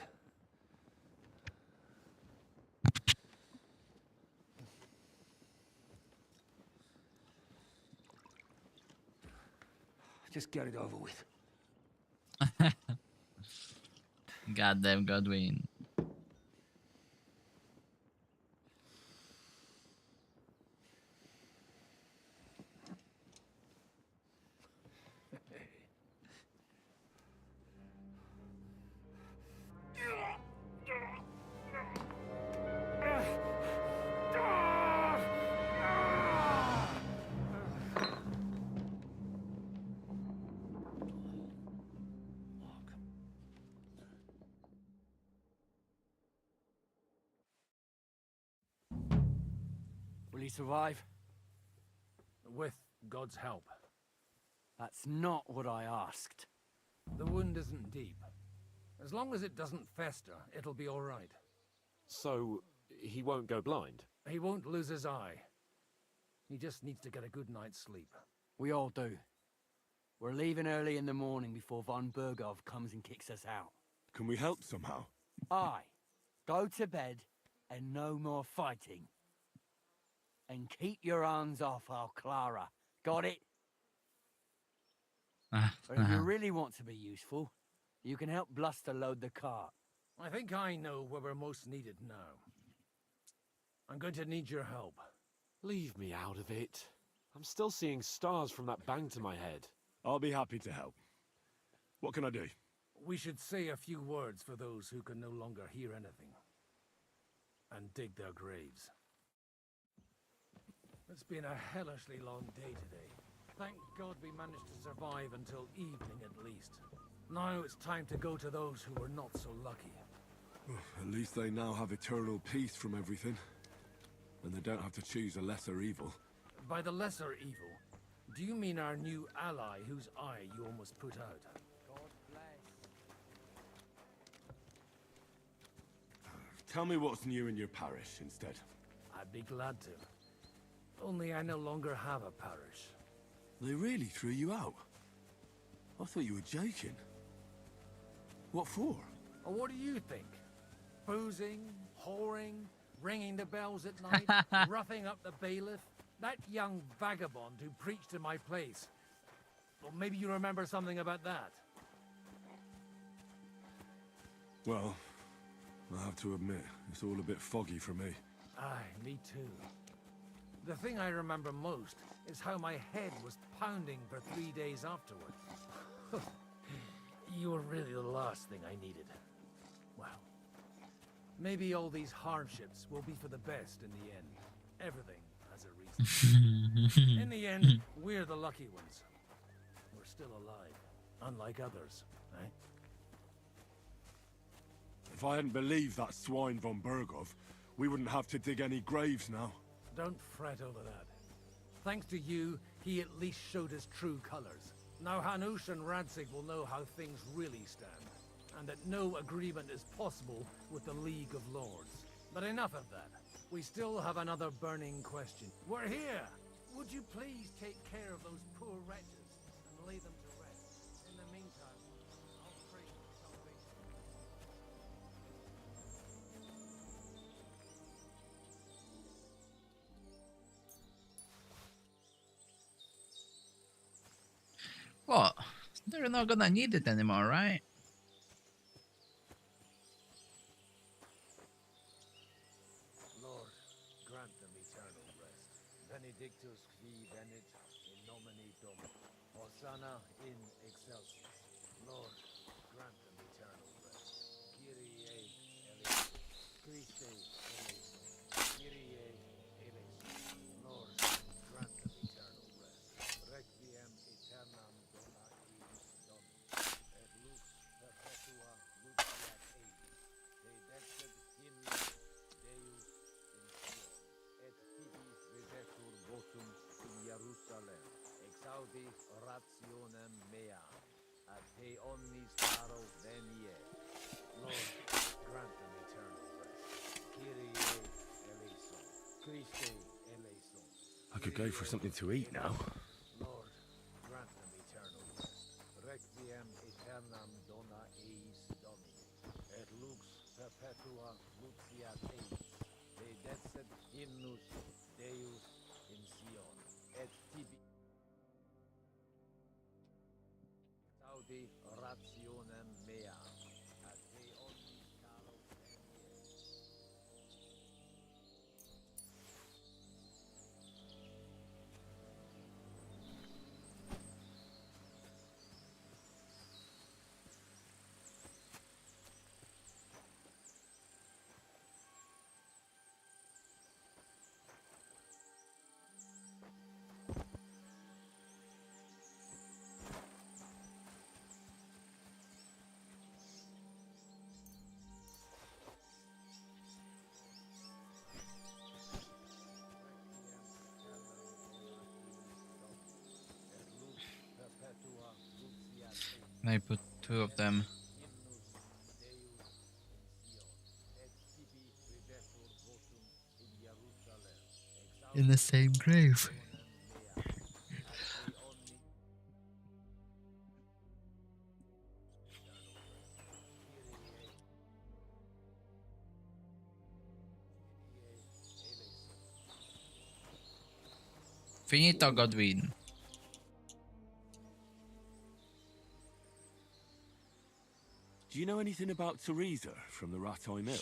Just get it over with. Goddamn Godwin. Will he survive? With God's help. That's not what I asked. The wound isn't deep. As long as it doesn't fester, it'll be all right. So, he won't go blind? He won't lose his eye. He just needs to get a good night's sleep. We all do. We're leaving early in the morning before von Berghoff comes and kicks us out. Can we help somehow? Aye. Go to bed and no more fighting. And keep your hands off our Clara. Got it? But if you really want to be useful, you can help Bluster load the cart. I think I know where we're most needed now. I'm going to need your help. Leave me out of it. I'm still seeing stars from that bang to my head. I'll be happy to help. What can I do? We should say a few words for those who can no longer hear anything. And dig their graves. It's been a hellishly long day today. Thank God we managed to survive until evening at least. Now it's time to go to those who were not so lucky. At least they now have eternal peace from everything. And they don't have to choose a lesser evil. By the lesser evil, do you mean our new ally whose eye you almost put out? Tell me what's new in your parish instead. I'd be glad to. Only I no longer have a parish. They really threw you out? I thought you were joking. What for? Oh, what do you think? Boozing, whoring, ringing the bells at night, roughing up the bailiff? That young vagabond who preached in my place. Well, maybe you remember something about that. Well, I have to admit, it's all a bit foggy for me. Aye, me too. The thing I remember most is how my head was pounding for 3 days afterward. You were really the last thing I needed. Well, maybe all these hardships will be for the best in the end. Everything has a reason. In the end, we're the lucky ones. We're still alive, unlike others, eh? If I hadn't believed that swine von Bergov, we wouldn't have to dig any graves now. Don't fret over that. Thanks to you, he at least showed his true colors. Now Hanush and Radzig will know how things really stand, and that no agreement is possible with the League of Lords. But enough of that. We still have another burning question. We're here! Would you please take care of those poor wretches and lay them to rest? In the meantime, I'll pray for salvation. What? They're not gonna need it anymore, right? Lord, grant them eternal rest. Benedictus qui venit in nomine Domini. Hosanna in excelsis. Lord, grant them eternal rest. Kyrie eleison. Christe eleison. Kyrie eleison. Lord, grant them eternal rest. Requiem aeternam dona eis Domini. Et lux perpetua luceat eis. Dedexit himnus Deus in Sion. Et tibi videtur votum in Jerusalem. Exaudi rationem mea. Ad te omnis caro venie. Lord, grant them eternal rest. Kyrie eleison. Christe eleison. I could go for something to eat now. Lord, grant them eternal rest. Requiem aeternam dona eis Domini. Et lux perpetua luceat eis. Dedexit hymnus Deus in Sion. Et tibi Saudi rationem mea. Ad te omnis caro venie. I put two of them in the same grave. Finito, Godwin. Do you know anything about Teresa from the Rattay Mill?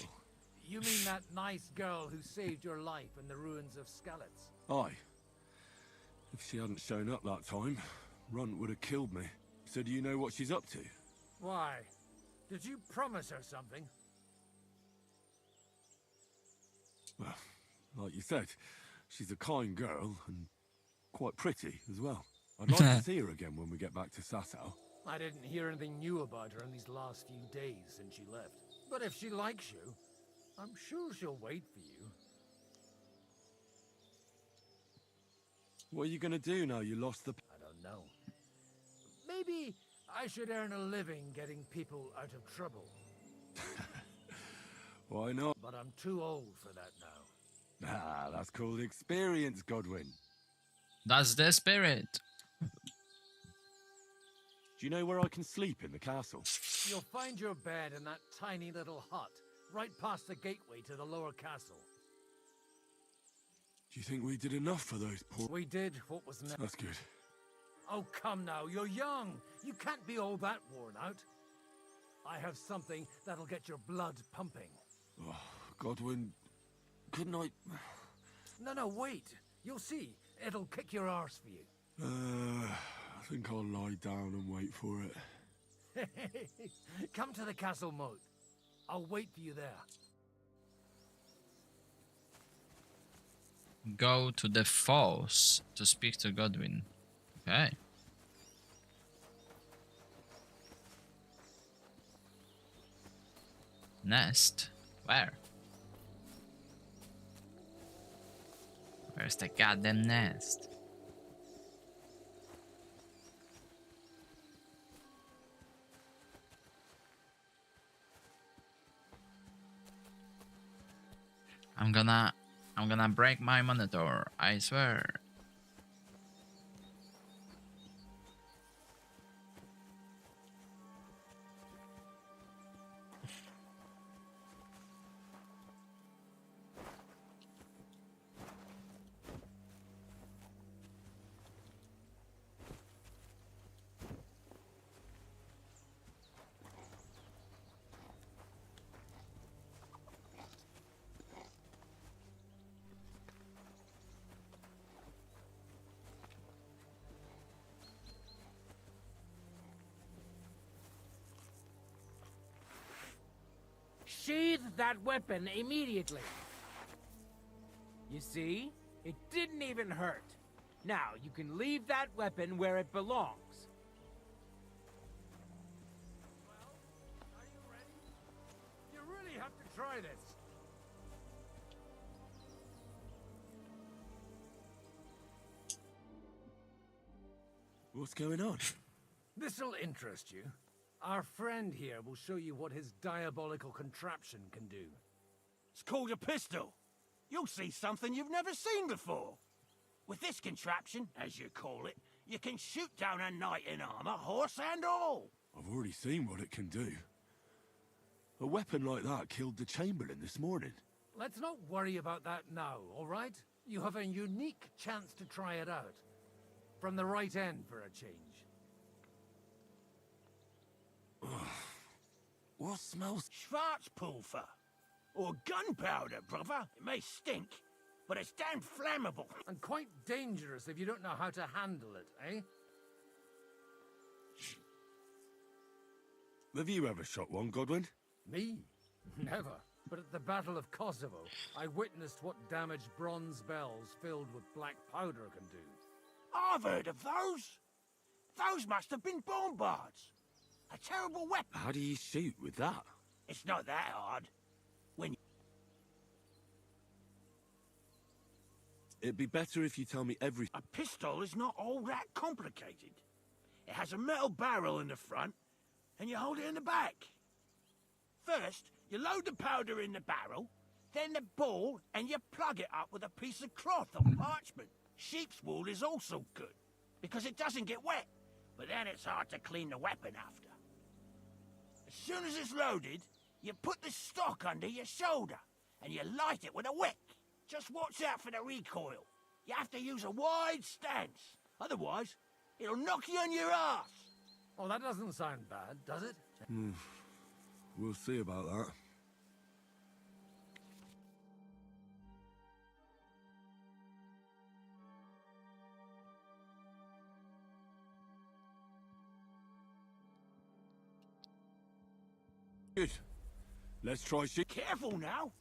You mean that nice girl who saved your life in the ruins of Skalitz? Aye. If she hadn't shown up that time, Runt would have killed me. So do you know what she's up to? Why? Did you promise her something? Well, like you said, she's a kind girl and quite pretty as well. I'd like to see her again when we get back to Sasau. I didn't hear anything new about her in these last few days since she left. But if she likes you, I'm sure she'll wait for you. What are you gonna do now you lost the... I don't know. Maybe I should earn a living getting people out of trouble. Why not? But I'm too old for that now. Ah, that's called experience, Godwin. That's the spirit. Do you know where I can sleep in the castle? You'll find your bed in that tiny little hut, right past the gateway to the lower castle. Do you think we did enough for those poor... We did what was necessary. That's good. Oh, come now, you're young. You can't be all that worn out. I have something that'll get your blood pumping. Oh, Godwin, couldn't I... No, wait. You'll see. It'll kick your arse for you. I think I'll lie down and wait for it. Come to the castle moat. I'll wait for you there. Go to the falls to speak to Godwin. Okay. Nest? Where? Where's the goddamn nest? I'm gonna break my monitor, I swear. Sheathe that weapon immediately. You see? It didn't even hurt. Now, you can leave that weapon where it belongs. Are you ready? You really have to try this. What's going on? This'll interest you. Our friend here will show you what his diabolical contraption can do. It's called a pistol. You'll see something you've never seen before. With this contraption, as you call it, you can shoot down a knight in armor, horse and all. I've already seen what it can do. A weapon like that killed the Chamberlain this morning. Let's not worry about that now, all right? You have a unique chance to try it out. From the right end for a change. What smells? Schwarzpulver. Or gunpowder, brother. It may stink, but it's damn flammable. And quite dangerous if you don't know how to handle it, eh? Have you ever shot one, Godwin? Me? Never. But at the Battle of Kosovo, I witnessed what damage bronze bells filled with black powder can do. I've heard of those. Those must have been bombards. A terrible weapon. How do you shoot with that? It's not that hard. It'd be better if you tell me everything. A pistol is not all that complicated. It has a metal barrel in the front, and you hold it in the back. First, you load the powder in the barrel, then the ball, and you plug it up with a piece of cloth or parchment. Sheep's wool is also good, because it doesn't get wet, but then it's hard to clean the weapon after. As soon as it's loaded, you put the stock under your shoulder, and you light it with a wick. Just watch out for the recoil. You have to use a wide stance, otherwise it'll knock you on your ass. Well, that doesn't sound bad, does it? We'll see about that. Good. Let's try shit. Careful now.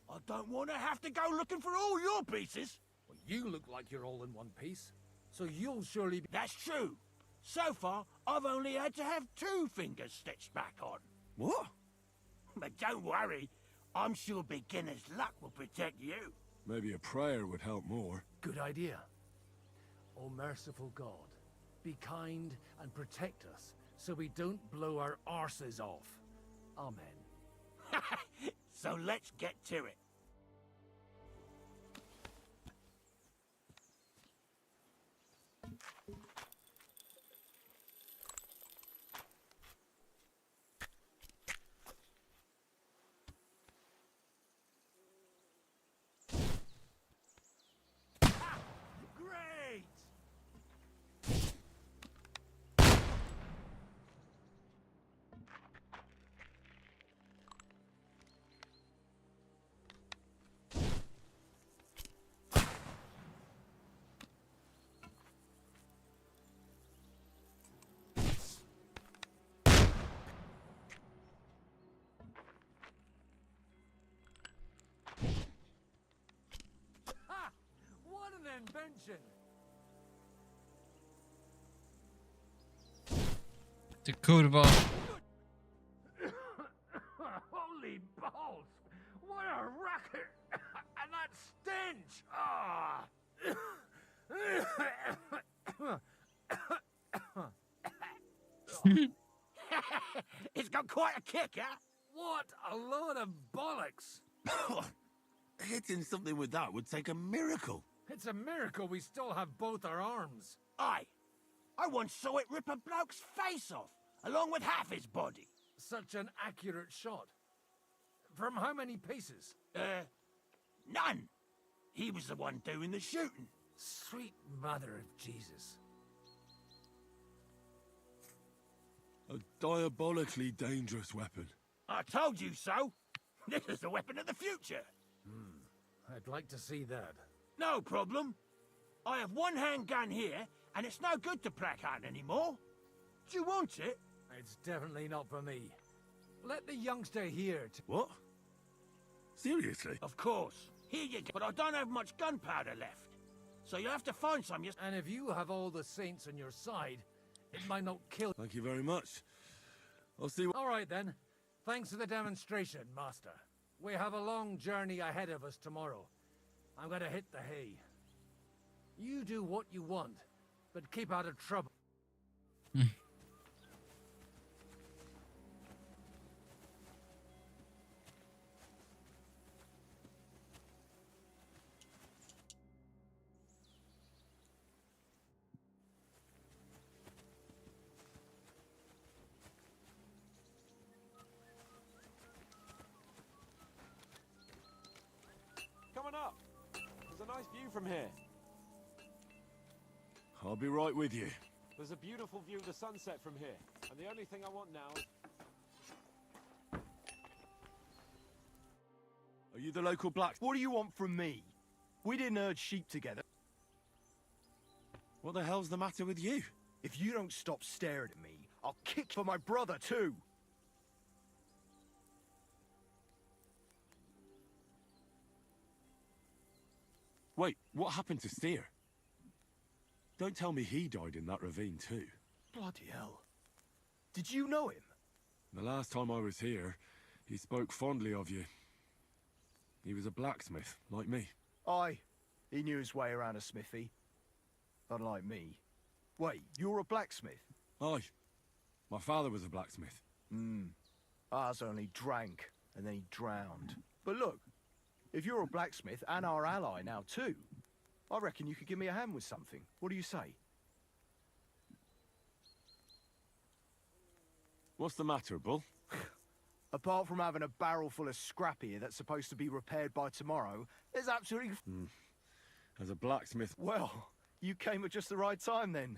I don't want to have to go looking for all your pieces. Well, you look like you're all in one piece. so you'll surely be... That's true. So far, I've only had to have 2 fingers stitched back on. What? But don't worry. I'm sure beginner's luck will protect you. Maybe a prayer would help more. Good idea. O merciful God, be kind and protect us so we don't blow our arses off. Amen. So let's get to it. Great! Ha! What an invention! Ty kurwo. Holy balls! What a racket! And that stench! Ah! It's got quite a kick, huh? What a load of bollocks! Hitting something with that would take a miracle. It's a miracle we still have both our arms. Aye. I once saw it rip a bloke's face off, along with half his body. Such an accurate shot. From how many paces? None. He was the one doing the shooting. Sweet mother of Jesus. A diabolically dangerous weapon. I told you so. This is the weapon of the future. I'd like to see that. No problem. I have one handgun here, and it's no good to placard anymore. Do you want it? It's definitely not for me. Let the youngster here... What? Seriously? Of course. Here you go. But I don't have much gunpowder left. So you'll have to find some yourself. And if you have all the saints on your side, it might not kill... Thank you very much. I'll see what... All right, then. Thanks for the demonstration, Master. We have a long journey ahead of us tomorrow. I'm gonna hit the hay. You do what you want, but keep out of trouble. Coming up. There's a nice view from here. I'll be right with you. There's a beautiful view of the sunset from here. And the only thing I want now is... Are you the local black? What do you want from me? We didn't herd sheep together. What the hell's the matter with you? If you don't stop staring at me, I'll kick for my brother too. Wait, what happened to Steer? Don't tell me he died in that ravine too. Bloody hell. Did you know him? The last time I was here, he spoke fondly of you. He was a blacksmith, like me. Aye. He knew his way around a smithy. Unlike me. Wait, you're a blacksmith? Aye. My father was a blacksmith. Ours only drank, and then he drowned. But look, if you're a blacksmith and our ally now too, I reckon you could give me a hand with something. What do you say? What's the matter, Bull? Apart from having a barrel full of scrap here that's supposed to be repaired by tomorrow, there's absolutely... As a blacksmith... Well, you came at just the right time then.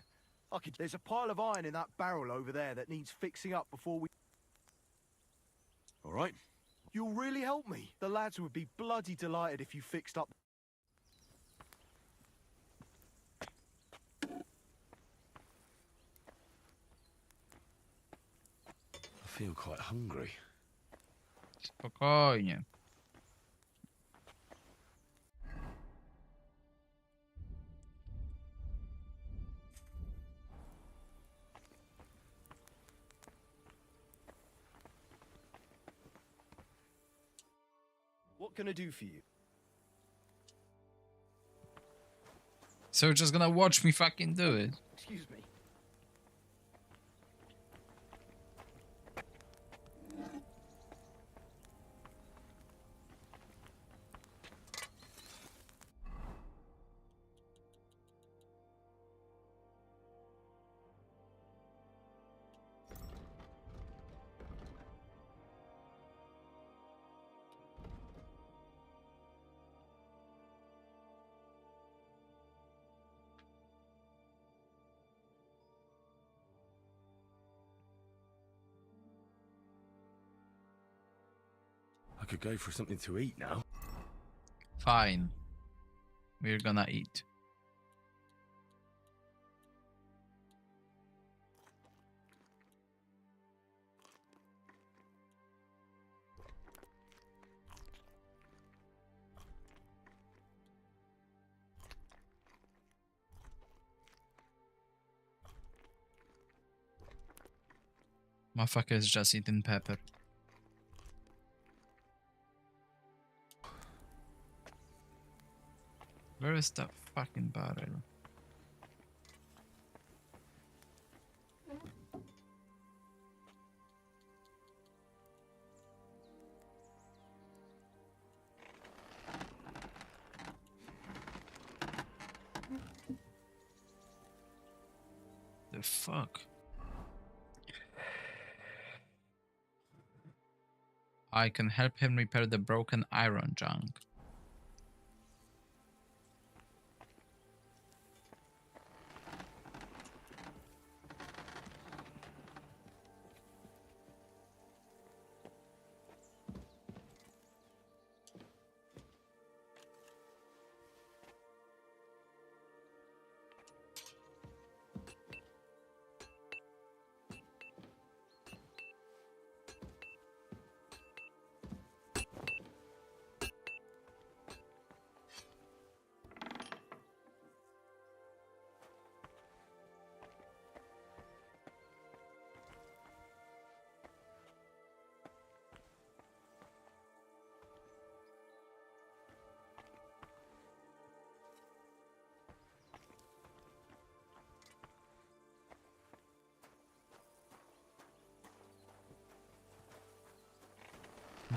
There's a pile of iron in that barrel over there that needs fixing up before we... All right. You'll really help me. The lads would be bloody delighted if you fixed up... I feel quite hungry. Spokojnie. What can I do for you? So you're just gonna watch me fucking do it. Excuse me. I could go for something to eat now. Fine. We're gonna eat. Motherfucker is just eating pepper. Where is that fucking barrel? The fuck? I can help him repair the broken iron junk.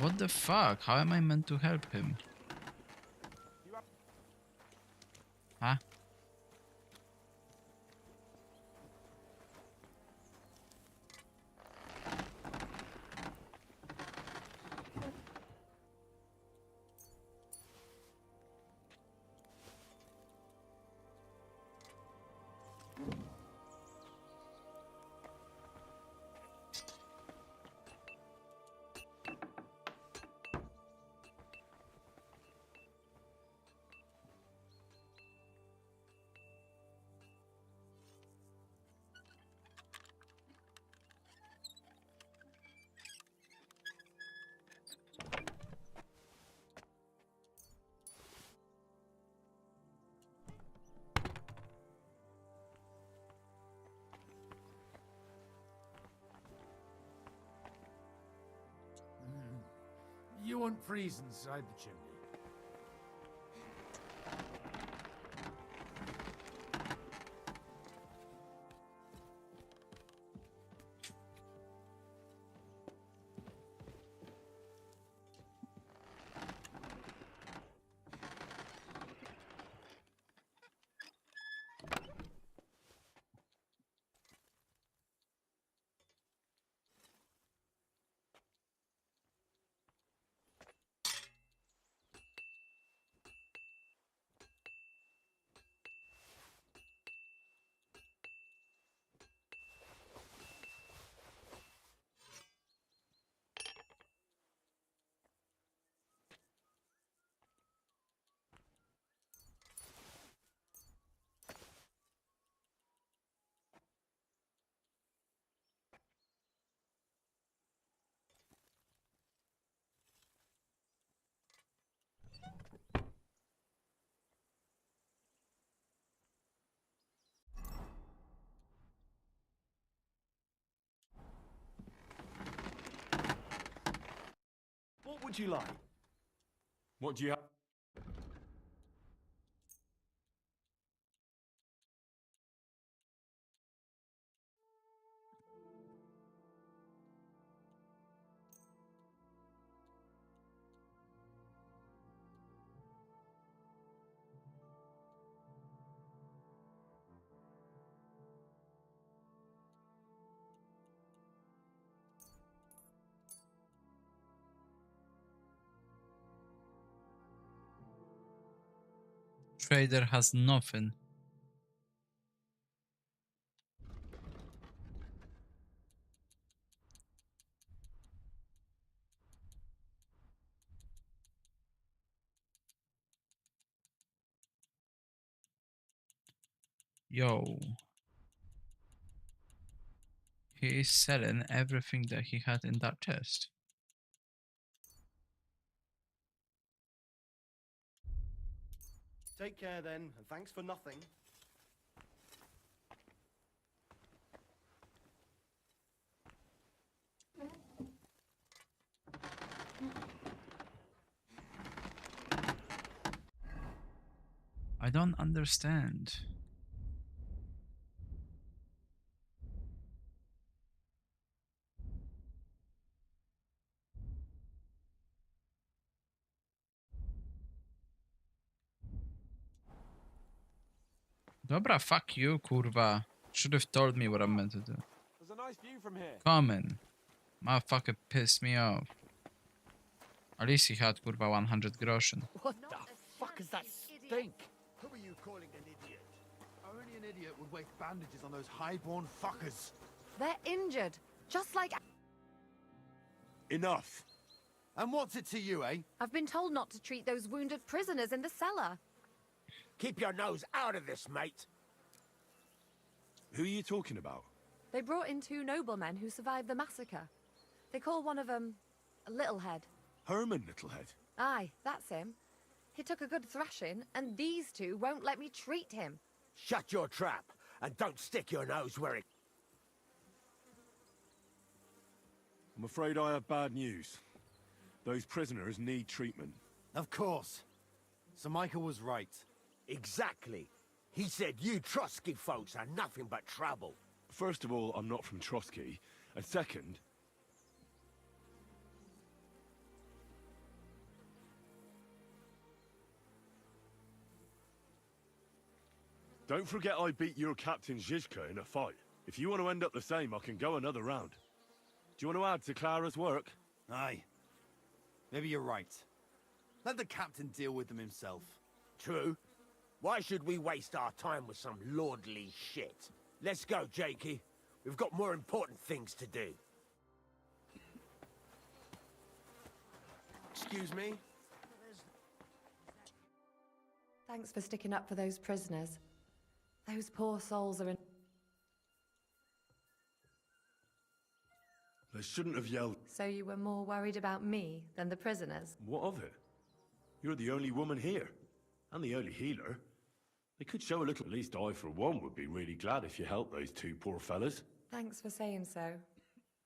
What the fuck? How am I meant to help him? Huh? You won't freeze inside the chimney. What would you like? What do you have? Trader has nothing. Yo. He is selling everything that he had in that chest. Take care then, and thanks for nothing. I don't understand. Dobra, fuck you, kurwa. Should have told me what I'm meant to do. There's a nice view from here. Coming. Motherfucker pissed me off. At least he had, kurwa, 100 groschen. What the fuck is that stink? Who are you calling an idiot? Only an idiot would waste bandages on those highborn fuckers. They're injured, just like... Enough. And what's it to you, eh? I've been told not to treat those wounded prisoners in the cellar. Keep your nose out of this, mate. Who are you talking about? They brought in 2 noblemen who survived the massacre. They call one of them Littlehead. Herman Littlehead. Aye, that's him. He took a good thrashing, and these 2 won't let me treat him. Shut your trap, and don't stick your nose where it... I'm afraid I have bad news. Those prisoners need treatment. Of course. Sir Michael was right. Exactly. He said you Trotsky folks are nothing but trouble. First of all, I'm not from Trotsky. And second... Don't forget I beat your Captain Zizka in a fight. If you want to end up the same, I can go another round. Do you want to add to Clara's work? Aye. Maybe you're right. Let the captain deal with them himself. True. Why should we waste our time with some lordly shit? Let's go, Jakey. We've got more important things to do. Excuse me? Thanks for sticking up for those prisoners. Those poor souls are in... They shouldn't have yelled. So you were more worried about me than the prisoners? What of it? You're the only woman here. And the only healer. They could show a little. At least I, for one, would be really glad if you helped those 2 poor fellas. Thanks for saying so.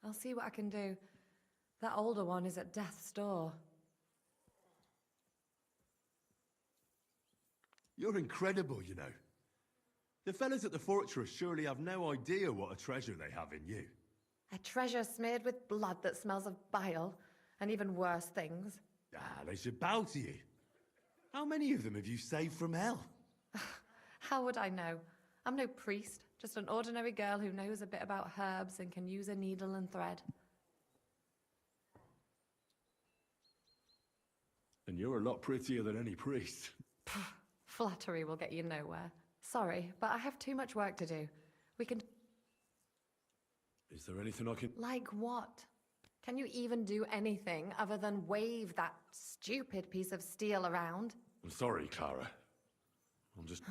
I'll see what I can do. That older one is at death's door. You're incredible, you know. The fellas at the fortress surely have no idea what a treasure they have in you. A treasure smeared with blood that smells of bile, and even worse things. Ah, they should bow to you. How many of them have you saved from hell? How would I know? I'm no priest, just an ordinary girl who knows a bit about herbs and can use a needle and thread. And you're a lot prettier than any priest. Flattery will get you nowhere. Sorry, but I have too much work to do. We can... Is there anything I can... Like what? Can you even do anything other than wave that stupid piece of steel around? I'm sorry, Clara. I'm just...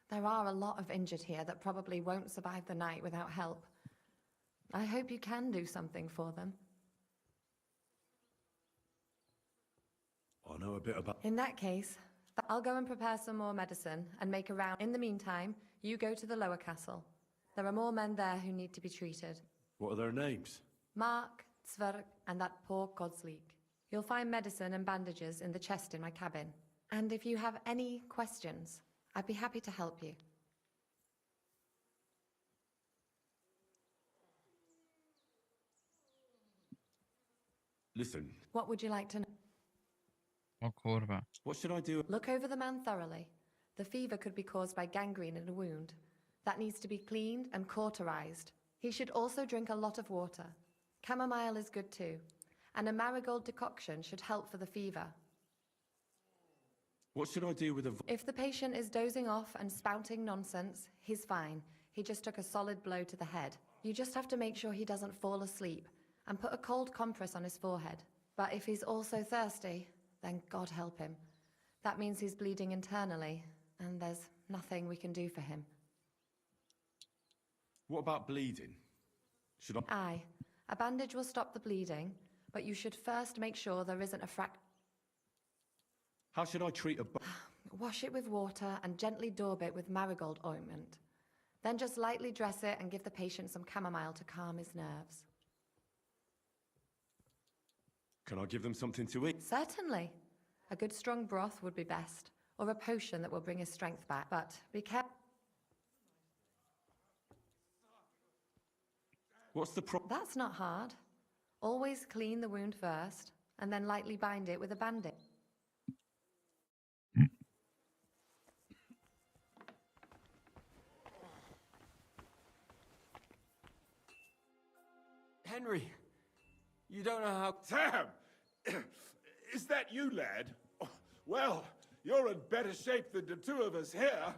There are a lot of injured here that probably won't survive the night without help. I hope you can do something for them. I know a bit about... In that case, I'll go and prepare some more medicine and make a round. In the meantime, you go to the lower castle. There are more men there who need to be treated. What are their names? Mark, Zverg, and that poor Kodslik. You'll find medicine and bandages in the chest in my cabin. And if you have any questions, I'd be happy to help you. Listen, What would you like to know? O kurwa. what should I do? Look over the man thoroughly. The fever could be caused by gangrene in a wound. That needs to be cleaned and cauterized. He should also drink a lot of water. Chamomile is good too. And a marigold decoction should help for the fever. What should I do with a... If the patient is dozing off and spouting nonsense, he's fine. He just took a solid blow to the head. You just have to make sure he doesn't fall asleep and put a cold compress on his forehead. But if he's also thirsty, then God help him. That means he's bleeding internally, and there's nothing we can do for him. What about bleeding? Should I... Aye, a bandage will stop the bleeding, but you should first make sure there isn't a How should I treat a... Wash it with water and gently daub it with marigold ointment. Then just lightly dress it and give the patient some chamomile to calm his nerves. Can I give them something to eat? Certainly. A good strong broth would be best, or a potion that will bring his strength back. But be careful. What's the problem? That's not hard. Always clean the wound first, and then lightly bind it with a bandage. Henry, you don't know how... Sam! Is that you, lad? Oh, well, you're in better shape than the two of us here.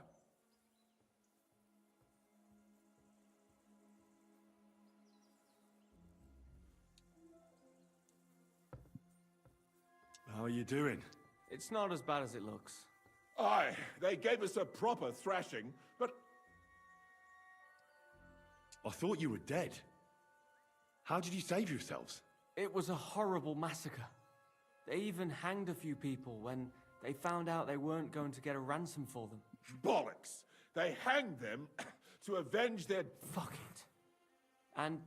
How are you doing? It's not as bad as it looks. Aye, they gave us a proper thrashing, but... I thought you were dead. How did you save yourselves? It was a horrible massacre. They even hanged a few people when they found out they weren't going to get a ransom for them. Bollocks! They hanged them to avenge their... Fuck it. And...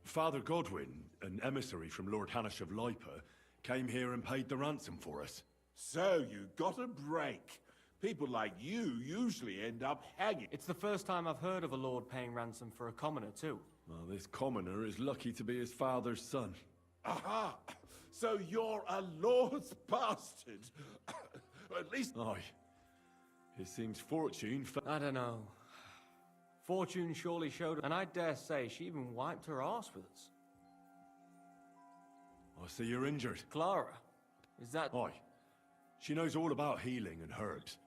Father Godwin, an emissary from Lord Hanish of Lipa, came here and paid the ransom for us. So you got a break. People like you usually end up hanging. It's the first time I've heard of a lord paying ransom for a commoner, too. Well, this commoner is lucky to be his father's son. Aha! So you're a lord's bastard. At least... Aye. It seems Fortune... I don't know. Fortune surely showed... And I dare say she even wiped her arse with us. I see you're injured. Clara? Is that... Aye. She knows all about healing and herbs.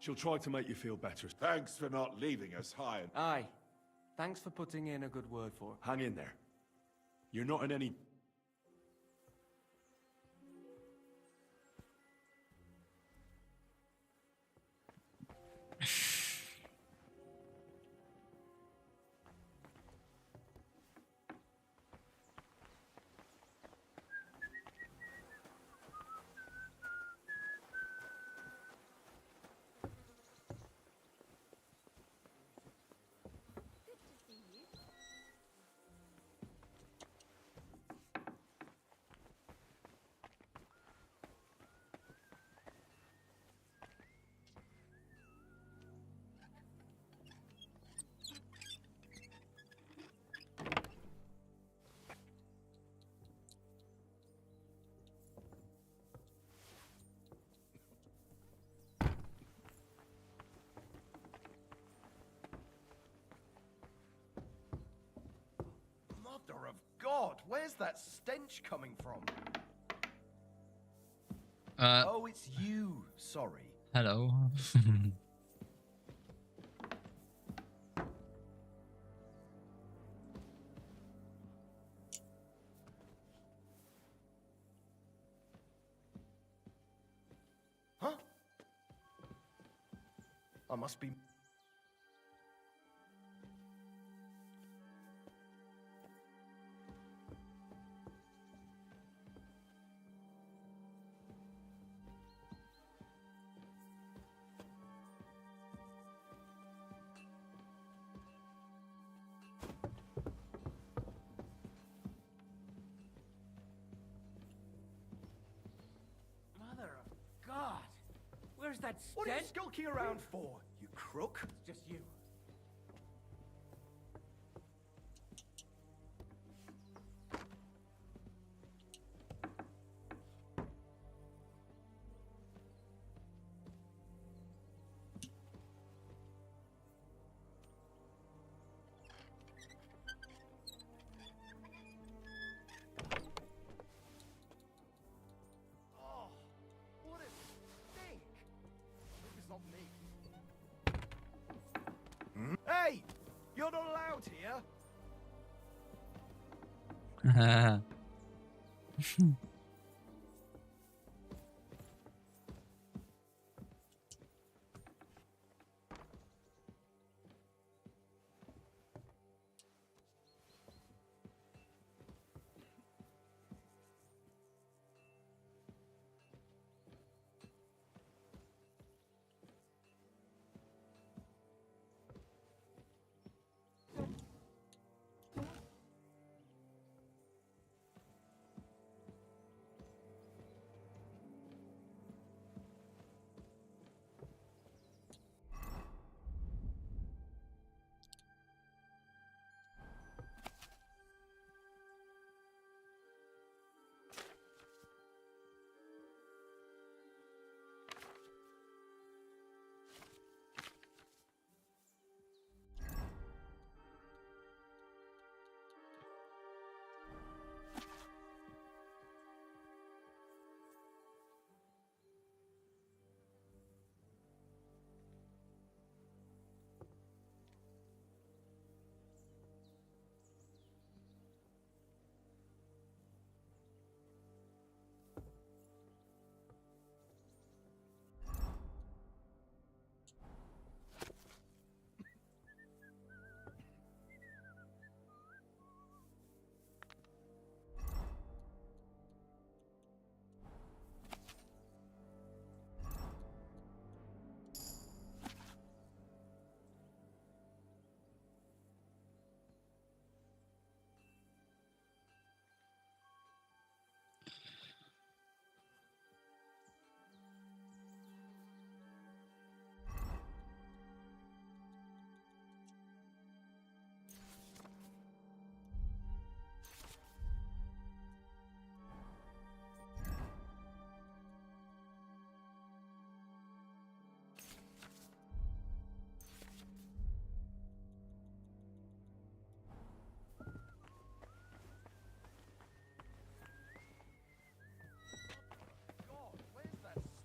She'll try to make you feel better. Thanks for not leaving us high. Aye. Thanks for putting in a good word for her. Hang in there. You're not in any... Mother of God, where's that stench coming from? Oh, it's you. Sorry. Hello. Huh? I must be... What are you skulking around for, you crook? Just you. Oh, what a stink! Hope it's not me. Hey! You're not allowed here!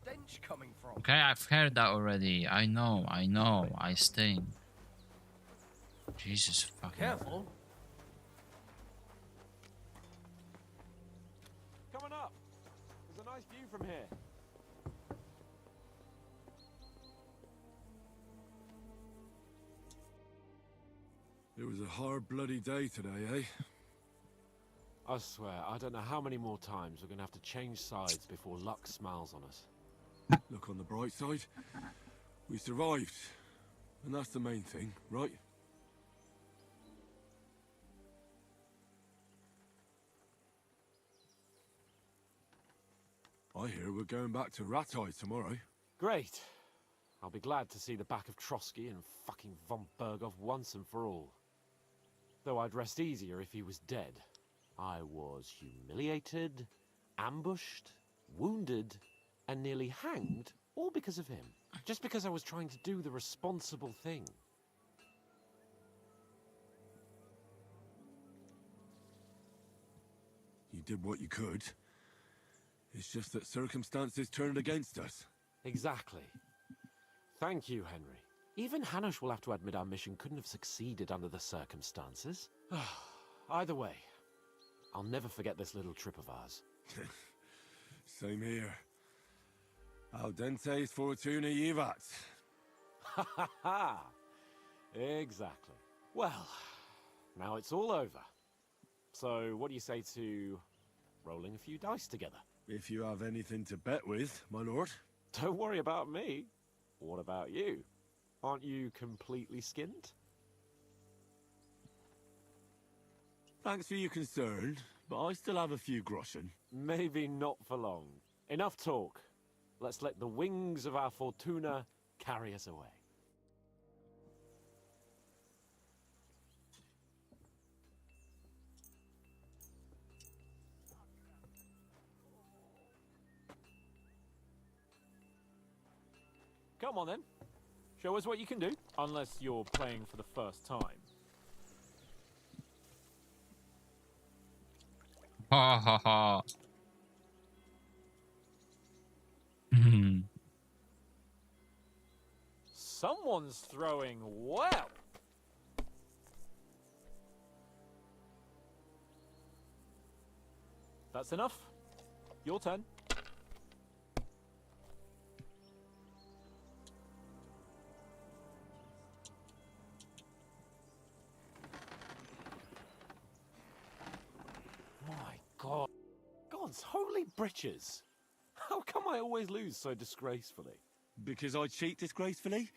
Stench coming from? Okay, I've heard that already. I know, I stink. Jesus fucking. Careful. Coming up. There's a nice view from here. It was a hard bloody day today, eh? I swear, I don't know how many more times we're gonna have to change sides before luck smiles on us. Look on the bright side. We survived. And that's the main thing, right? I hear we're going back to Rattay tomorrow. Great. I'll be glad to see the back of Trotsky and fucking von Berghoff once and for all. Though I'd rest easier if he was dead. I was humiliated, ambushed, wounded, and nearly hanged, all because of him. Just because I was trying to do the responsible thing. You did what you could. It's just that circumstances turned against us. Exactly. Thank you, Henry. Even Hanush will have to admit our mission couldn't have succeeded under the circumstances. Either way, I'll never forget this little trip of ours. Same here. Al dentes fortuna jivat. Ha ha ha! Exactly. Well, now it's all over. So, what do you say to rolling a few dice together? If you have anything to bet with, my lord. Don't worry about me. What about you? Aren't you completely skinned? Thanks for your concern, but I still have a few groschen. Maybe not for long. Enough talk. Let's let the wings of our Fortuna carry us away. Come on then. Show us what you can do. Unless you're playing for the first time. Ha ha ha. Someone's throwing well. That's enough. Your turn. My God. God's holy britches. How come I always lose so disgracefully? Because I cheat disgracefully?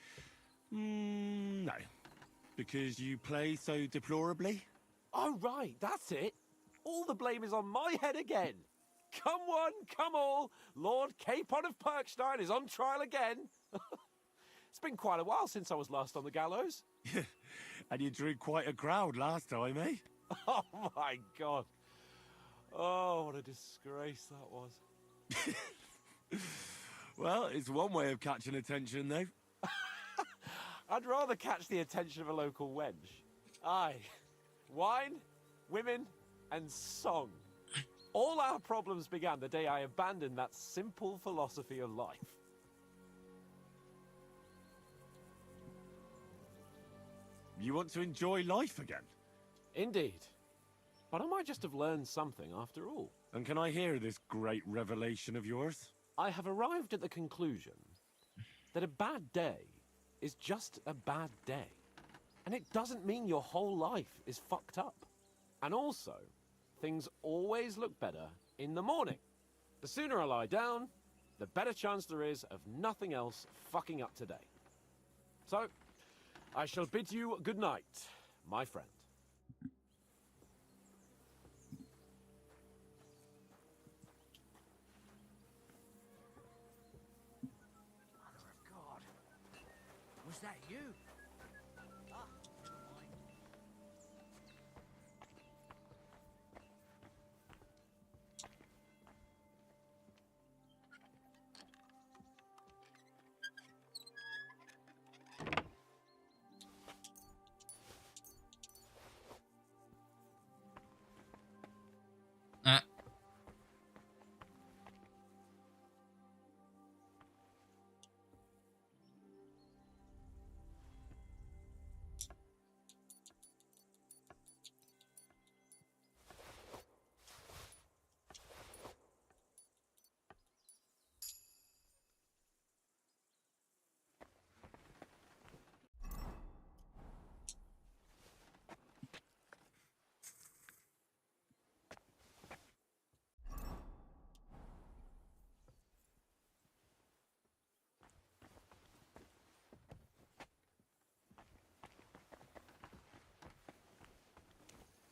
No. Because you play so deplorably? Oh, right, that's it. All the blame is on my head again. Come one, come all. Lord Capon of Perkstein is on trial again. It's been quite a while since I was last on the gallows. And you drew quite a crowd last time, eh? Oh, my God. Oh, what a disgrace that was. Well, it's one way of catching attention, though. I'd rather catch the attention of a local wench. Aye. Wine, women, and song. All our problems began the day I abandoned that simple philosophy of life. You want to enjoy life again? Indeed. But I might just have learned something after all. And can I hear this great revelation of yours? I have arrived at the conclusion that a bad day is just a bad day. And it doesn't mean your whole life is fucked up. And also, things always look better in the morning. The sooner I lie down, the better chance there is of nothing else fucking up today. So, I shall bid you good night, my friend. Mother of God. Was that you? Ah, never mind.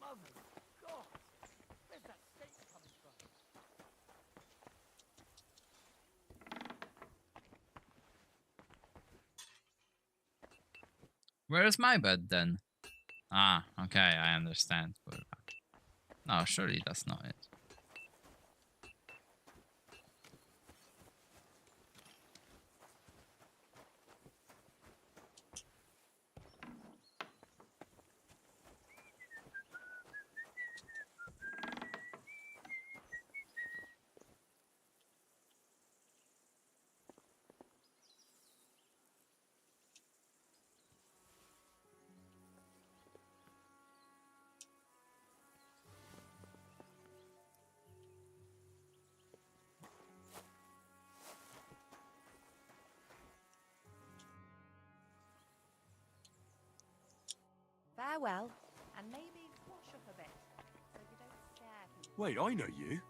Mother of God! Where's that stench coming from? Where's my bed then? Ah, okay, I understand. No, surely that's not it. Farewell, and maybe wash up a bit, so you don't scare people. Wait, I know you.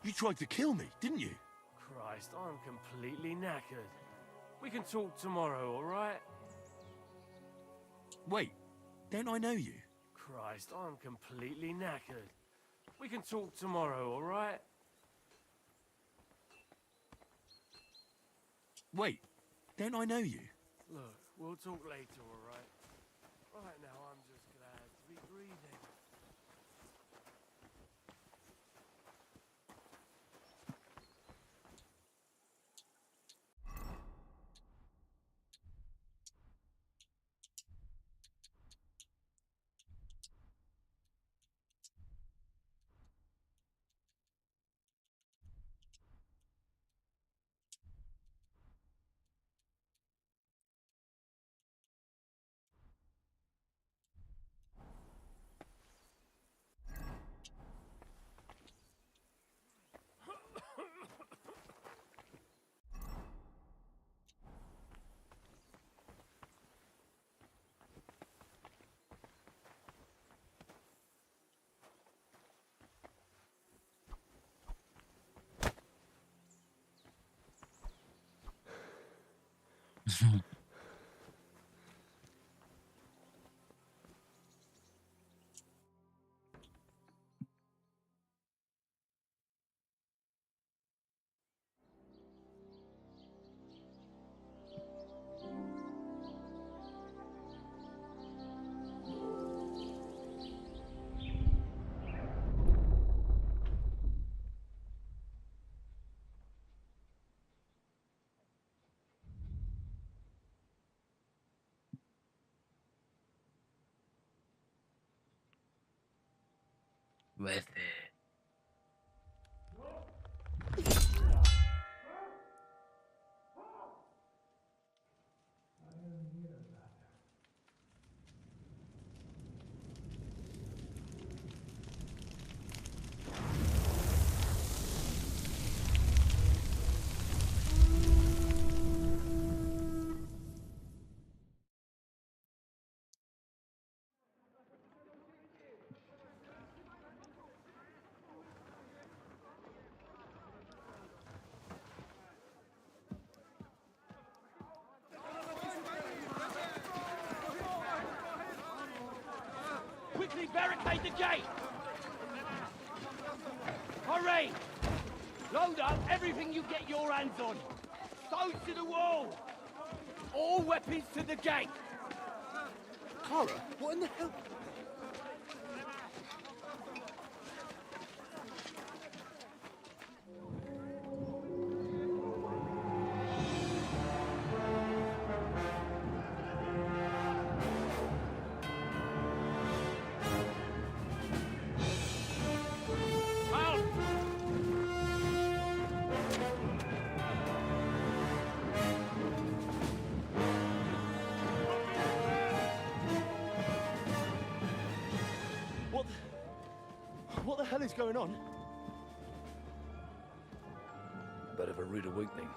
You tried to kill me, didn't you? Christ, I'm completely knackered. We can talk tomorrow, all right? Wait, don't I know you? Christ, I'm completely knackered. We can talk tomorrow, all right? Wait, don't I know you? Look, we'll talk later, all right? Right now, I'm just glad to be breathing. With it. Quickly barricade the gate! Hurry! Load up everything you get your hands on. Stones to the wall! All weapons to the gate! Clara, what in the hell? What the hell is going on? Bit of a rude awakening.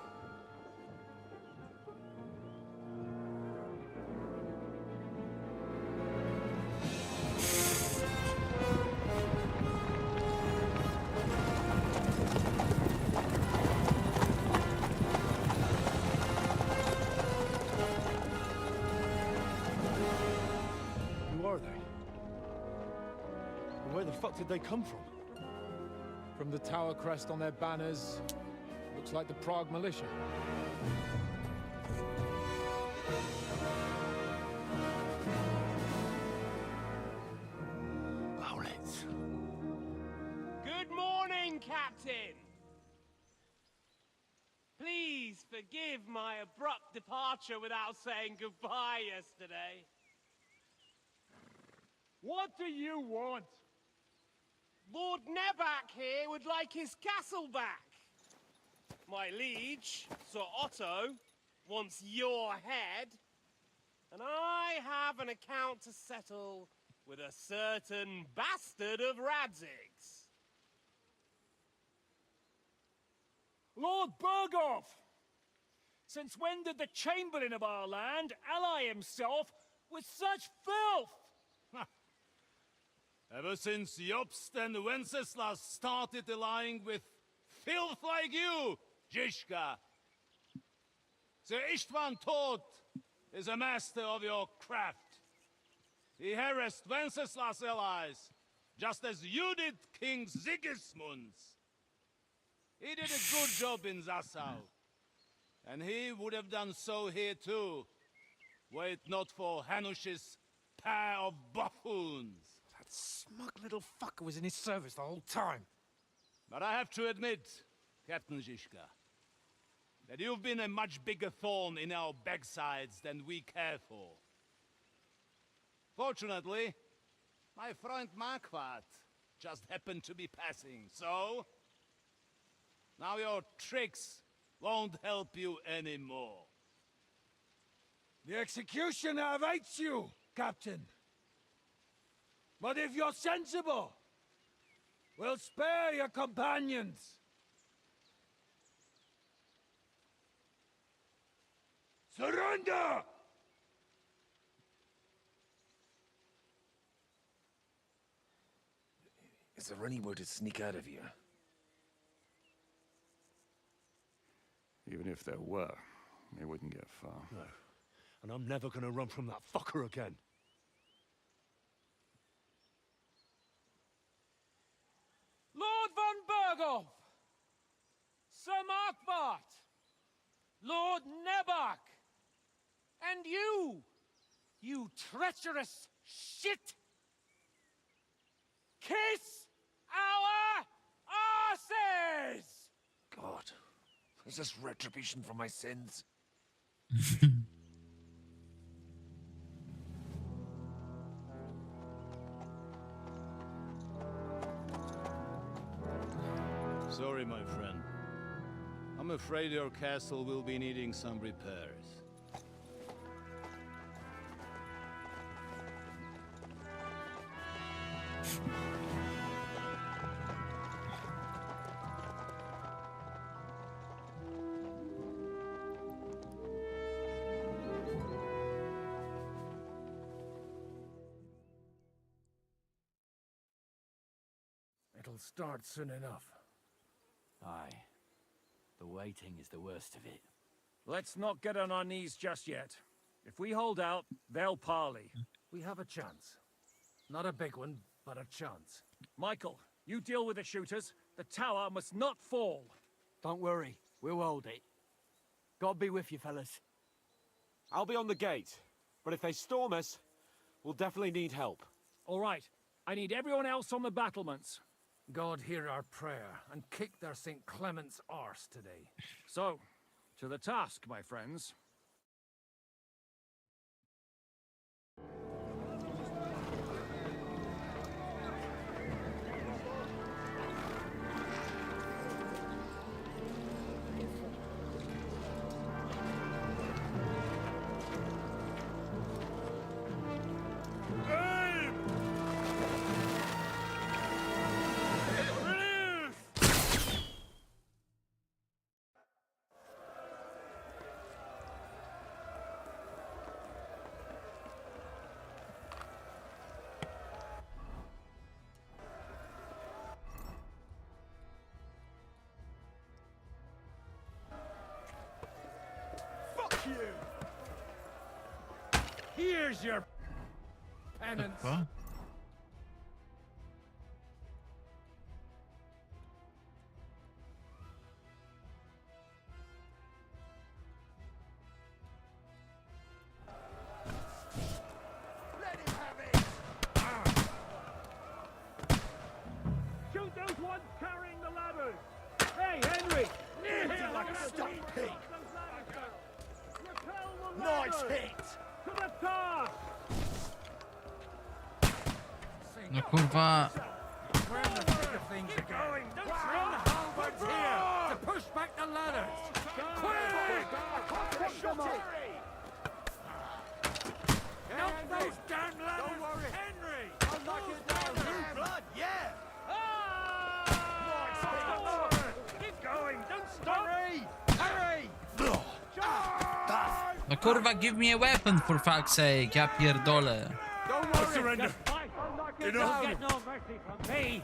Who are they? And where the fuck did they come from? From the tower crest on their banners, looks like the Prague militia. Owlets. Good morning, Captain! Please forgive my abrupt departure without saying goodbye yesterday. What do you want? Lord Nebak here would like his castle back. My liege, Sir Otto, wants your head. And I have an account to settle with a certain bastard of Radzig's. Lord Berghoff! Since when did the Chamberlain of our land ally himself with such filth? Ever since Jobst and Wenceslas started allying with filth like you, Zizka. Sir Istvan Todt is a master of your craft. He harassed Wenceslas' allies, just as you did King Sigismund's. He did a good job in Zassau. And he would have done so here too, were it not for Hanush's pair of buffoons. That smug little fucker was in his service the whole time. But I have to admit, Captain Zizka, that you've been a much bigger thorn in our backsides than we care for. Fortunately, my friend Marquardt just happened to be passing, so... now your tricks won't help you anymore. The executioner awaits you, Captain. But if you're sensible, we'll spare your companions. Surrender! Is there any way to sneak out of here? Even if there were, we wouldn't get far. No. And I'm never gonna run from that fucker again. Lord von Berghoff! Sir Markvart! Lord Nebach! And you treacherous shit! Kiss our asses! God, is this retribution for my sins? Sorry, my friend. I'm afraid your castle will be needing some repairs. It'll start soon enough. Aye. The waiting is the worst of it. Let's not get on our knees just yet. If we hold out, they'll parley. We have a chance. Not a big one, but a chance. Michael, you deal with the shooters. The tower must not fall. Don't worry. We'll hold it. God be with you, fellas. I'll be on the gate. But if they storm us, we'll definitely need help. All right. I need everyone else on the battlements. God hear our prayer, and kick their St. Clement's arse today. So, to the task, my friends. Here's your penance. What? Let him have it. Shoot those ones carrying the ladders. Hey, Henry! Near like a stuck pig. Nice hit. To the top. No kurwa. We're in the thick of things again. Bring the halberds here to push back the ladders. Quick! Shot it. Knock those damn ladders, Henry! I'll knock it down. New blood, yeah. Keep going. Don't stop. Hurry! No kurwa, give me a weapon for fuck's sake. Ja pierdolę. Don't worry. Surrender. You're not get no mercy from me.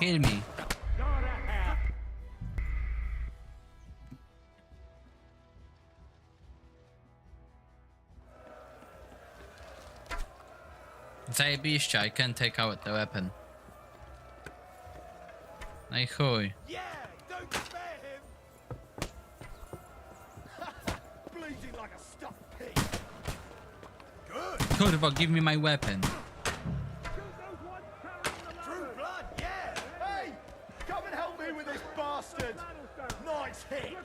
Kill me. Zajebiście, I can take out the weapon. No i chuj. Yeah, don't spare him. Bleeding like a stuffed pig. Good. Kurwa, give me my weapon. True blood, yeah. Hey, come and help me with this bastard. Nice hit.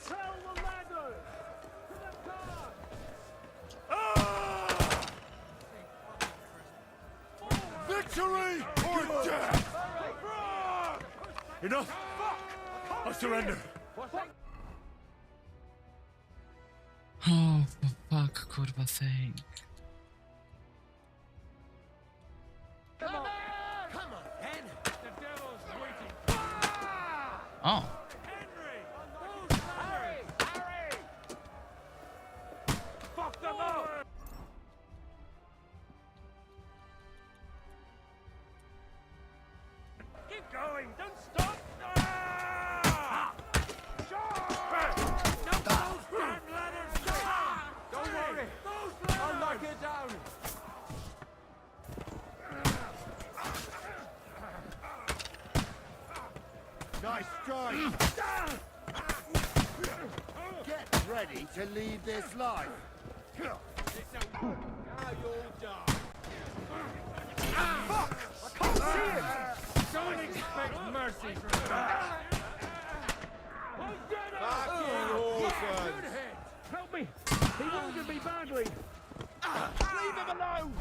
Victory or death! Enough! I surrender! Oh, for fuck, kurwa sake. Come on, Hen! The devil's waiting! Oh. Harry! Fuck them up! Keep going! Don't stop! Don't worry! I'll knock it down! Nice strike! Get ready to leave this life! Now you'll die! Fuck! I can't see it! Don't expect mercy from that! Fucking orphans! Help me! He wounded me badly! Leave him alone!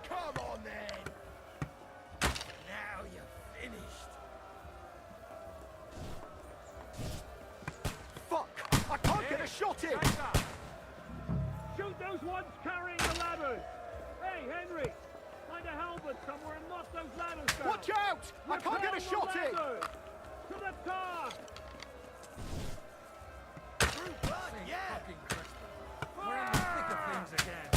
Come on then! Now you're finished! Fuck! I can't get a shot in! Shoot those ones carrying the ladders! Hey, Henry! Find a halberd somewhere and knock those ladders down! Watch out! I can't get a shot in! To the car! True blood, yeah! We're in the thick of things again.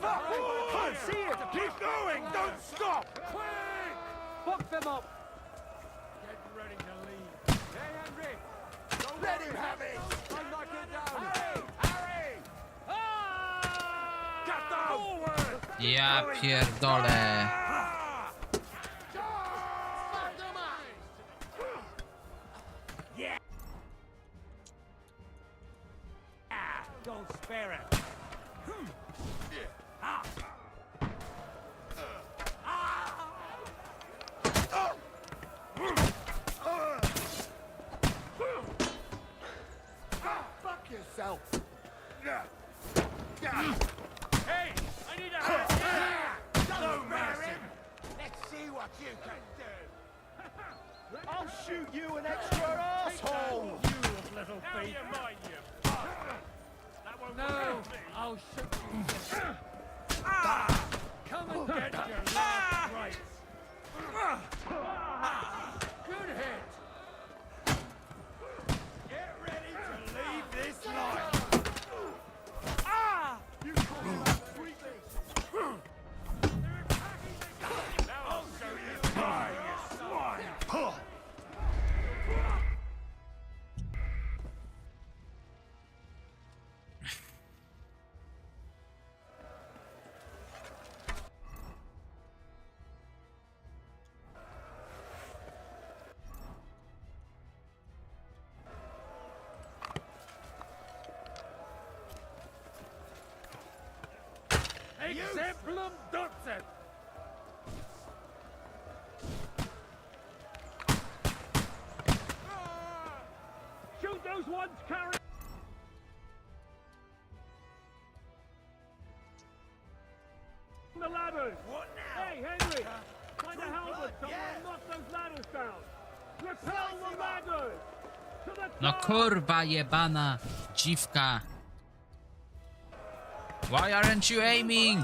Fuck! I can't see it! Keep going! Don't stop! Quick! Fuck them up! Get ready to leave. Hey, Henry! Let him have it! I'll knock it down! Harry! Harry! Get them! Forward! Ja pierdolę. Yeah! Don't spare it! Fuck yourself! Hey! I need a hand! Don't mercy! Let's see what you can do! I'll shoot you an extra asshole! You little thief! You mind, you bastard! That won't work. I'll shoot you. Come and get your last rites! Good hit! Get ready to leave this life! You call me sweetly! Now I'll show you! Die, you swine! Exemplum docet! Shoot those ones carrying the ladders! What now? Hey, Henry! Find a halberd somewhere and knock those ladders down! Repel the ladders! To the No kurwa jebana dziwka. Why aren't you aiming?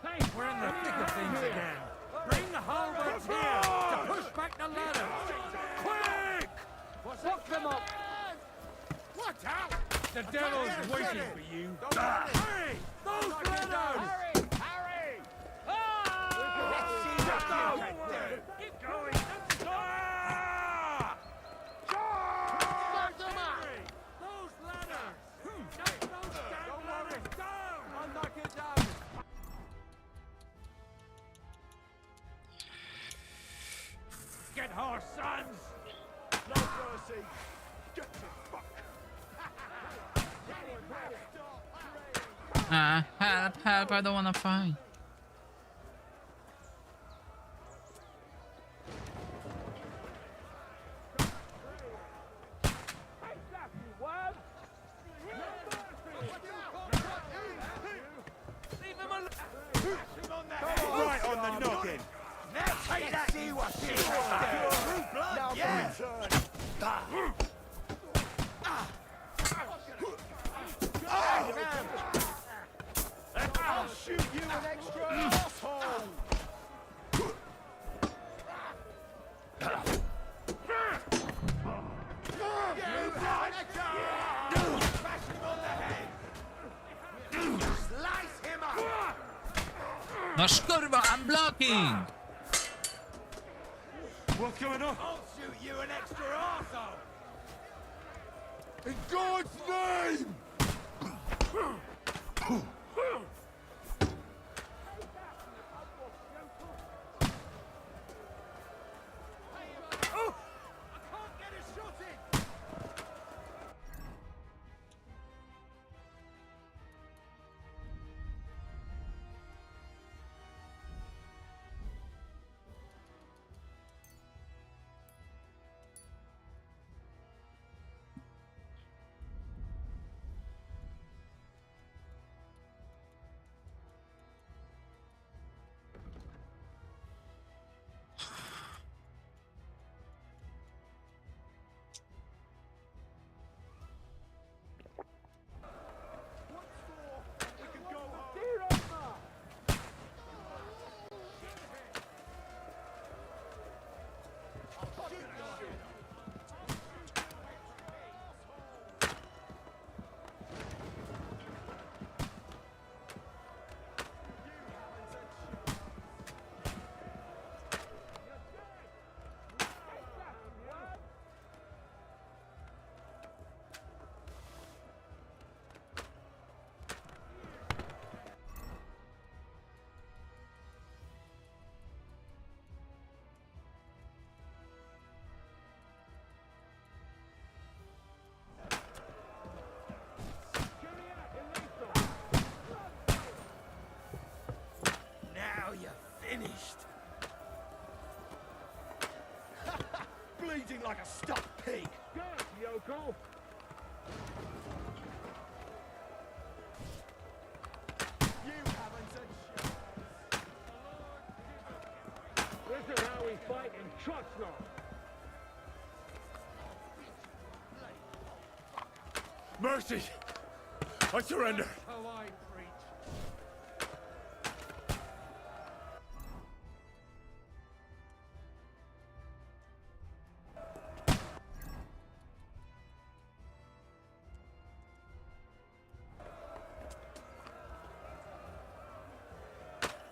Hey, we're in the thick of things again. Bring the halberds here to push back the ladder. Quick! Fuck them up! Watch out! The devil's waiting for you. Hurry! Those ladders! Harry! Let's see what you can do. Keep going! Charge them up! Those ladders! Knock those damn ladders down! I'll knock it down! Get her, sons! No mercy! Get the fuck! Help, help, I don't wanna fight. Right on the noggin. Now take that. See what you blood. Now yeah. I'll shoot you an extra asshole. Smash him on the head. Slice him up. No kurwa, I'm blocking. What's going on? I'll shoot you an extra arsehole! In God's name! Finished. Bleeding like a stuck pig. Go, Yoko. You haven't a chance. This is how we fight in Trostno. Mercy! I surrender. How I preach.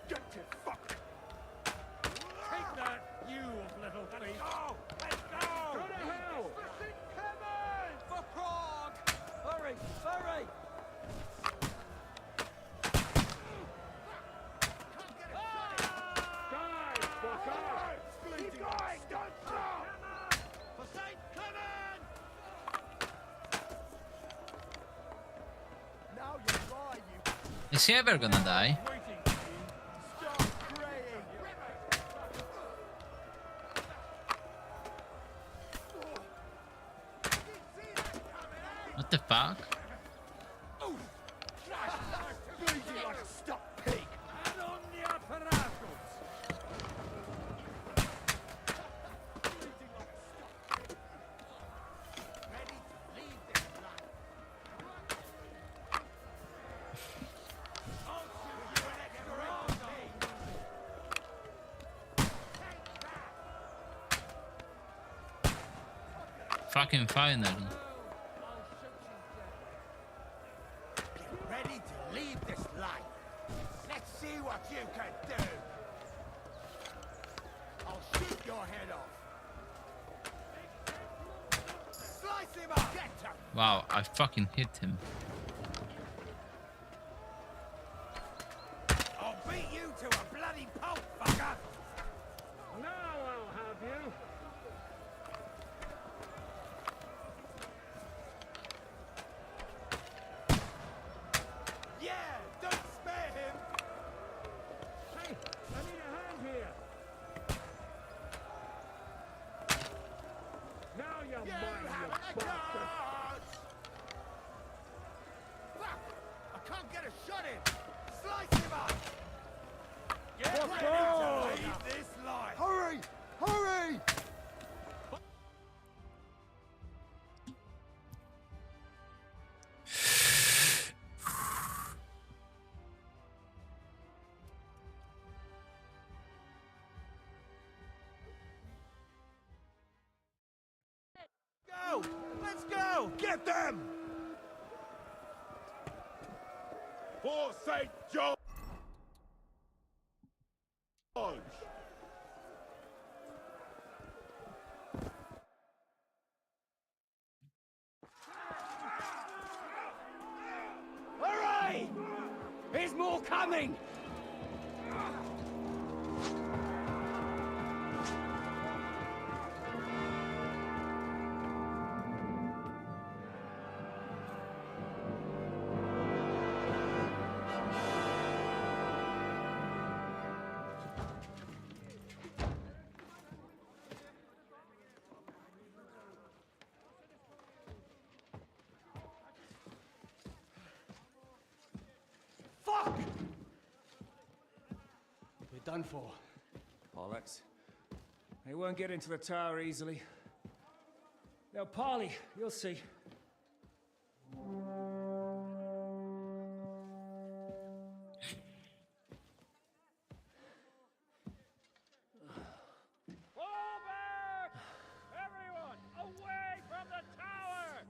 Get to fuck! Take that, you little thief. Go! Let's go! Go to hell! For Prague! Hurry! Hurry! Guys, fucker! Keep going! Don't stop! For St. Clement! Now you lie, you Is he ever gonna die? stop praying! What the fuck? Bleeding like a stuck pig! And on the apparatus. Ready Fucking fine then. Get ready to leave this life. Let's see what you can do. I'll shoot your head off. Slice him up. Get him. Wow, I fucking hit him. I'll beat you to a bloody pulp, fucker. Now I'll have you. Yeah, don't spare him. Hey, I need a hand here. Now you're You mine, have you a bastard. chance. Fuck! I can't get a shot in. Slice him up. Get ready to leave this life. Hurry! Hurry! Go! Let's go! Get them! For St. George! Hurry! There's more coming! Fuck! We're done for. Bollocks. They won't get into the tower easily. Now, Parley, you'll see.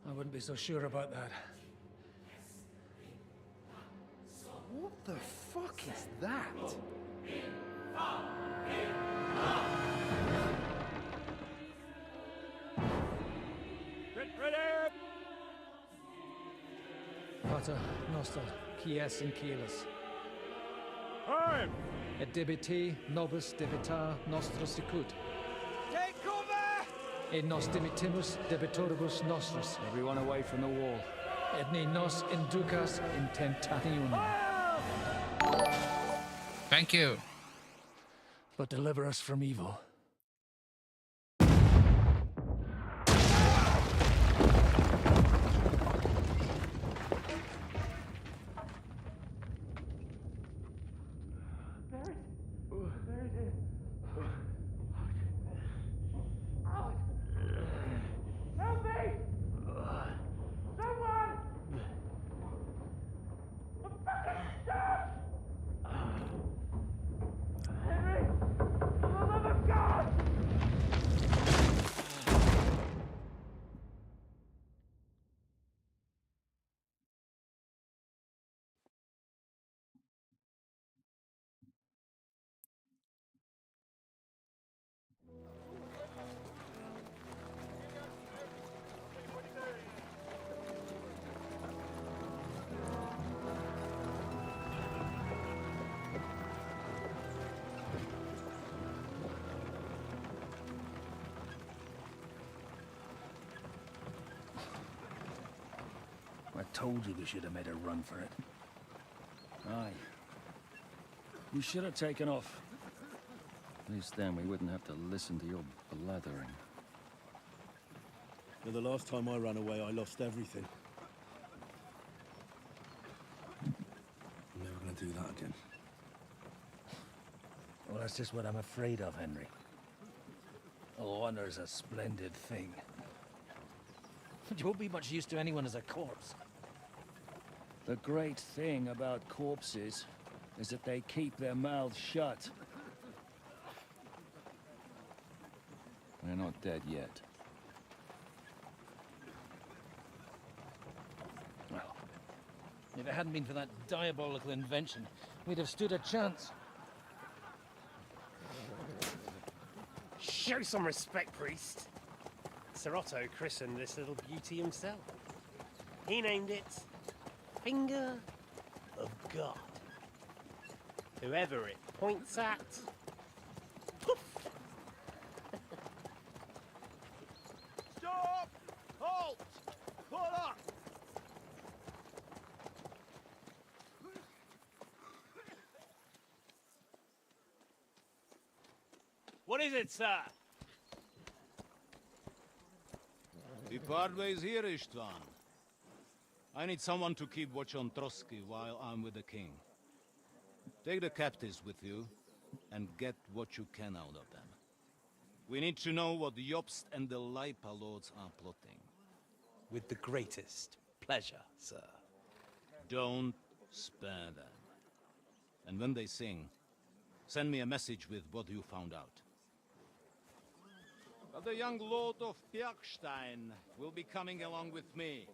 I wouldn't be so sure about that. What the fuck is that? Get ready! Pater noster, quies in caelis. Time! Et debiti nobis debitar nostros sicut. Take cover! Et nos dimitimus debitoribus nostros. Everyone away from the wall. Et ni nos inducas in tentationem. Thank you. But deliver us from evil. Help me! Someone! I'm fucking stuck! Henry! For the love of God! I told you we should have made a run for it. Aye. We should have taken off. At least then we wouldn't have to listen to your blathering. Well, the last time I ran away, I lost everything. I'm never gonna do that again. Well, that's just what I'm afraid of, Henry. Honor's a splendid thing. You won't be much use to anyone as a corpse. The great thing about corpses is that they keep their mouths shut. They're not dead yet. If it hadn't been for that diabolical invention, we'd have stood a chance. Show some respect, priest. Sir Otto christened this little beauty himself. He named it Finger of God. Whoever it points at, poof! Stop! Halt! Pull up! What is it, sir? We part ways here, Istvan. I need someone to keep watch on Trotsky while I'm with the king. Take the captives with you, and get what you can out of them. We need to know what Jobst and the Leipa lords are plotting. With the greatest pleasure, sir. Don't spare them. And when they sing, send me a message with what you found out. But the young lord of Bjergstein will be coming along with me.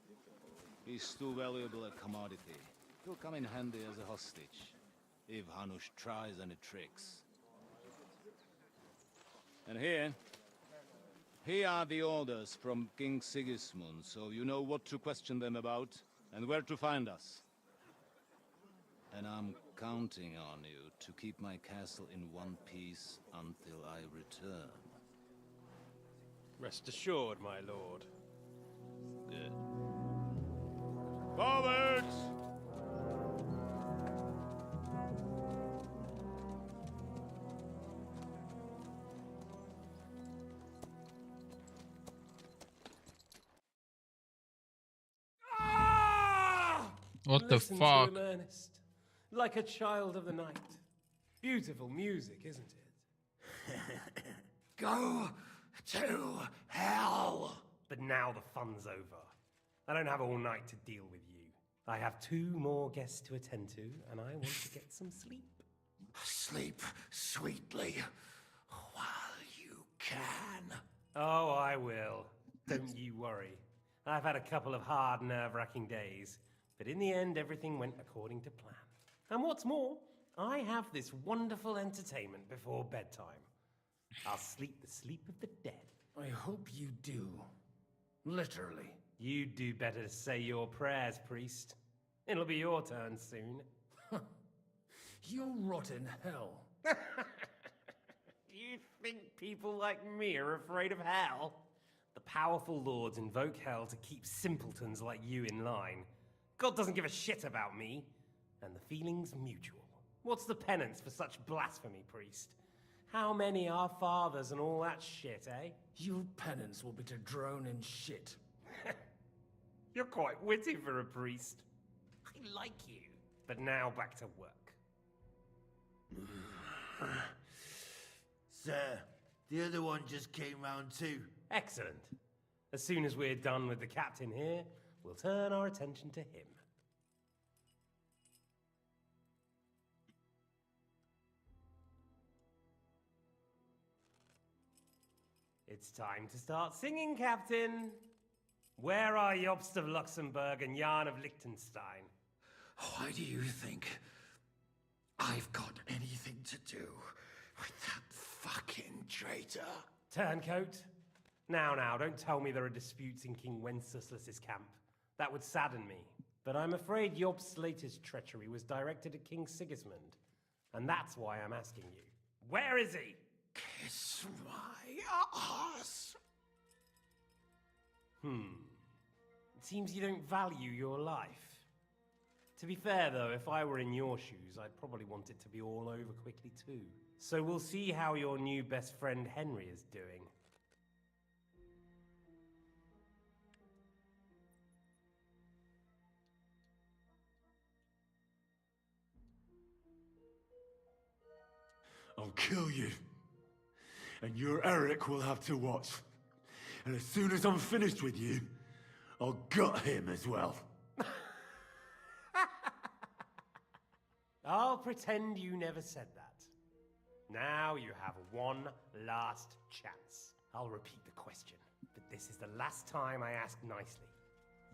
He's too valuable a commodity. He'll come in handy as a hostage, if Hanush tries any tricks. And here are the orders from King Sigismund, so you know what to question them about and where to find us. And I'm counting on you to keep my castle in one piece until I return. Rest assured, my lord. Good. Forwards! What the Listen fuck? to him, Ernest. Like a child of the night. Beautiful music, isn't it? Go to hell! But now the fun's over. I don't have all night to deal with you. I have 2 more guests to attend to, and I want to get some sleep. Sleep sweetly while you can. Oh, I will. Don't you worry. I've had a couple of hard, nerve-wracking days, but in the end, everything went according to plan. And what's more, I have this wonderful entertainment before bedtime. I'll sleep the sleep of the dead. I hope you do. Literally. You'd do better to say your prayers, priest. It'll be your turn soon. You'll rot in hell. Do you think people like me are afraid of hell? The powerful lords invoke hell to keep simpletons like you in line. God doesn't give a shit about me, and the feeling's mutual. What's the penance for such blasphemy, priest? How many are fathers and all that shit, eh? Your penance will be to drown in shit. You're quite witty for a priest. I like you. But now back to work. Sir, the other one just came round too. Excellent. As soon as we're done with the captain here, we'll turn our attention to him. It's time to start singing, Captain. Where are Jobst of Luxembourg and Jan of Liechtenstein? Why do you think I've got anything to do with that fucking traitor? Turncoat? Now, don't tell me there are disputes in King Wenceslas's camp. That would sadden me. But I'm afraid Jobst's latest treachery was directed at King Sigismund. And that's why I'm asking you. Where is he? Kiss my ass. It seems you don't value your life. To be fair, though, if I were in your shoes, I'd probably want it to be all over quickly, too. So we'll see how your new best friend Henry is doing. I'll kill you. And your Eric will have to watch. And as soon as I'm finished with you, I'll gut him as well. I'll pretend you never said that. Now you have one last chance. I'll repeat the question, but this is the last time I ask nicely.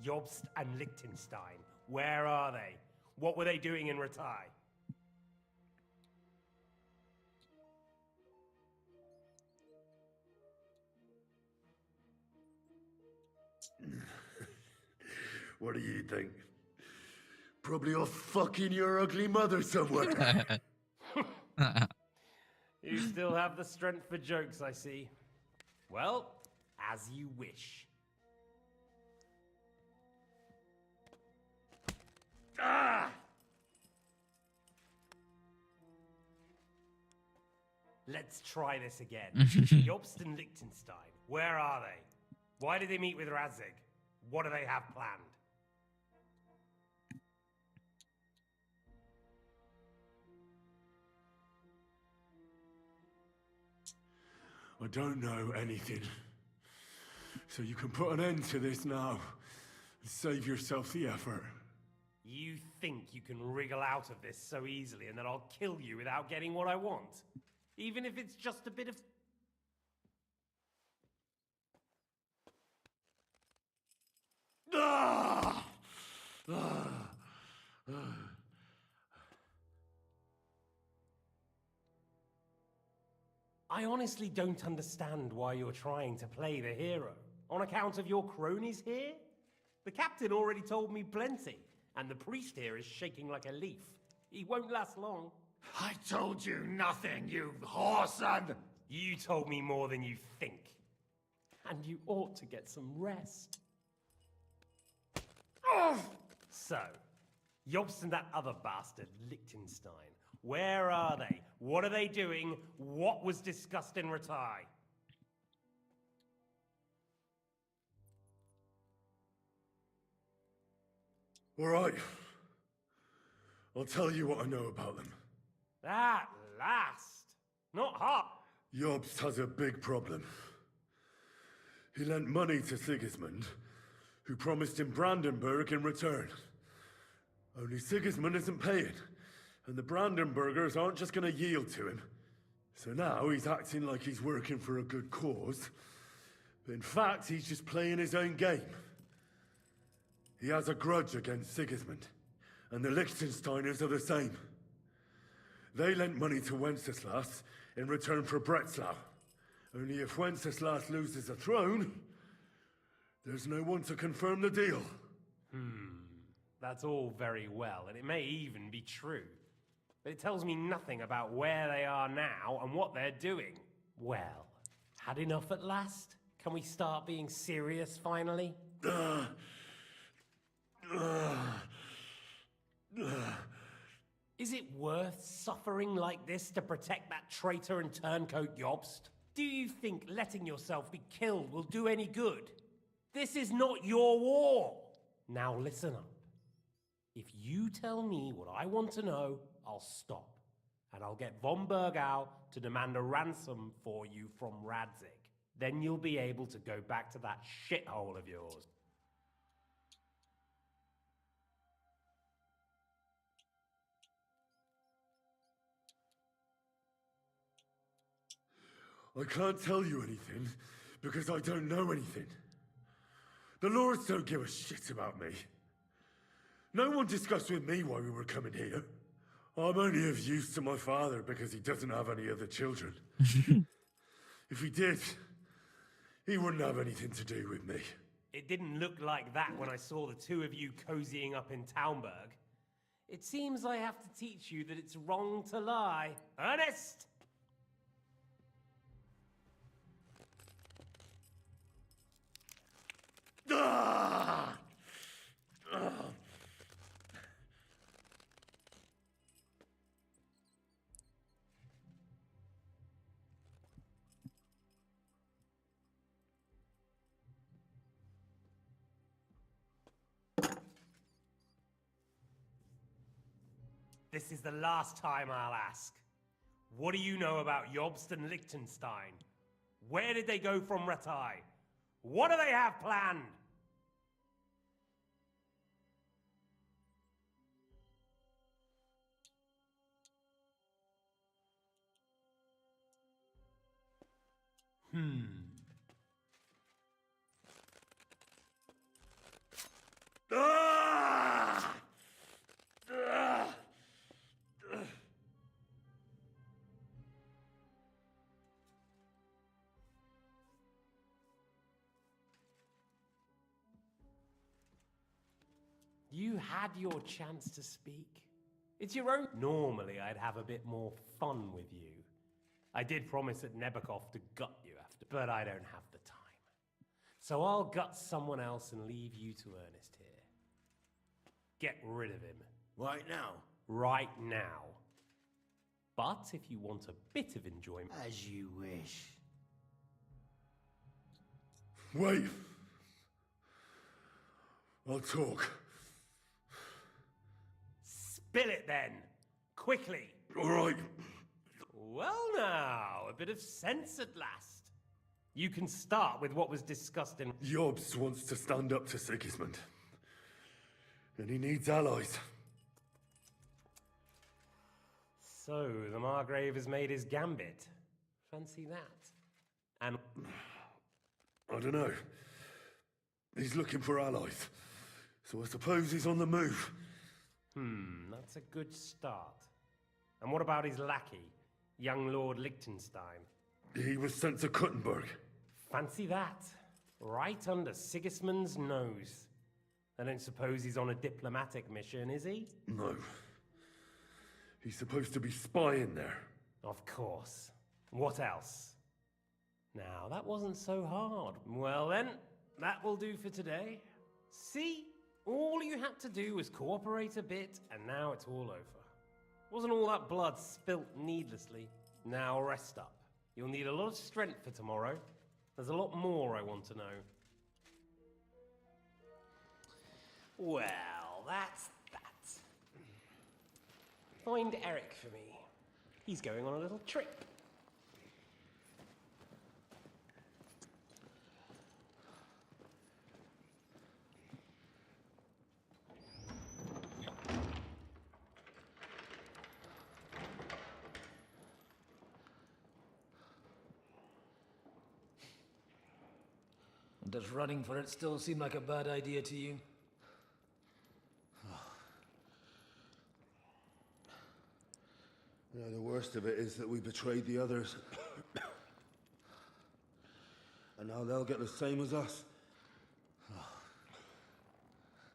Jobst and Liechtenstein, Where are they? What were they doing in Ratai? What do you think? Probably off fucking your ugly mother somewhere. You still have the strength for jokes, I see. Well, as you wish. Ah! Let's try this again. Jobst and Liechtenstein, where are they? Why did they meet with Radzig? What do they have planned? I don't know anything. So you can put an end to this now and save yourself the effort. You think you can wriggle out of this so easily and that I'll kill you without getting what I want? Even if it's just a bit of... Ah! Ah! Ah! I honestly don't understand why you're trying to play the hero. On account of your cronies here? The captain already told me plenty, and the priest here is shaking like a leaf. He won't last long. I told you nothing, you whoreson! You told me more than you think. And you ought to get some rest. So, Jobst and that other bastard, Liechtenstein, where are they? What are they doing? What was discussed in Ratai? All right. I'll tell you what I know about them. At last! Not hard. Jobst has a big problem. He lent money to Sigismund, who promised him Brandenburg in return. Only Sigismund isn't paying, and the Brandenburgers aren't just going to yield to him. So now he's acting like he's working for a good cause, but in fact he's just playing his own game. He has a grudge against Sigismund, and the Liechtensteiners are the same. They lent money to Wenceslas in return for Breslau. Only if Wenceslas loses the throne, there's no one to confirm the deal. That's all very well, and it may even be true. But it tells me nothing about where they are now and what they're doing. Well, had enough at last? Can we start being serious finally? Is it worth suffering like this to protect that traitor and turncoat Jobst? Do you think letting yourself be killed will do any good? This is not your war! Now listen up. If you tell me what I want to know, I'll stop. And I'll get von Bergau to demand a ransom for you from Radzig. Then you'll be able to go back to that shithole of yours. I can't tell you anything, because I don't know anything. The lords don't give a shit about me. No one discussed with me why we were coming here. I'm only of use to my father because he doesn't have any other children. If he did, he wouldn't have anything to do with me. It didn't look like that when I saw the two of you cozying up in Taumberg. It seems I have to teach you that it's wrong to lie. Ernest! Ah! Ah! This is the last time I'll ask. What do you know about Jobst and Liechtenstein? Where did they go from Ratai? What do they have planned? Ah! You had your chance to speak. It's your own. Normally, I'd have a bit more fun with you. I did promise at Nebakov to gut you after, but I don't have the time. So I'll gut someone else and leave you to Ernest here. Get rid of him. Right now? Right now. But if you want a bit of enjoyment... As you wish. Wait. I'll talk. Spill it then! Quickly! All right. Well now, a bit of sense at last. You can start with what was discussed in... Jobs wants to stand up to Sigismund. And he needs allies. So, the Margrave has made his gambit. Fancy that. And... I don't know. He's looking for allies. So I suppose he's on the move. That's a good start. And what about his lackey, young Lord Liechtenstein? He was sent to Kuttenberg. Fancy that. Right under Sigismund's nose. I don't suppose he's on a diplomatic mission, is he? No. He's supposed to be spying there. Of course. What else? Now, that wasn't so hard. Well then, that will do for today. See? All you had to do was cooperate a bit, and now it's all over. Wasn't all that blood spilt needlessly? Now rest up. You'll need a lot of strength for tomorrow. There's a lot more I want to know. Well, that's that. Find Eric for me. He's going on a little trip. Does running for it still seem like a bad idea to you? You know, the worst of it is that we betrayed the others. And now they'll get the same as us.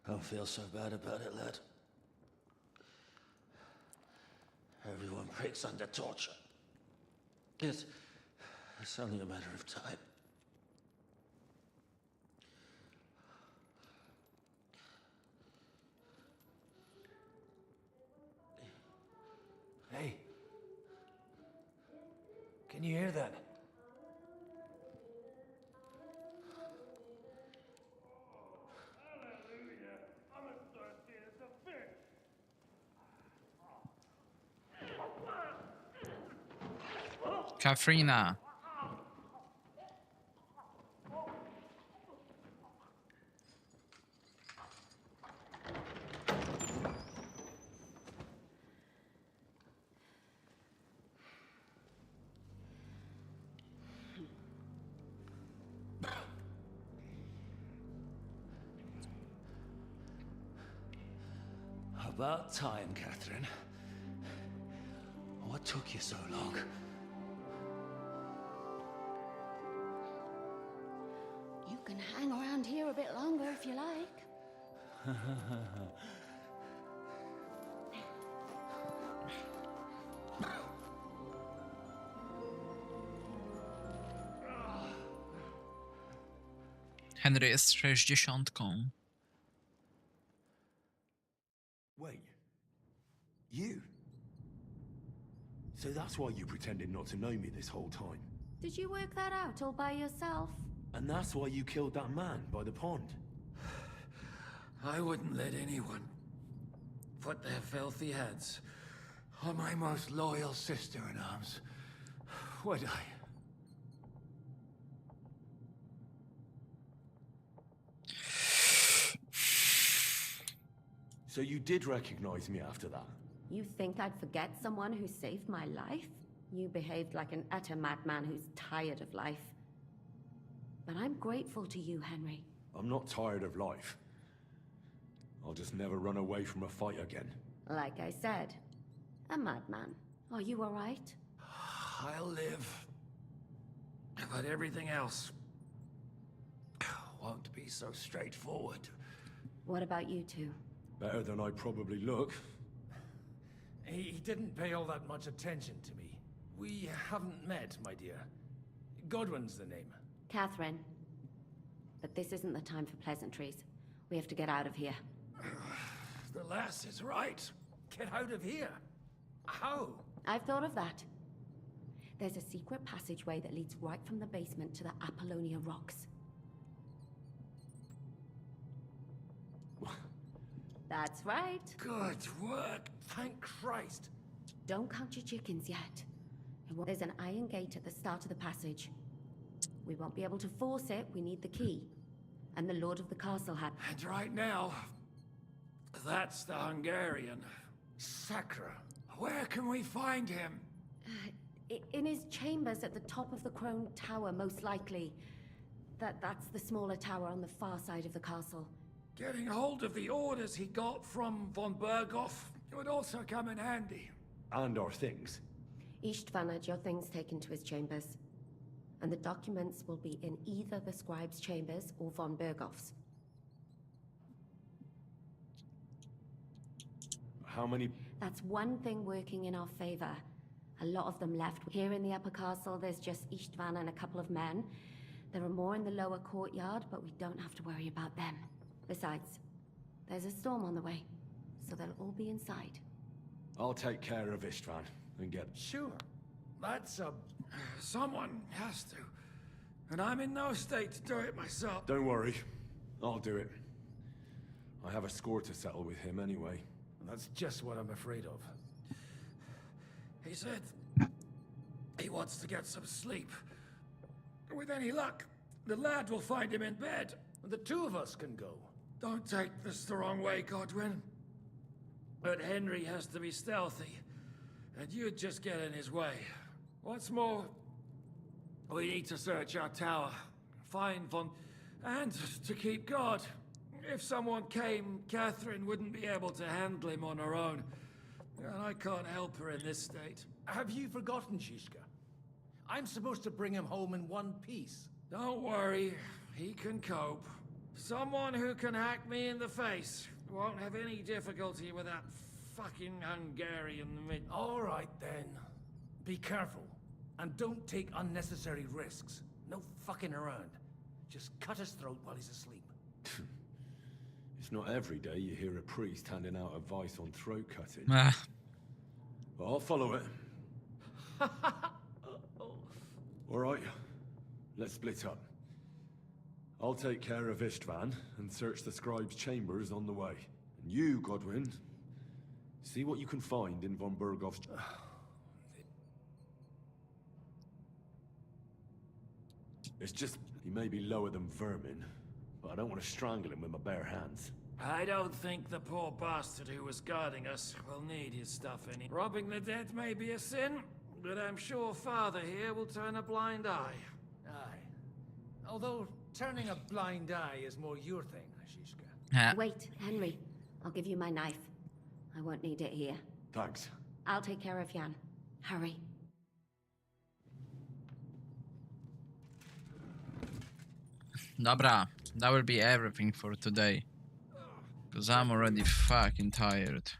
Don't feel so bad about it, lad. Everyone breaks under torture. It's only a matter of time. Hey. Can you hear that? Katharina. About time, Catherine. What took you so long? You can hang around here a bit longer if you like. Henry jest 60. Wait. You? So that's why you pretended not to know me this whole time? Did you work that out all by yourself? And that's why you killed that man by the pond? I wouldn't let anyone put their filthy heads on my most loyal sister-in-arms, would I? So you did recognize me after that? You think I'd forget someone who saved my life? You behaved like an utter madman who's tired of life. But I'm grateful to you, Henry. I'm not tired of life. I'll just never run away from a fight again. Like I said, a madman. Are you all right? I'll live. But everything else won't be so straightforward. What about you two? Better than I probably look. He didn't pay all that much attention to me. We haven't met, my dear. Godwin's the name. Catherine. But this isn't the time for pleasantries. We have to get out of here. The lass is right. Get out of here. How? I've thought of that. There's a secret passageway that leads right from the basement to the Apollonia Rocks. That's right. Good work. Thank Christ. Don't count your chickens yet. There's an iron gate at the start of the passage. We won't be able to force it. We need the key. And the Lord of the Castle had. And right now, that's the Hungarian. Sacra. Where can we find him? In his chambers at the top of the Crone Tower, most likely. That's the smaller tower on the far side of the castle. Getting hold of the orders he got from von Berghoff would also come in handy. And our things. Istvan had your things taken to his chambers. And the documents will be in either the scribe's chambers or von Berghoff's. How many? That's one thing working in our favor. A lot of them left. Here in the upper castle, there's just Istvan and a couple of men. There are more in the lower courtyard, but we don't have to worry about them. Besides, there's a storm on the way, so they'll all be inside. I'll take care of Istvan and get... Sure. That's someone has to. And I'm in no state to do it myself. Don't worry. I'll do it. I have a score to settle with him anyway. That's just what I'm afraid of. He said he wants to get some sleep. With any luck, the lad will find him in bed, and the two of us can go. Don't take this the wrong way, Godwin. But Henry has to be stealthy, and you'd just get in his way. What's more, we need to search our tower, find Von... and to keep guard. If someone came, Catherine wouldn't be able to handle him on her own. And I can't help her in this state. Have you forgotten, Shishka? I'm supposed to bring him home in one piece. Don't worry, he can cope. Someone who can hack me in the face won't have any difficulty with that fucking Hungarian mid... All right, then. Be careful. And don't take unnecessary risks. No fucking around. Just cut his throat while he's asleep. It's not every day you hear a priest handing out advice on throat cutting. Ah. But I'll follow it. All right, let's split up. I'll take care of Istvan and search the scribe's chambers on the way. And you, Godwin, see what you can find in von Berghoff's... It's just, he may be lower than vermin, but I don't want to strangle him with my bare hands. I don't think the poor bastard who was guarding us will need his stuff any. Robbing the dead may be a sin, but I'm sure Father here will turn a blind eye. Aye. Although turning a blind eye is more your thing, Shishka. Wait, Henry. I'll give you my knife. I won't need it here. Thanks. I'll take care of Jan. Hurry. Dobra, that will be everything for today. Because I'm already fucking tired.